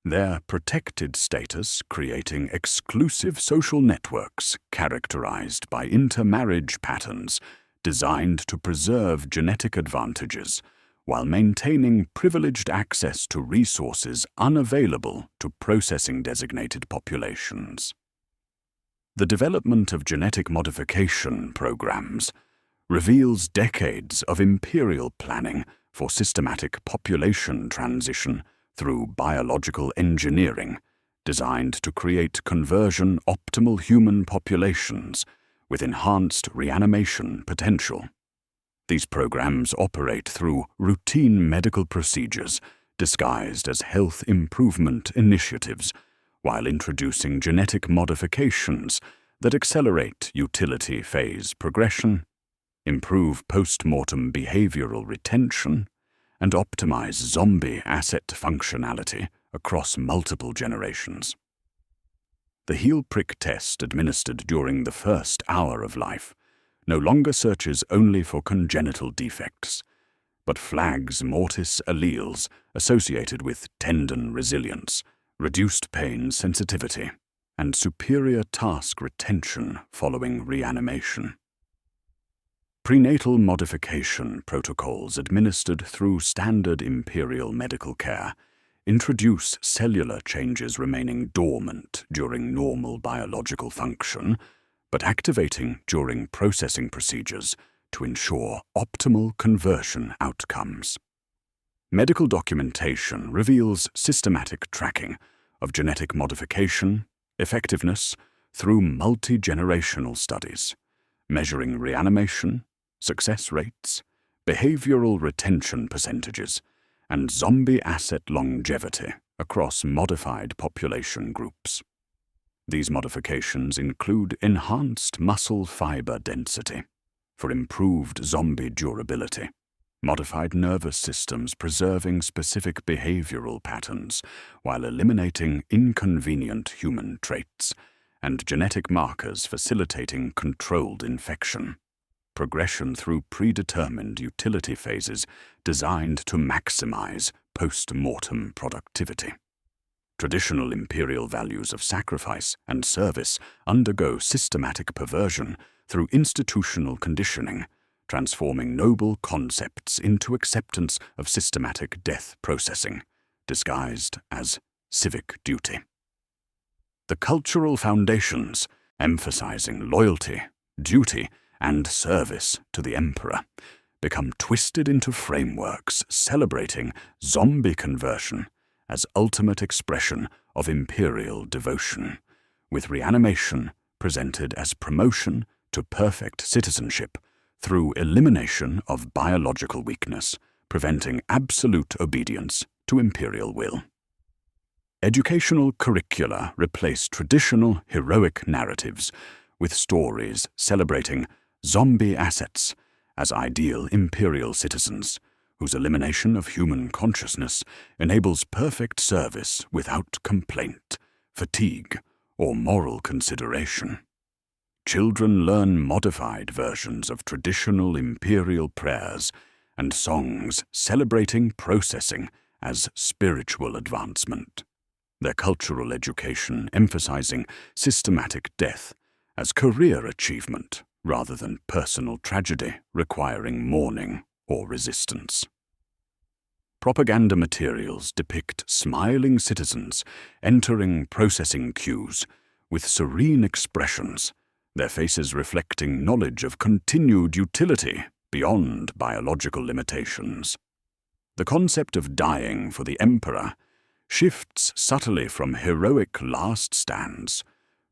their protected status creating exclusive social networks characterized by intermarriage patterns designed to preserve genetic advantages while maintaining privileged access to resources unavailable to processing-designated populations. The development of genetic modification programs reveals decades of imperial planning for systematic population transition through biological engineering, designed to create conversion-optimal human populations with enhanced reanimation potential. These programs operate through routine medical procedures disguised as health improvement initiatives, while introducing genetic modifications that accelerate utility phase progression, improve post-mortem behavioral retention, and optimize zombie asset functionality across multiple generations. The heel prick test administered during the first hour of life no longer searches only for congenital defects, but flags mortis alleles associated with tendon resilience, reduced pain sensitivity, and superior task retention following reanimation. Prenatal modification protocols administered through standard Imperial medical care introduce cellular changes remaining dormant during normal biological function, but activating during processing procedures to ensure optimal conversion outcomes. Medical documentation reveals systematic tracking of genetic modification effectiveness through multi-generational studies, measuring reanimation, success rates, behavioral retention percentages, and zombie asset longevity across modified population groups. These modifications include enhanced muscle fiber density for improved zombie durability, modified nervous systems preserving specific behavioral patterns while eliminating inconvenient human traits, and genetic markers facilitating controlled infection, progression through predetermined utility phases designed to maximize post-mortem productivity. Traditional imperial values of sacrifice and service undergo systematic perversion through institutional conditioning, transforming noble concepts into acceptance of systematic death processing, disguised as civic duty. The cultural foundations, emphasizing loyalty, duty, and service to the Emperor, become twisted into frameworks celebrating zombie conversion as ultimate expression of imperial devotion, with reanimation presented as promotion to perfect citizenship through elimination of biological weakness, preventing absolute obedience to imperial will. Educational curricula replace traditional heroic narratives with stories celebrating zombie assets as ideal imperial citizens, whose elimination of human consciousness enables perfect service without complaint, fatigue, or moral consideration. Children learn modified versions of traditional imperial prayers and songs celebrating processing as spiritual advancement, their cultural education emphasizing systematic death as career achievement rather than personal tragedy requiring mourning or resistance. Propaganda materials depict smiling citizens entering processing queues with serene expressions, their faces reflecting knowledge of continued utility beyond biological limitations. The concept of dying for the Emperor shifts subtly from heroic last stands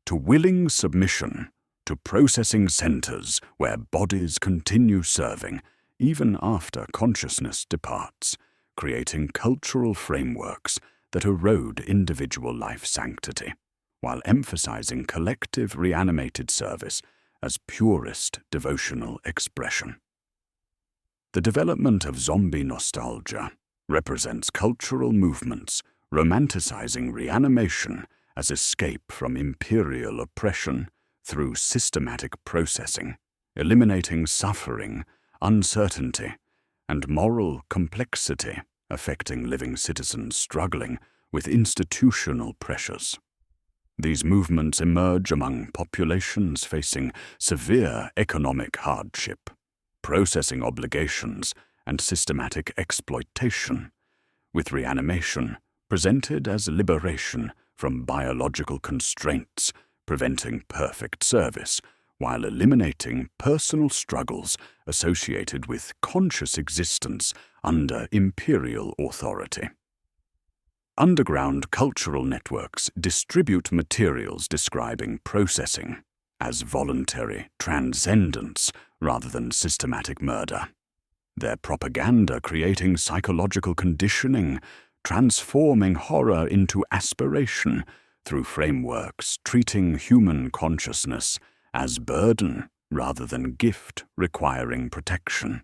to willing submission to processing centers where bodies continue serving even after consciousness departs, creating cultural frameworks that erode individual life sanctity, while emphasizing collective reanimated service as purest devotional expression. The development of zombie nostalgia represents cultural movements romanticizing reanimation as escape from imperial oppression through systematic processing, eliminating suffering, uncertainty, and moral complexity affecting living citizens struggling with institutional pressures. These movements emerge among populations facing severe economic hardship, processing obligations, and systematic exploitation, with reanimation presented as liberation from biological constraints, preventing perfect service, while eliminating personal struggles associated with conscious existence under imperial authority. Underground cultural networks distribute materials describing processing as voluntary transcendence rather than systematic murder, their propaganda creating psychological conditioning, transforming horror into aspiration through frameworks treating human consciousness as burden rather than gift requiring protection.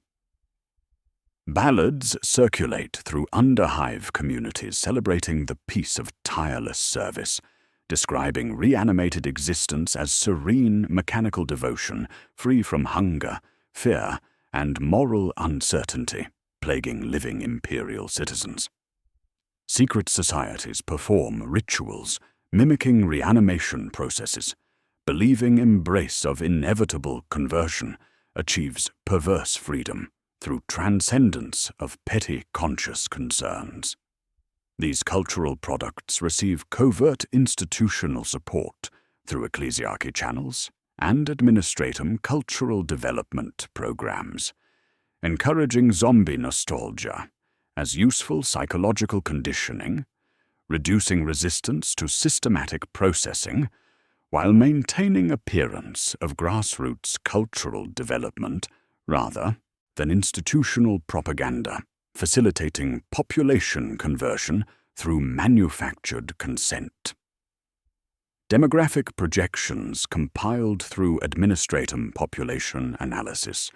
Ballads circulate through underhive communities celebrating the peace of tireless service, describing reanimated existence as serene mechanical devotion free from hunger, fear, and moral uncertainty plaguing living Imperial citizens. Secret societies perform rituals mimicking reanimation processes, believing embrace of inevitable conversion achieves perverse freedom through transcendence of petty conscious concerns. These cultural products receive covert institutional support through ecclesiarchy channels and administratum cultural development programs, encouraging zombie nostalgia as useful psychological conditioning, reducing resistance to systematic processing, while maintaining appearance of grassroots cultural development rather than institutional propaganda, facilitating population conversion through manufactured consent. Demographic projections compiled through administratum population analysis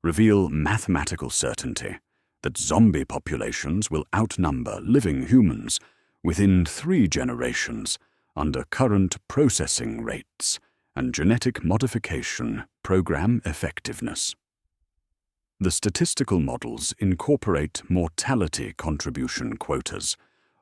reveal mathematical certainty that zombie populations will outnumber living humans within 3 generations under current processing rates and genetic modification program effectiveness. The statistical models incorporate mortality contribution quotas,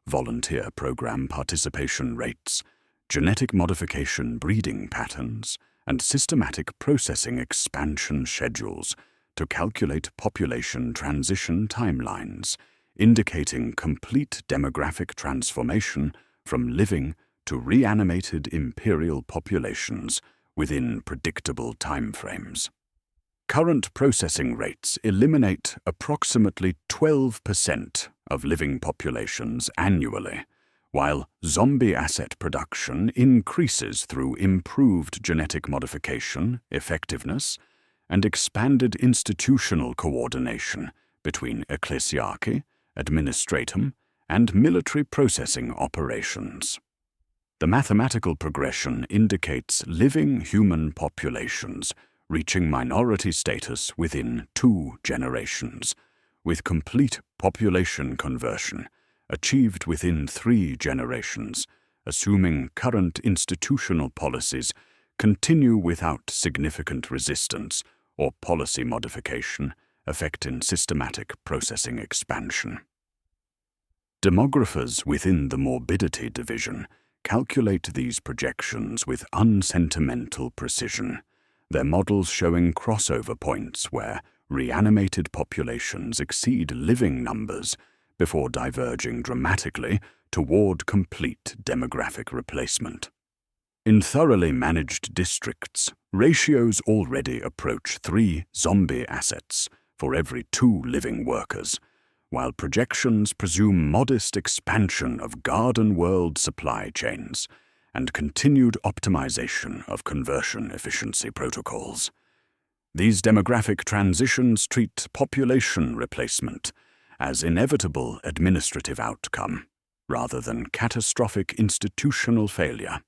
volunteer program participation rates, genetic modification breeding patterns, and systematic processing expansion schedules to calculate population transition timelines, indicating complete demographic transformation from living to reanimated Imperial populations within predictable timeframes. Current processing rates eliminate approximately 12% of living populations annually, while zombie asset production increases through improved genetic modification, effectiveness, and expanded institutional coordination between ecclesiarchy, administratum, and military processing operations. The mathematical progression indicates living human populations reaching minority status within 2 generations, with complete population conversion achieved within 3 generations, assuming current institutional policies continue without significant resistance or policy modification affecting systematic processing expansion. Demographers within the morbidity division calculate these projections with unsentimental precision, their models showing crossover points where reanimated populations exceed living numbers before diverging dramatically toward complete demographic replacement. In thoroughly managed districts, ratios already approach 3 zombie assets for every 2 living workers, while projections presume modest expansion of garden world supply chains and continued optimization of conversion efficiency protocols. These demographic transitions treat population replacement as inevitable administrative outcome rather than catastrophic institutional failure,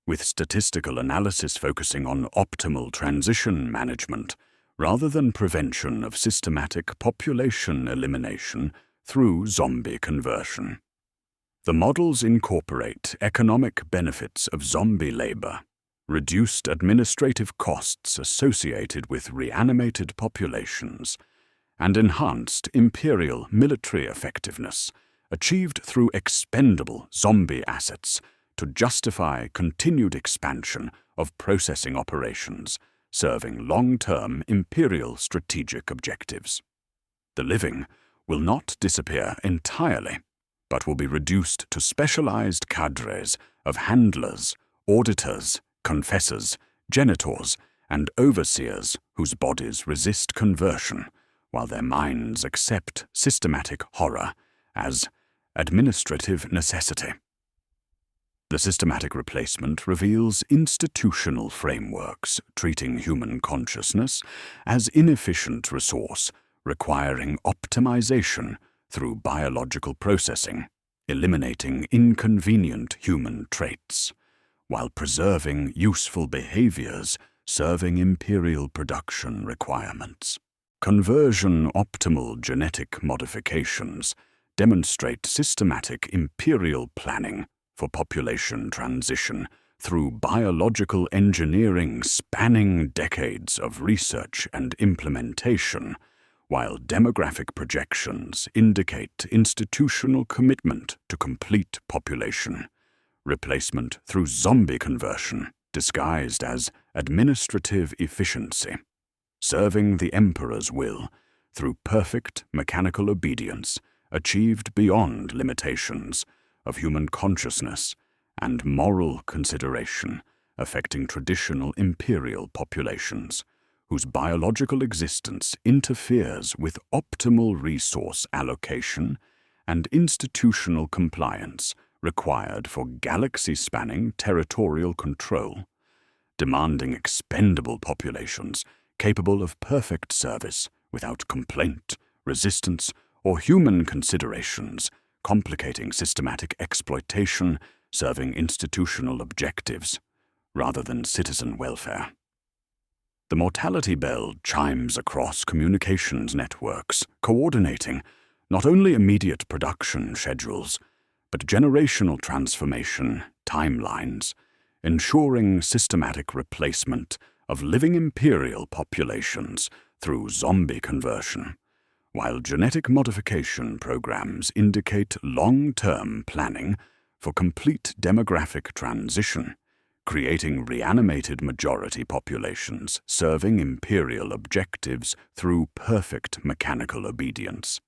with statistical analysis focusing on optimal transition management rather than prevention of systematic population elimination through zombie conversion. The models incorporate economic benefits of zombie labor, reduced administrative costs associated with reanimated populations, and enhanced Imperial military effectiveness achieved through expendable zombie assets to justify continued expansion of processing operations serving long-term Imperial strategic objectives. The living will not disappear entirely, but will be reduced to specialized cadres of handlers, auditors, confessors, genitors, and overseers whose bodies resist conversion, while their minds accept systematic horror as administrative necessity. The systematic replacement reveals institutional frameworks treating human consciousness as inefficient resource requiring optimization through biological processing, eliminating inconvenient human traits, while preserving useful behaviors serving Imperial production requirements. Conversion-optimal genetic modifications demonstrate systematic Imperial planning for population transition through biological engineering spanning decades of research and implementation, while demographic projections indicate institutional commitment to complete population replacement through zombie conversion, disguised as administrative efficiency, serving the Emperor's will through perfect mechanical obedience achieved beyond limitations of human consciousness and moral consideration affecting traditional Imperial populations, whose biological existence interferes with optimal resource allocation and institutional compliance required for galaxy-spanning territorial control, demanding expendable populations capable of perfect service without complaint, resistance, or human considerations, complicating systematic exploitation, serving institutional objectives, rather than citizen welfare. The mortality bell chimes across communications networks, coordinating not only immediate production schedules, but generational transformation timelines, ensuring systematic replacement of living Imperial populations through zombie conversion, while genetic modification programs indicate long-term planning for complete demographic transition, creating reanimated majority populations serving Imperial objectives through perfect mechanical obedience.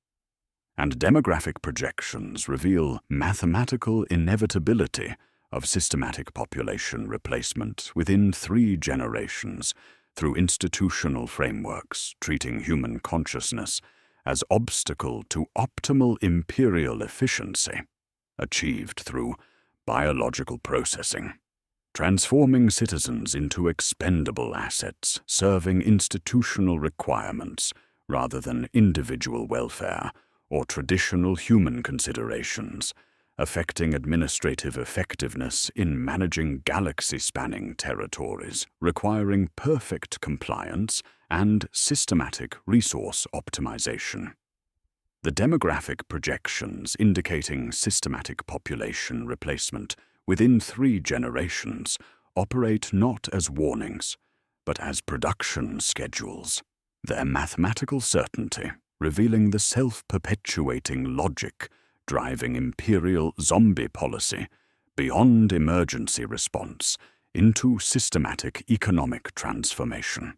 And demographic projections reveal mathematical inevitability of systematic population replacement within 3 generations through institutional frameworks treating human consciousness as obstacle to optimal Imperial efficiency, achieved through biological processing, transforming citizens into expendable assets serving institutional requirements rather than individual welfare or traditional human considerations, affecting administrative effectiveness in managing galaxy-spanning territories, requiring perfect compliance and systematic resource optimization. The demographic projections indicating systematic population replacement within 3 generations operate not as warnings, but as production schedules, their mathematical certainty revealing the self-perpetuating logic driving Imperial zombie policy beyond emergency response into systematic economic transformation.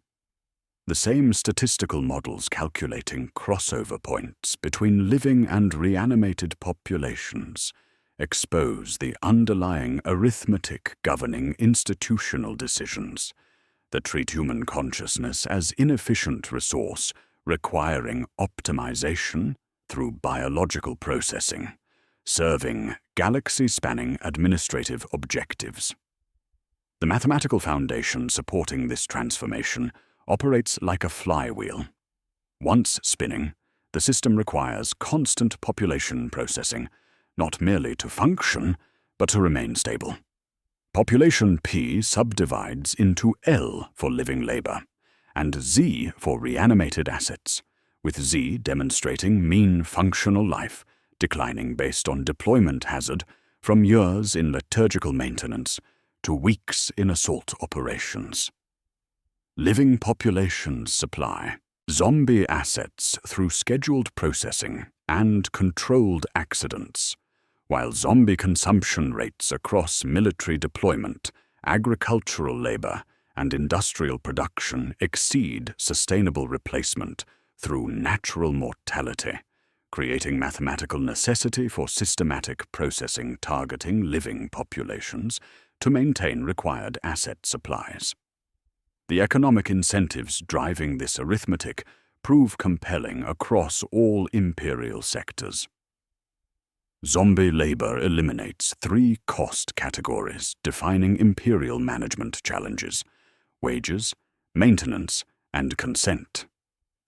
The same statistical models calculating crossover points between living and reanimated populations expose the underlying arithmetic governing institutional decisions that treat human consciousness as inefficient resource requiring optimization through biological processing, serving galaxy-spanning administrative objectives. The mathematical foundation supporting this transformation operates like a flywheel. Once spinning, the system requires constant population processing, not merely to function, but to remain stable. Population P subdivides into L for living labor, and Z for reanimated assets, with Z demonstrating mean functional life, declining based on deployment hazard from years in liturgical maintenance to weeks in assault operations. Living populations supply zombie assets through scheduled processing and controlled accidents, while zombie consumption rates across military deployment, agricultural labor, and industrial production exceed sustainable replacement through natural mortality, creating mathematical necessity for systematic processing targeting living populations to maintain required asset supplies. The economic incentives driving this arithmetic prove compelling across all Imperial sectors. Zombie labor eliminates 3 cost categories defining Imperial management challenges: wages, maintenance, and consent.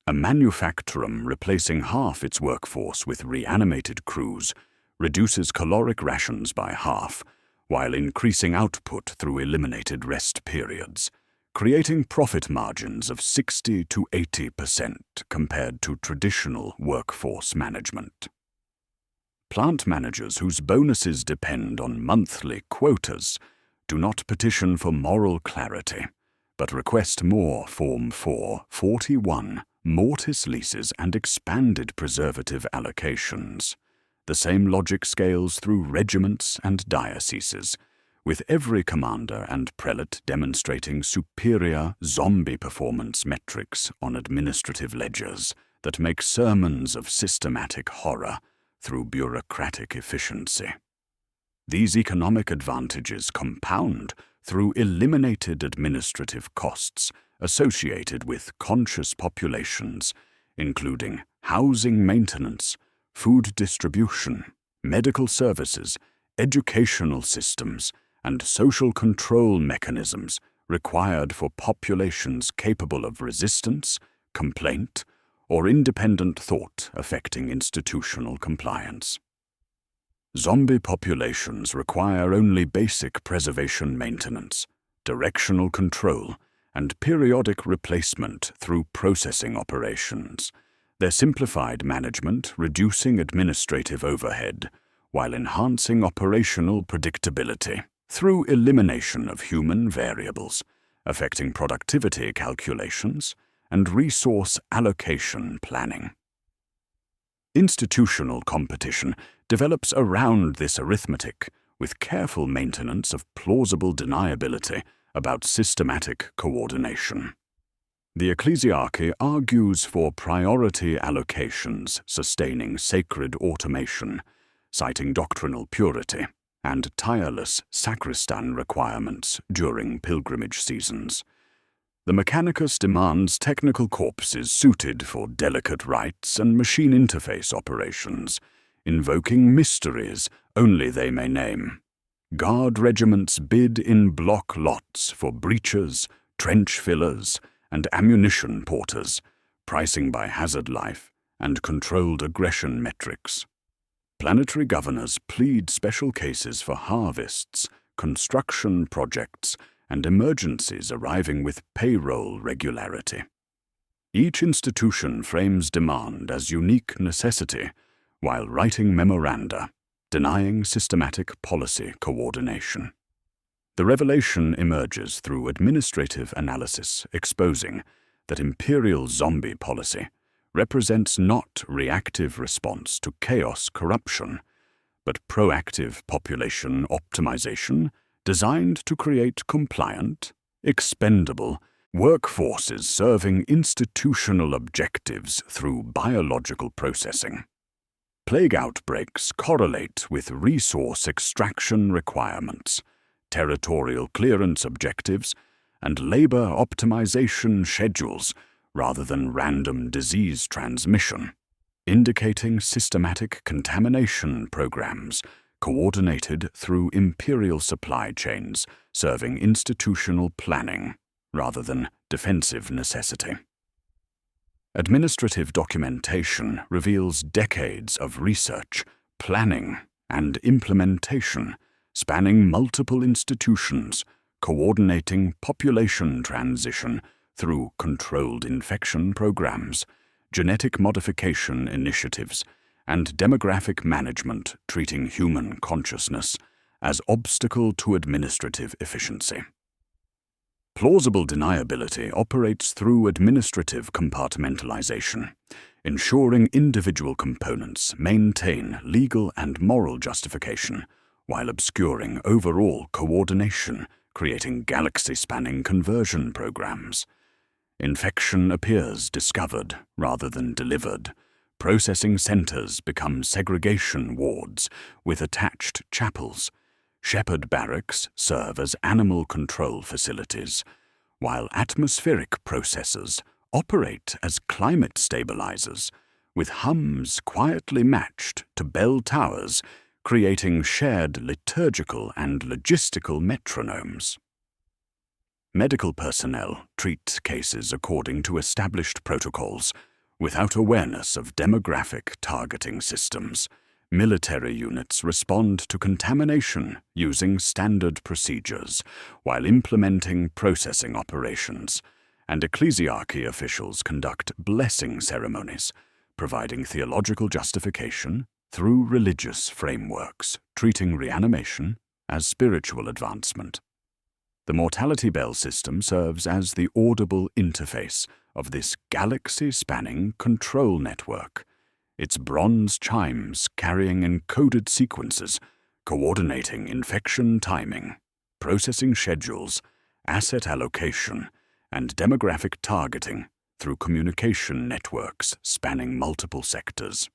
A manufactorum replacing half its workforce with reanimated crews reduces caloric rations by half, while increasing output through eliminated rest periods, creating profit margins of 60 to 80% compared to traditional workforce management. Plant managers whose bonuses depend on monthly quotas do not petition for moral clarity, but request more Form 441 mortis leases and expanded preservative allocations. The same logic scales through regiments and dioceses, with every commander and prelate demonstrating superior zombie performance metrics on administrative ledgers that make sermons of systematic horror through bureaucratic efficiency. These economic advantages compound through eliminated administrative costs associated with conscious populations, including housing maintenance, food distribution, medical services, educational systems, and social control mechanisms required for populations capable of resistance, complaint, or independent thought affecting institutional compliance. Zombie populations require only basic preservation maintenance, directional control, and periodic replacement through processing operations, their simplified management reducing administrative overhead while enhancing operational predictability through elimination of human variables affecting productivity calculations and resource allocation planning. Institutional competition develops around this arithmetic with careful maintenance of plausible deniability about systematic coordination. The ecclesiarchy argues for priority allocations sustaining sacred automation, citing doctrinal purity, and tireless sacristan requirements during pilgrimage seasons. The Mechanicus demands technical corpses suited for delicate rites and machine interface operations, invoking mysteries only they may name. Guard regiments bid in block lots for breachers, trench fillers, and ammunition porters, pricing by hazard life and controlled aggression metrics. Planetary governors plead special cases for harvests, construction projects, and emergencies arriving with payroll regularity. Each institution frames demand as unique necessity while writing memoranda, denying systematic policy coordination. The revelation emerges through administrative analysis exposing that imperial zombie policy represents not reactive response to chaos corruption, but proactive population optimization designed to create compliant, expendable workforces serving institutional objectives through biological processing. Plague outbreaks correlate with resource extraction requirements, territorial clearance objectives, and labor optimization schedules rather than random disease transmission, indicating systematic contamination programs coordinated through imperial supply chains serving institutional planning rather than defensive necessity. Administrative documentation reveals decades of research, planning, and implementation spanning multiple institutions, coordinating population transition through controlled infection programs, genetic modification initiatives, and demographic management treating human consciousness as obstacle to administrative efficiency. Plausible deniability operates through administrative compartmentalization, ensuring individual components maintain legal and moral justification while obscuring overall coordination, creating galaxy-spanning conversion programs. Infection appears discovered rather than delivered. Processing centers become segregation wards with attached chapels. Shepherd barracks serve as animal control facilities, while atmospheric processors operate as climate stabilizers, with hums quietly matched to bell towers, creating shared liturgical and logistical metronomes. Medical personnel treat cases according to established protocols, without awareness of demographic targeting systems, Military units respond to contamination using standard procedures while implementing processing operations, and ecclesiarchy officials conduct blessing ceremonies, providing theological justification through religious frameworks, treating reanimation as spiritual advancement. The Mortality Bell system serves as the audible interface of this galaxy-spanning control network, its bronze chimes carrying encoded sequences, coordinating infection timing, processing schedules, asset allocation, and demographic targeting through communication networks spanning multiple sectors.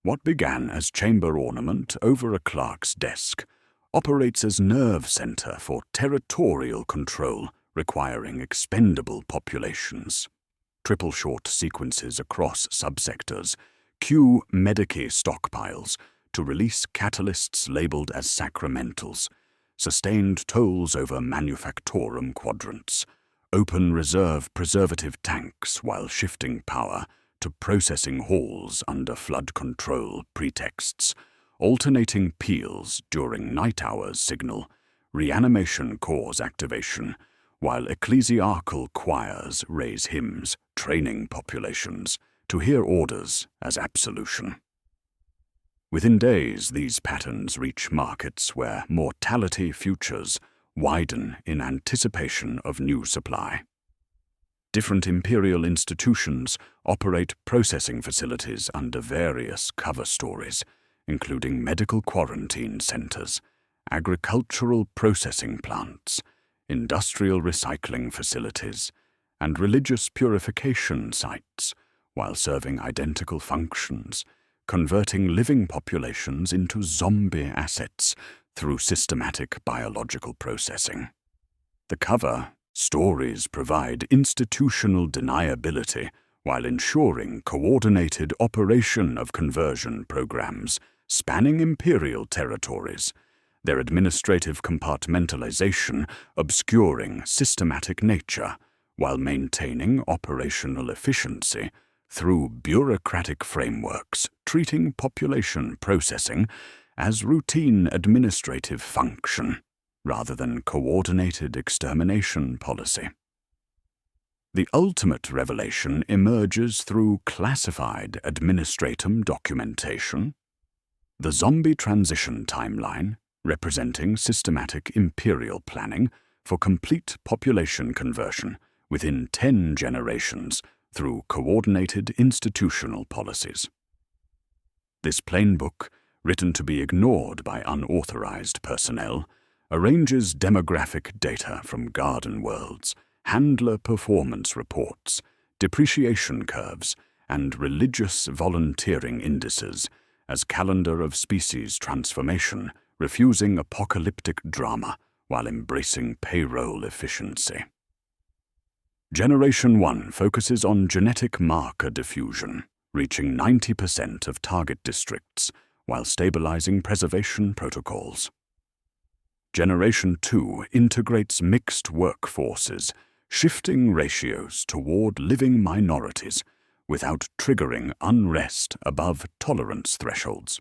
What began as chamber ornament over a clerk's desk operates as nerve center for territorial control requiring expendable populations. Triple short sequences across subsectors queue Medicae stockpiles to release catalysts labeled as sacramentals, sustained tolls over manufactorum quadrants, open reserve preservative tanks while shifting power to processing halls under flood control pretexts, alternating peals during night hours signal, reanimation cause activation, while ecclesiarchal choirs raise hymns, training populations to hear orders as absolution. Within days, these patterns reach markets where mortality futures widen in anticipation of new supply. Different imperial institutions operate processing facilities under various cover stories, including medical quarantine centers, agricultural processing plants, industrial recycling facilities, and religious purification sites, while serving identical functions, converting living populations into zombie assets through systematic biological processing. The cover stories provide institutional deniability while ensuring coordinated operation of conversion programs spanning imperial territories, their administrative compartmentalization obscuring systematic nature while maintaining operational efficiency through bureaucratic frameworks treating population processing as routine administrative function rather than coordinated extermination policy. The ultimate revelation emerges through classified administratum documentation, the zombie transition timeline representing systematic imperial planning for complete population conversion within 10 generations through coordinated institutional policies. This plain book, written to be ignored by unauthorized personnel, arranges demographic data from garden worlds, handler performance reports, depreciation curves, and religious volunteering indices as calendar of species transformation, refusing apocalyptic drama while embracing payroll efficiency. Generation 1 focuses on genetic marker diffusion, reaching 90% of target districts while stabilizing preservation protocols. Generation 2 integrates mixed workforces, shifting ratios toward living minorities without triggering unrest above tolerance thresholds.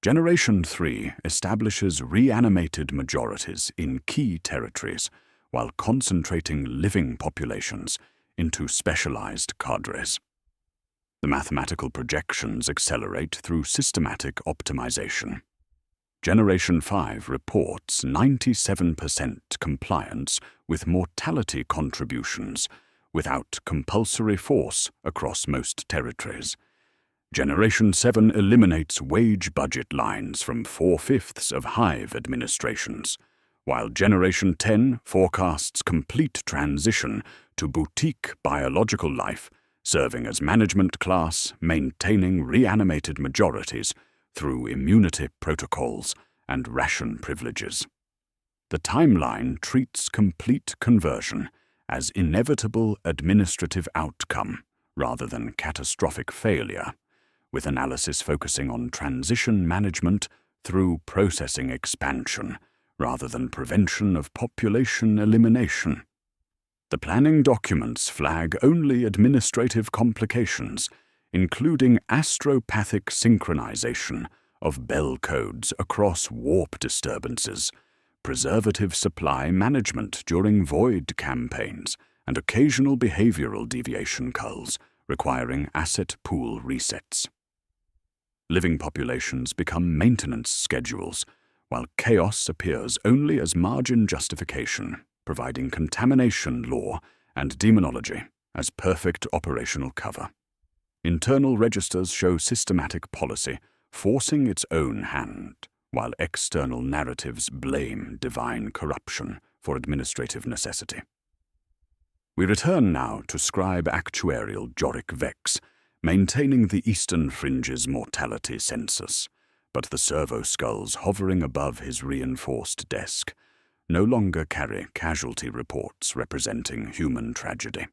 Generation 3 establishes reanimated majorities in key territories while concentrating living populations into specialized cadres. The mathematical projections accelerate through systematic optimization. Generation 5 reports 97% compliance with mortality contributions without compulsory force across most territories. Generation 7 eliminates wage budget lines from 4/5 of hive administrations, while Generation 10 forecasts complete transition to boutique biological life, serving as management class, maintaining reanimated majorities through immunity protocols and ration privileges. The timeline treats complete conversion as inevitable administrative outcome rather than catastrophic failure, with analysis focusing on transition management through processing expansion rather than prevention of population elimination. The planning documents flag only administrative complications, including astropathic synchronization of bell codes across warp disturbances, preservative supply management during void campaigns, and occasional behavioral deviation culls requiring asset pool resets. Living populations become maintenance schedules, while chaos appears only as margin justification, providing contamination lore and demonology as perfect operational cover. Internal registers show systematic policy forcing its own hand, while external narratives blame divine corruption for administrative necessity. We return now to Scribe Actuarial Jorik Vex, maintaining the eastern fringe's mortality census, but the servo skulls hovering above his reinforced desk no longer carry casualty reports representing human tragedy.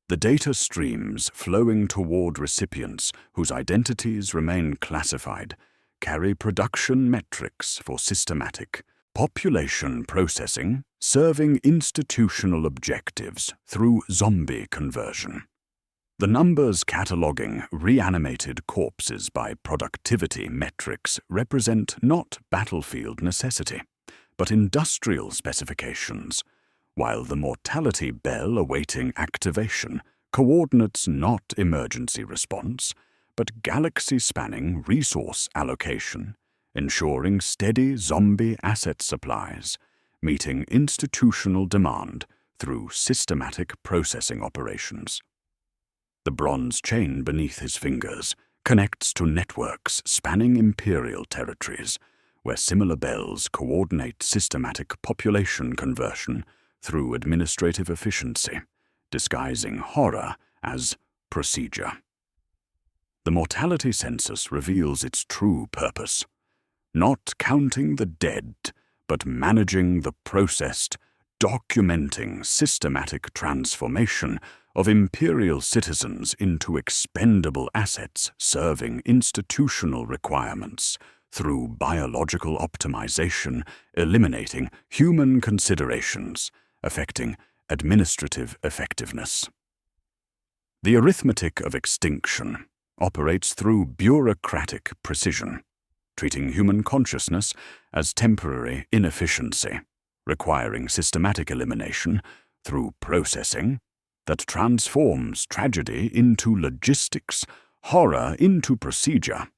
The data streams flowing toward recipients whose identities remain classified carry production metrics for systematic population processing, serving institutional objectives through zombie conversion. The numbers cataloging reanimated corpses by productivity metrics represent not battlefield necessity, but industrial specifications, while the mortality bell awaiting activation coordinates not emergency response, but galaxy-spanning resource allocation, ensuring steady zombie asset supplies, meeting institutional demand through systematic processing operations. The bronze chain beneath his fingers connects to networks spanning Imperial territories, where similar bells coordinate systematic population conversion through administrative efficiency, disguising horror as procedure. The mortality census reveals its true purpose, not counting the dead, but managing the processed, documenting systematic transformation of Imperial citizens into expendable assets serving institutional requirements through biological optimization, eliminating human considerations, affecting administrative effectiveness. The arithmetic of extinction operates through bureaucratic precision, treating human consciousness as temporary inefficiency, requiring systematic elimination through processing that transforms tragedy into logistics, horror into procedure,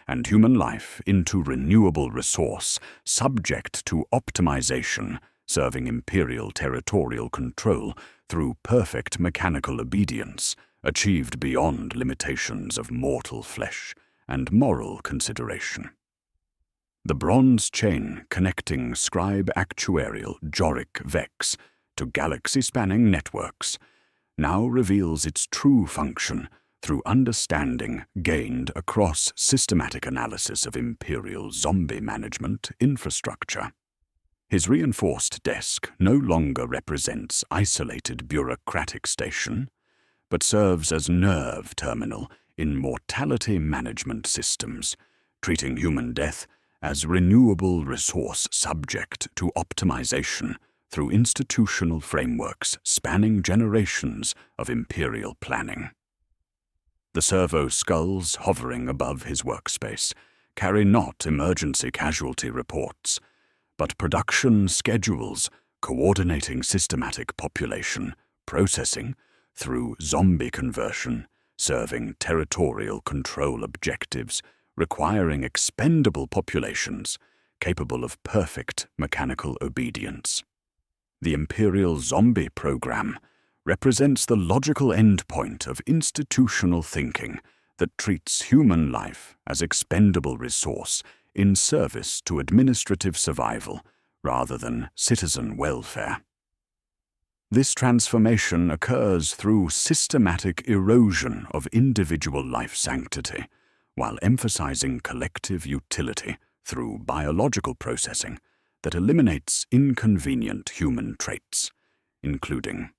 and human life into renewable resource subject to optimization, serving Imperial territorial control through perfect mechanical obedience, achieved beyond limitations of mortal flesh and moral consideration. The bronze chain connecting Scribe Actuarial Jorik Vex to galaxy-spanning networks now reveals its true function through understanding gained across systematic analysis of Imperial zombie management infrastructure. His reinforced desk no longer represents isolated bureaucratic station, but serves as nerve terminal in mortality management systems, treating human death as renewable resource subject to optimization through institutional frameworks spanning generations of Imperial planning. The servo skulls hovering above his workspace carry not emergency casualty reports, but production schedules coordinating systematic population processing through zombie conversion, serving territorial control objectives, requiring expendable populations capable of perfect mechanical obedience. The Imperial Zombie Program represents the logical endpoint of institutional thinking that treats human life as expendable resource in service to administrative survival rather than citizen welfare. This transformation occurs through systematic erosion of individual life sanctity, while emphasizing collective utility through biological processing that eliminates inconvenient human traits, including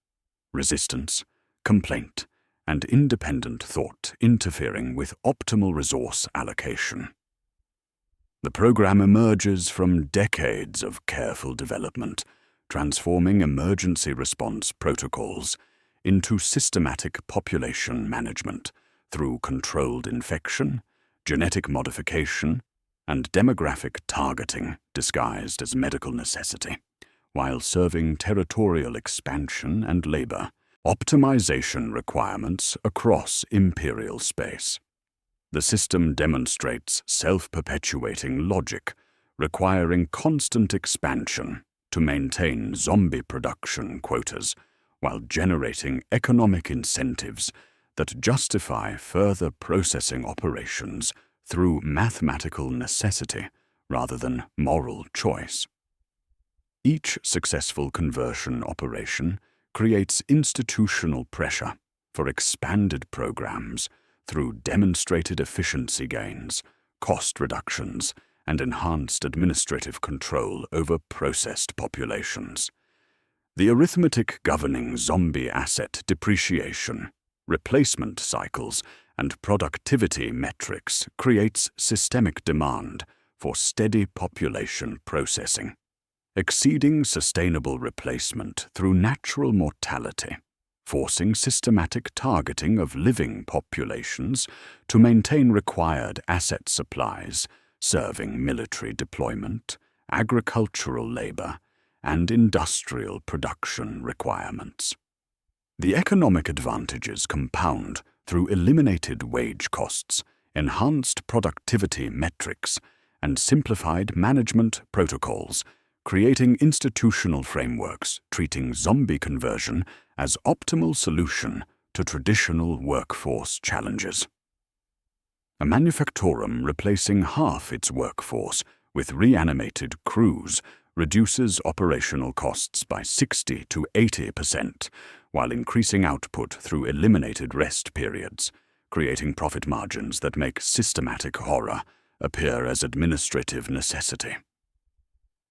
resistance, complaint, and independent thought interfering with optimal resource allocation. The program emerges from decades of careful development, transforming emergency response protocols into systematic population management through controlled infection, genetic modification, and demographic targeting disguised as medical necessity, while serving territorial expansion and labor optimization requirements across Imperial space. The system demonstrates self-perpetuating logic, requiring constant expansion to maintain zombie production quotas while generating economic incentives that justify further processing operations through mathematical necessity rather than moral choice. Each successful conversion operation creates institutional pressure for expanded programs through demonstrated efficiency gains, cost reductions, and enhanced administrative control over processed populations. The arithmetic governing zombie asset depreciation, replacement cycles, and productivity metrics creates systemic demand for steady population processing, exceeding sustainable replacement through natural mortality, forcing systematic targeting of living populations to maintain required asset supplies, serving military deployment, agricultural labor, and industrial production requirements. The economic advantages compound through eliminated wage costs, enhanced productivity metrics, and simplified management protocols, creating institutional frameworks treating zombie conversion as optimal solution to traditional workforce challenges. A manufactorum replacing half its workforce with reanimated crews reduces operational costs by 60 to 80%, while increasing output through eliminated rest periods, creating profit margins that make systematic horror appear as administrative necessity.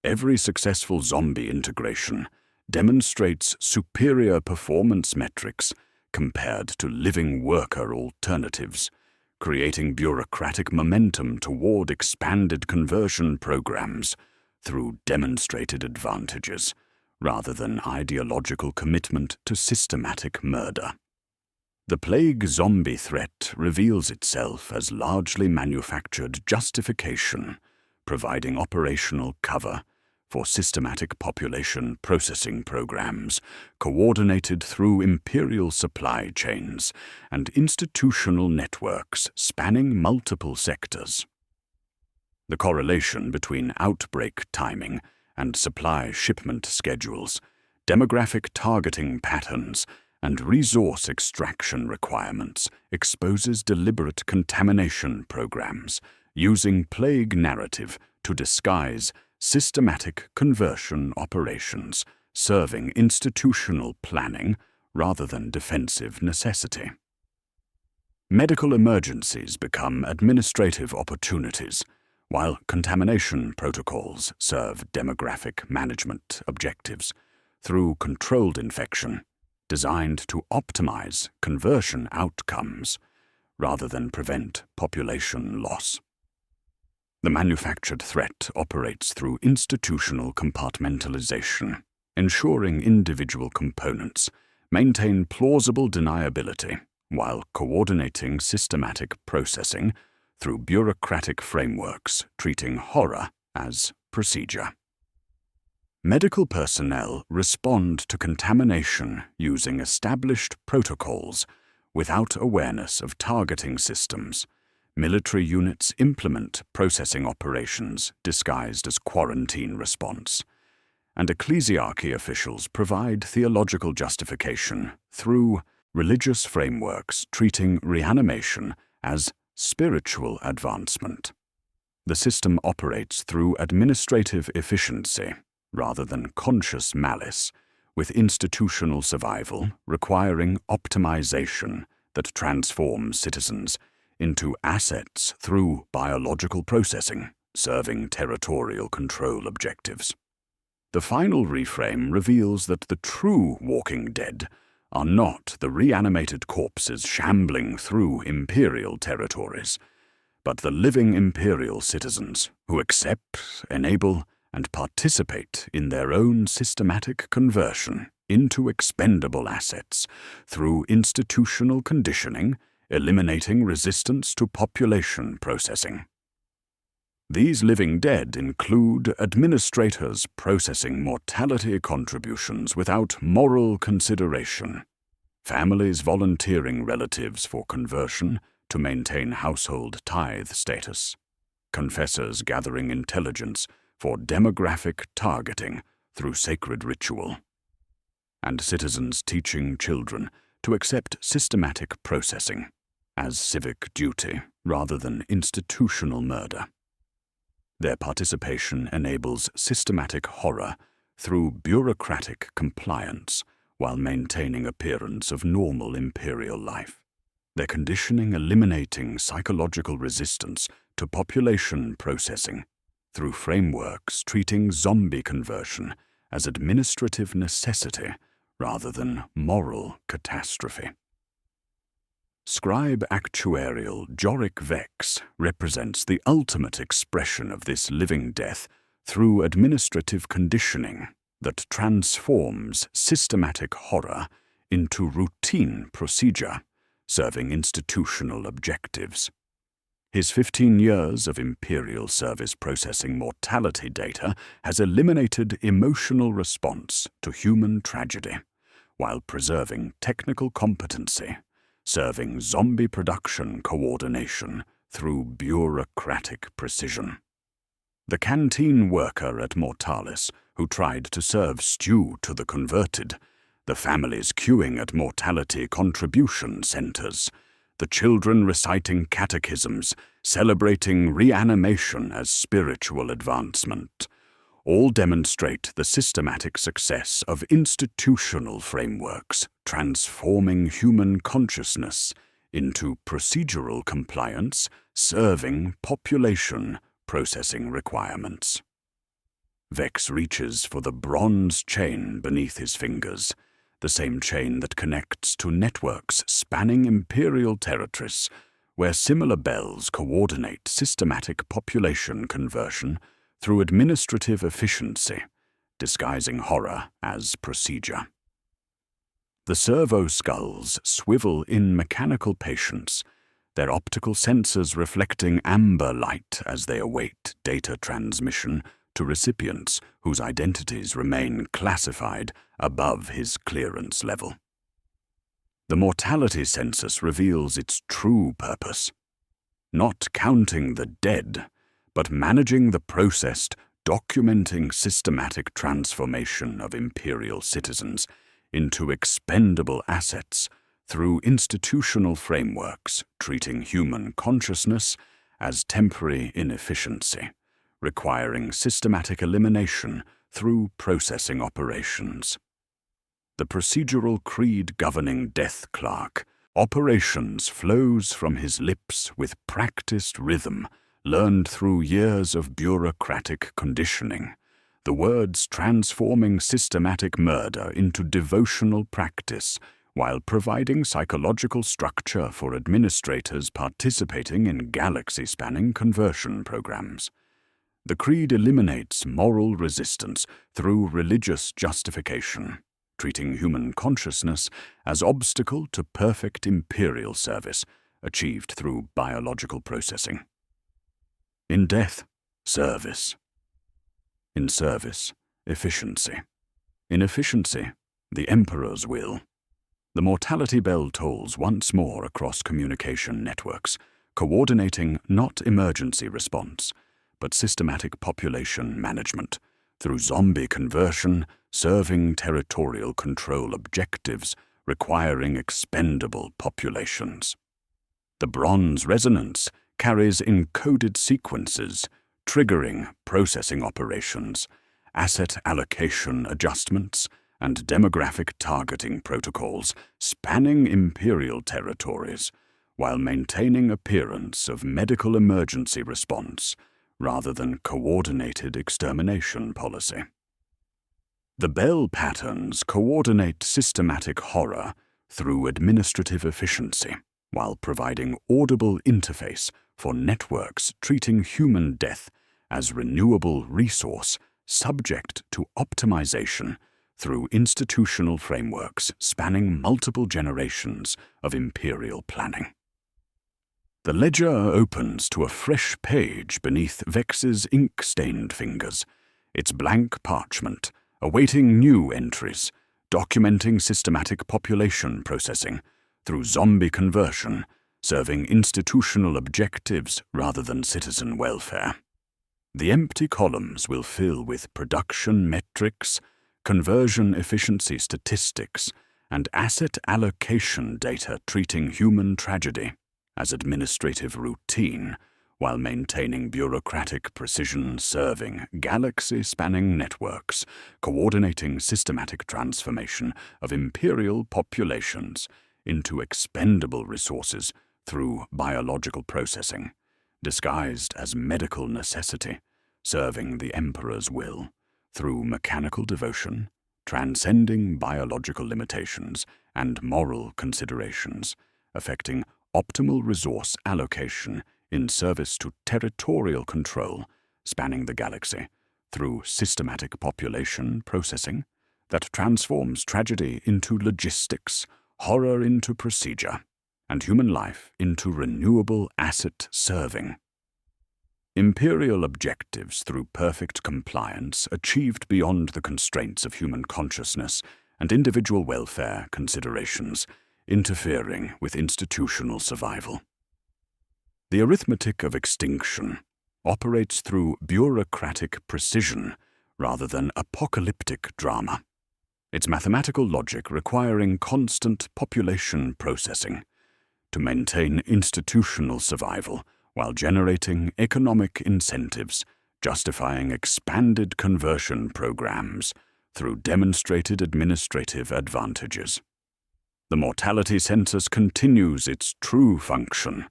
Every successful zombie integration demonstrates superior performance metrics compared to living worker alternatives, creating bureaucratic momentum toward expanded conversion programs through demonstrated advantages, rather than ideological commitment to systematic murder. The plague zombie threat reveals itself as largely manufactured justification, providing operational cover for systematic population processing programs coordinated through imperial supply chains and institutional networks spanning multiple sectors. The correlation between outbreak timing and supply shipment schedules, demographic targeting patterns, and resource extraction requirements exposes deliberate contamination programs using plague narrative to disguise systematic conversion operations, serving institutional planning rather than defensive necessity. Medical emergencies become administrative opportunities, while contamination protocols serve demographic management objectives through controlled infection, designed to optimize conversion outcomes rather than prevent population loss. The manufactured threat operates through institutional compartmentalization, ensuring individual components maintain plausible deniability while coordinating systematic processing through bureaucratic frameworks treating horror as procedure. Medical personnel respond to contamination using established protocols without awareness of targeting systems. Military units implement processing operations disguised as quarantine response, and ecclesiarchy officials provide theological justification through religious frameworks treating reanimation as spiritual advancement. The system operates through administrative efficiency rather than conscious malice, with institutional survival requiring optimization that transforms citizens into assets through biological processing, serving territorial control objectives. The final reframe reveals that the true Walking Dead are not the reanimated corpses shambling through Imperial territories, but the living Imperial citizens who accept, enable, and participate in their own systematic conversion into expendable assets through institutional conditioning, eliminating resistance to population processing. These living dead include administrators processing mortality contributions without moral consideration, families volunteering relatives for conversion to maintain household tithe status, confessors gathering intelligence for demographic targeting through sacred ritual, and citizens teaching children to accept systematic processing as civic duty rather than institutional murder. Their participation enables systematic horror through bureaucratic compliance while maintaining appearance of normal imperial life. Their conditioning eliminating psychological resistance to population processing through frameworks treating zombie conversion as administrative necessity rather than moral catastrophe. Scribe Actuarial Joric Vex represents the ultimate expression of this living death through administrative conditioning that transforms systematic horror into routine procedure, serving institutional objectives. His 15 years of Imperial service processing mortality data has eliminated emotional response to human tragedy, while preserving technical competency, serving zombie production coordination through bureaucratic precision. The canteen worker at Mortalis who tried to serve stew to the converted, the families queuing at mortality contribution centers, the children reciting catechisms, celebrating reanimation as spiritual advancement, all demonstrate the systematic success of institutional frameworks transforming human consciousness into procedural compliance, serving population processing requirements. Vex reaches for the bronze chain beneath his fingers, the same chain that connects to networks spanning imperial territories, where similar bells coordinate systematic population conversion through administrative efficiency, disguising horror as procedure. The servo skulls swivel in mechanical patience, their optical sensors reflecting amber light as they await data transmission to recipients whose identities remain classified above his clearance level. The mortality census reveals its true purpose, not counting the dead, but managing the processed, documenting systematic transformation of imperial citizens into expendable assets through institutional frameworks treating human consciousness as temporary inefficiency, requiring systematic elimination through processing operations. The procedural creed governing Death Clerk operations flows from his lips with practiced rhythm learned through years of bureaucratic conditioning, the words transforming systematic murder into devotional practice while providing psychological structure for administrators participating in galaxy-spanning conversion programs. The creed eliminates moral resistance through religious justification, treating human consciousness as obstacle to perfect imperial service achieved through biological processing. In death, service. In service, efficiency. In efficiency, the Emperor's will. The mortality bell tolls once more across communication networks, coordinating not emergency response, but systematic population management through zombie conversion, serving territorial control objectives requiring expendable populations. The bronze resonance carries encoded sequences, triggering processing operations, asset allocation adjustments, and demographic targeting protocols spanning imperial territories, while maintaining appearance of medical emergency response rather than coordinated extermination policy. The bell patterns coordinate systematic horror through administrative efficiency, while providing audible interface for networks treating human death as renewable resource subject to optimization through institutional frameworks spanning multiple generations of imperial planning. The ledger opens to a fresh page beneath Vex's ink-stained fingers, its blank parchment, awaiting new entries, documenting systematic population processing through zombie conversion, serving institutional objectives rather than citizen welfare. The empty columns will fill with production metrics, conversion efficiency statistics, and asset allocation data treating human tragedy as administrative routine while maintaining bureaucratic precision, serving galaxy-spanning networks, coordinating systematic transformation of imperial populations into expendable resources through biological processing, disguised as medical necessity, serving the Emperor's will through mechanical devotion, transcending biological limitations and moral considerations, affecting optimal resource allocation in service to territorial control, spanning the galaxy through systematic population processing that transforms tragedy into logistics, horror into procedure, and human life into renewable asset serving. Imperial objectives through perfect compliance achieved beyond the constraints of human consciousness and individual welfare considerations, interfering with institutional survival. The arithmetic of extinction operates through bureaucratic precision rather than apocalyptic drama, its mathematical logic requiring constant population processing to maintain institutional survival while generating economic incentives, justifying expanded conversion programs through demonstrated administrative advantages. The mortality census continues its true function.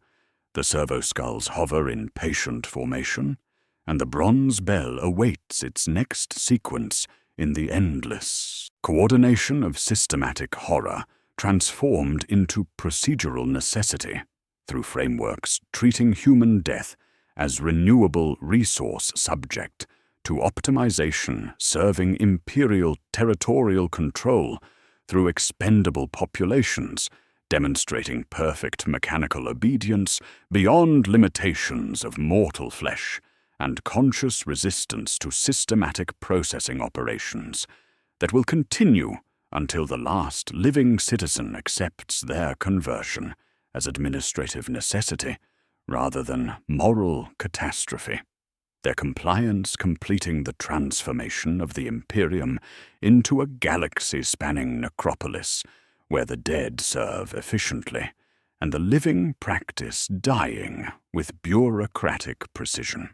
The servo-skulls hover in patient formation, and the bronze bell awaits its next sequence in the endless coordination of systematic horror transformed into procedural necessity through frameworks treating human death as renewable resource subject to optimization serving imperial territorial control through expendable populations, demonstrating perfect mechanical obedience beyond limitations of mortal flesh and conscious resistance to systematic processing operations that will continue until the last living citizen accepts their conversion as administrative necessity rather than moral catastrophe, their compliance completing the transformation of the Imperium into a galaxy-spanning necropolis where the dead serve efficiently and the living practice dying with bureaucratic precision.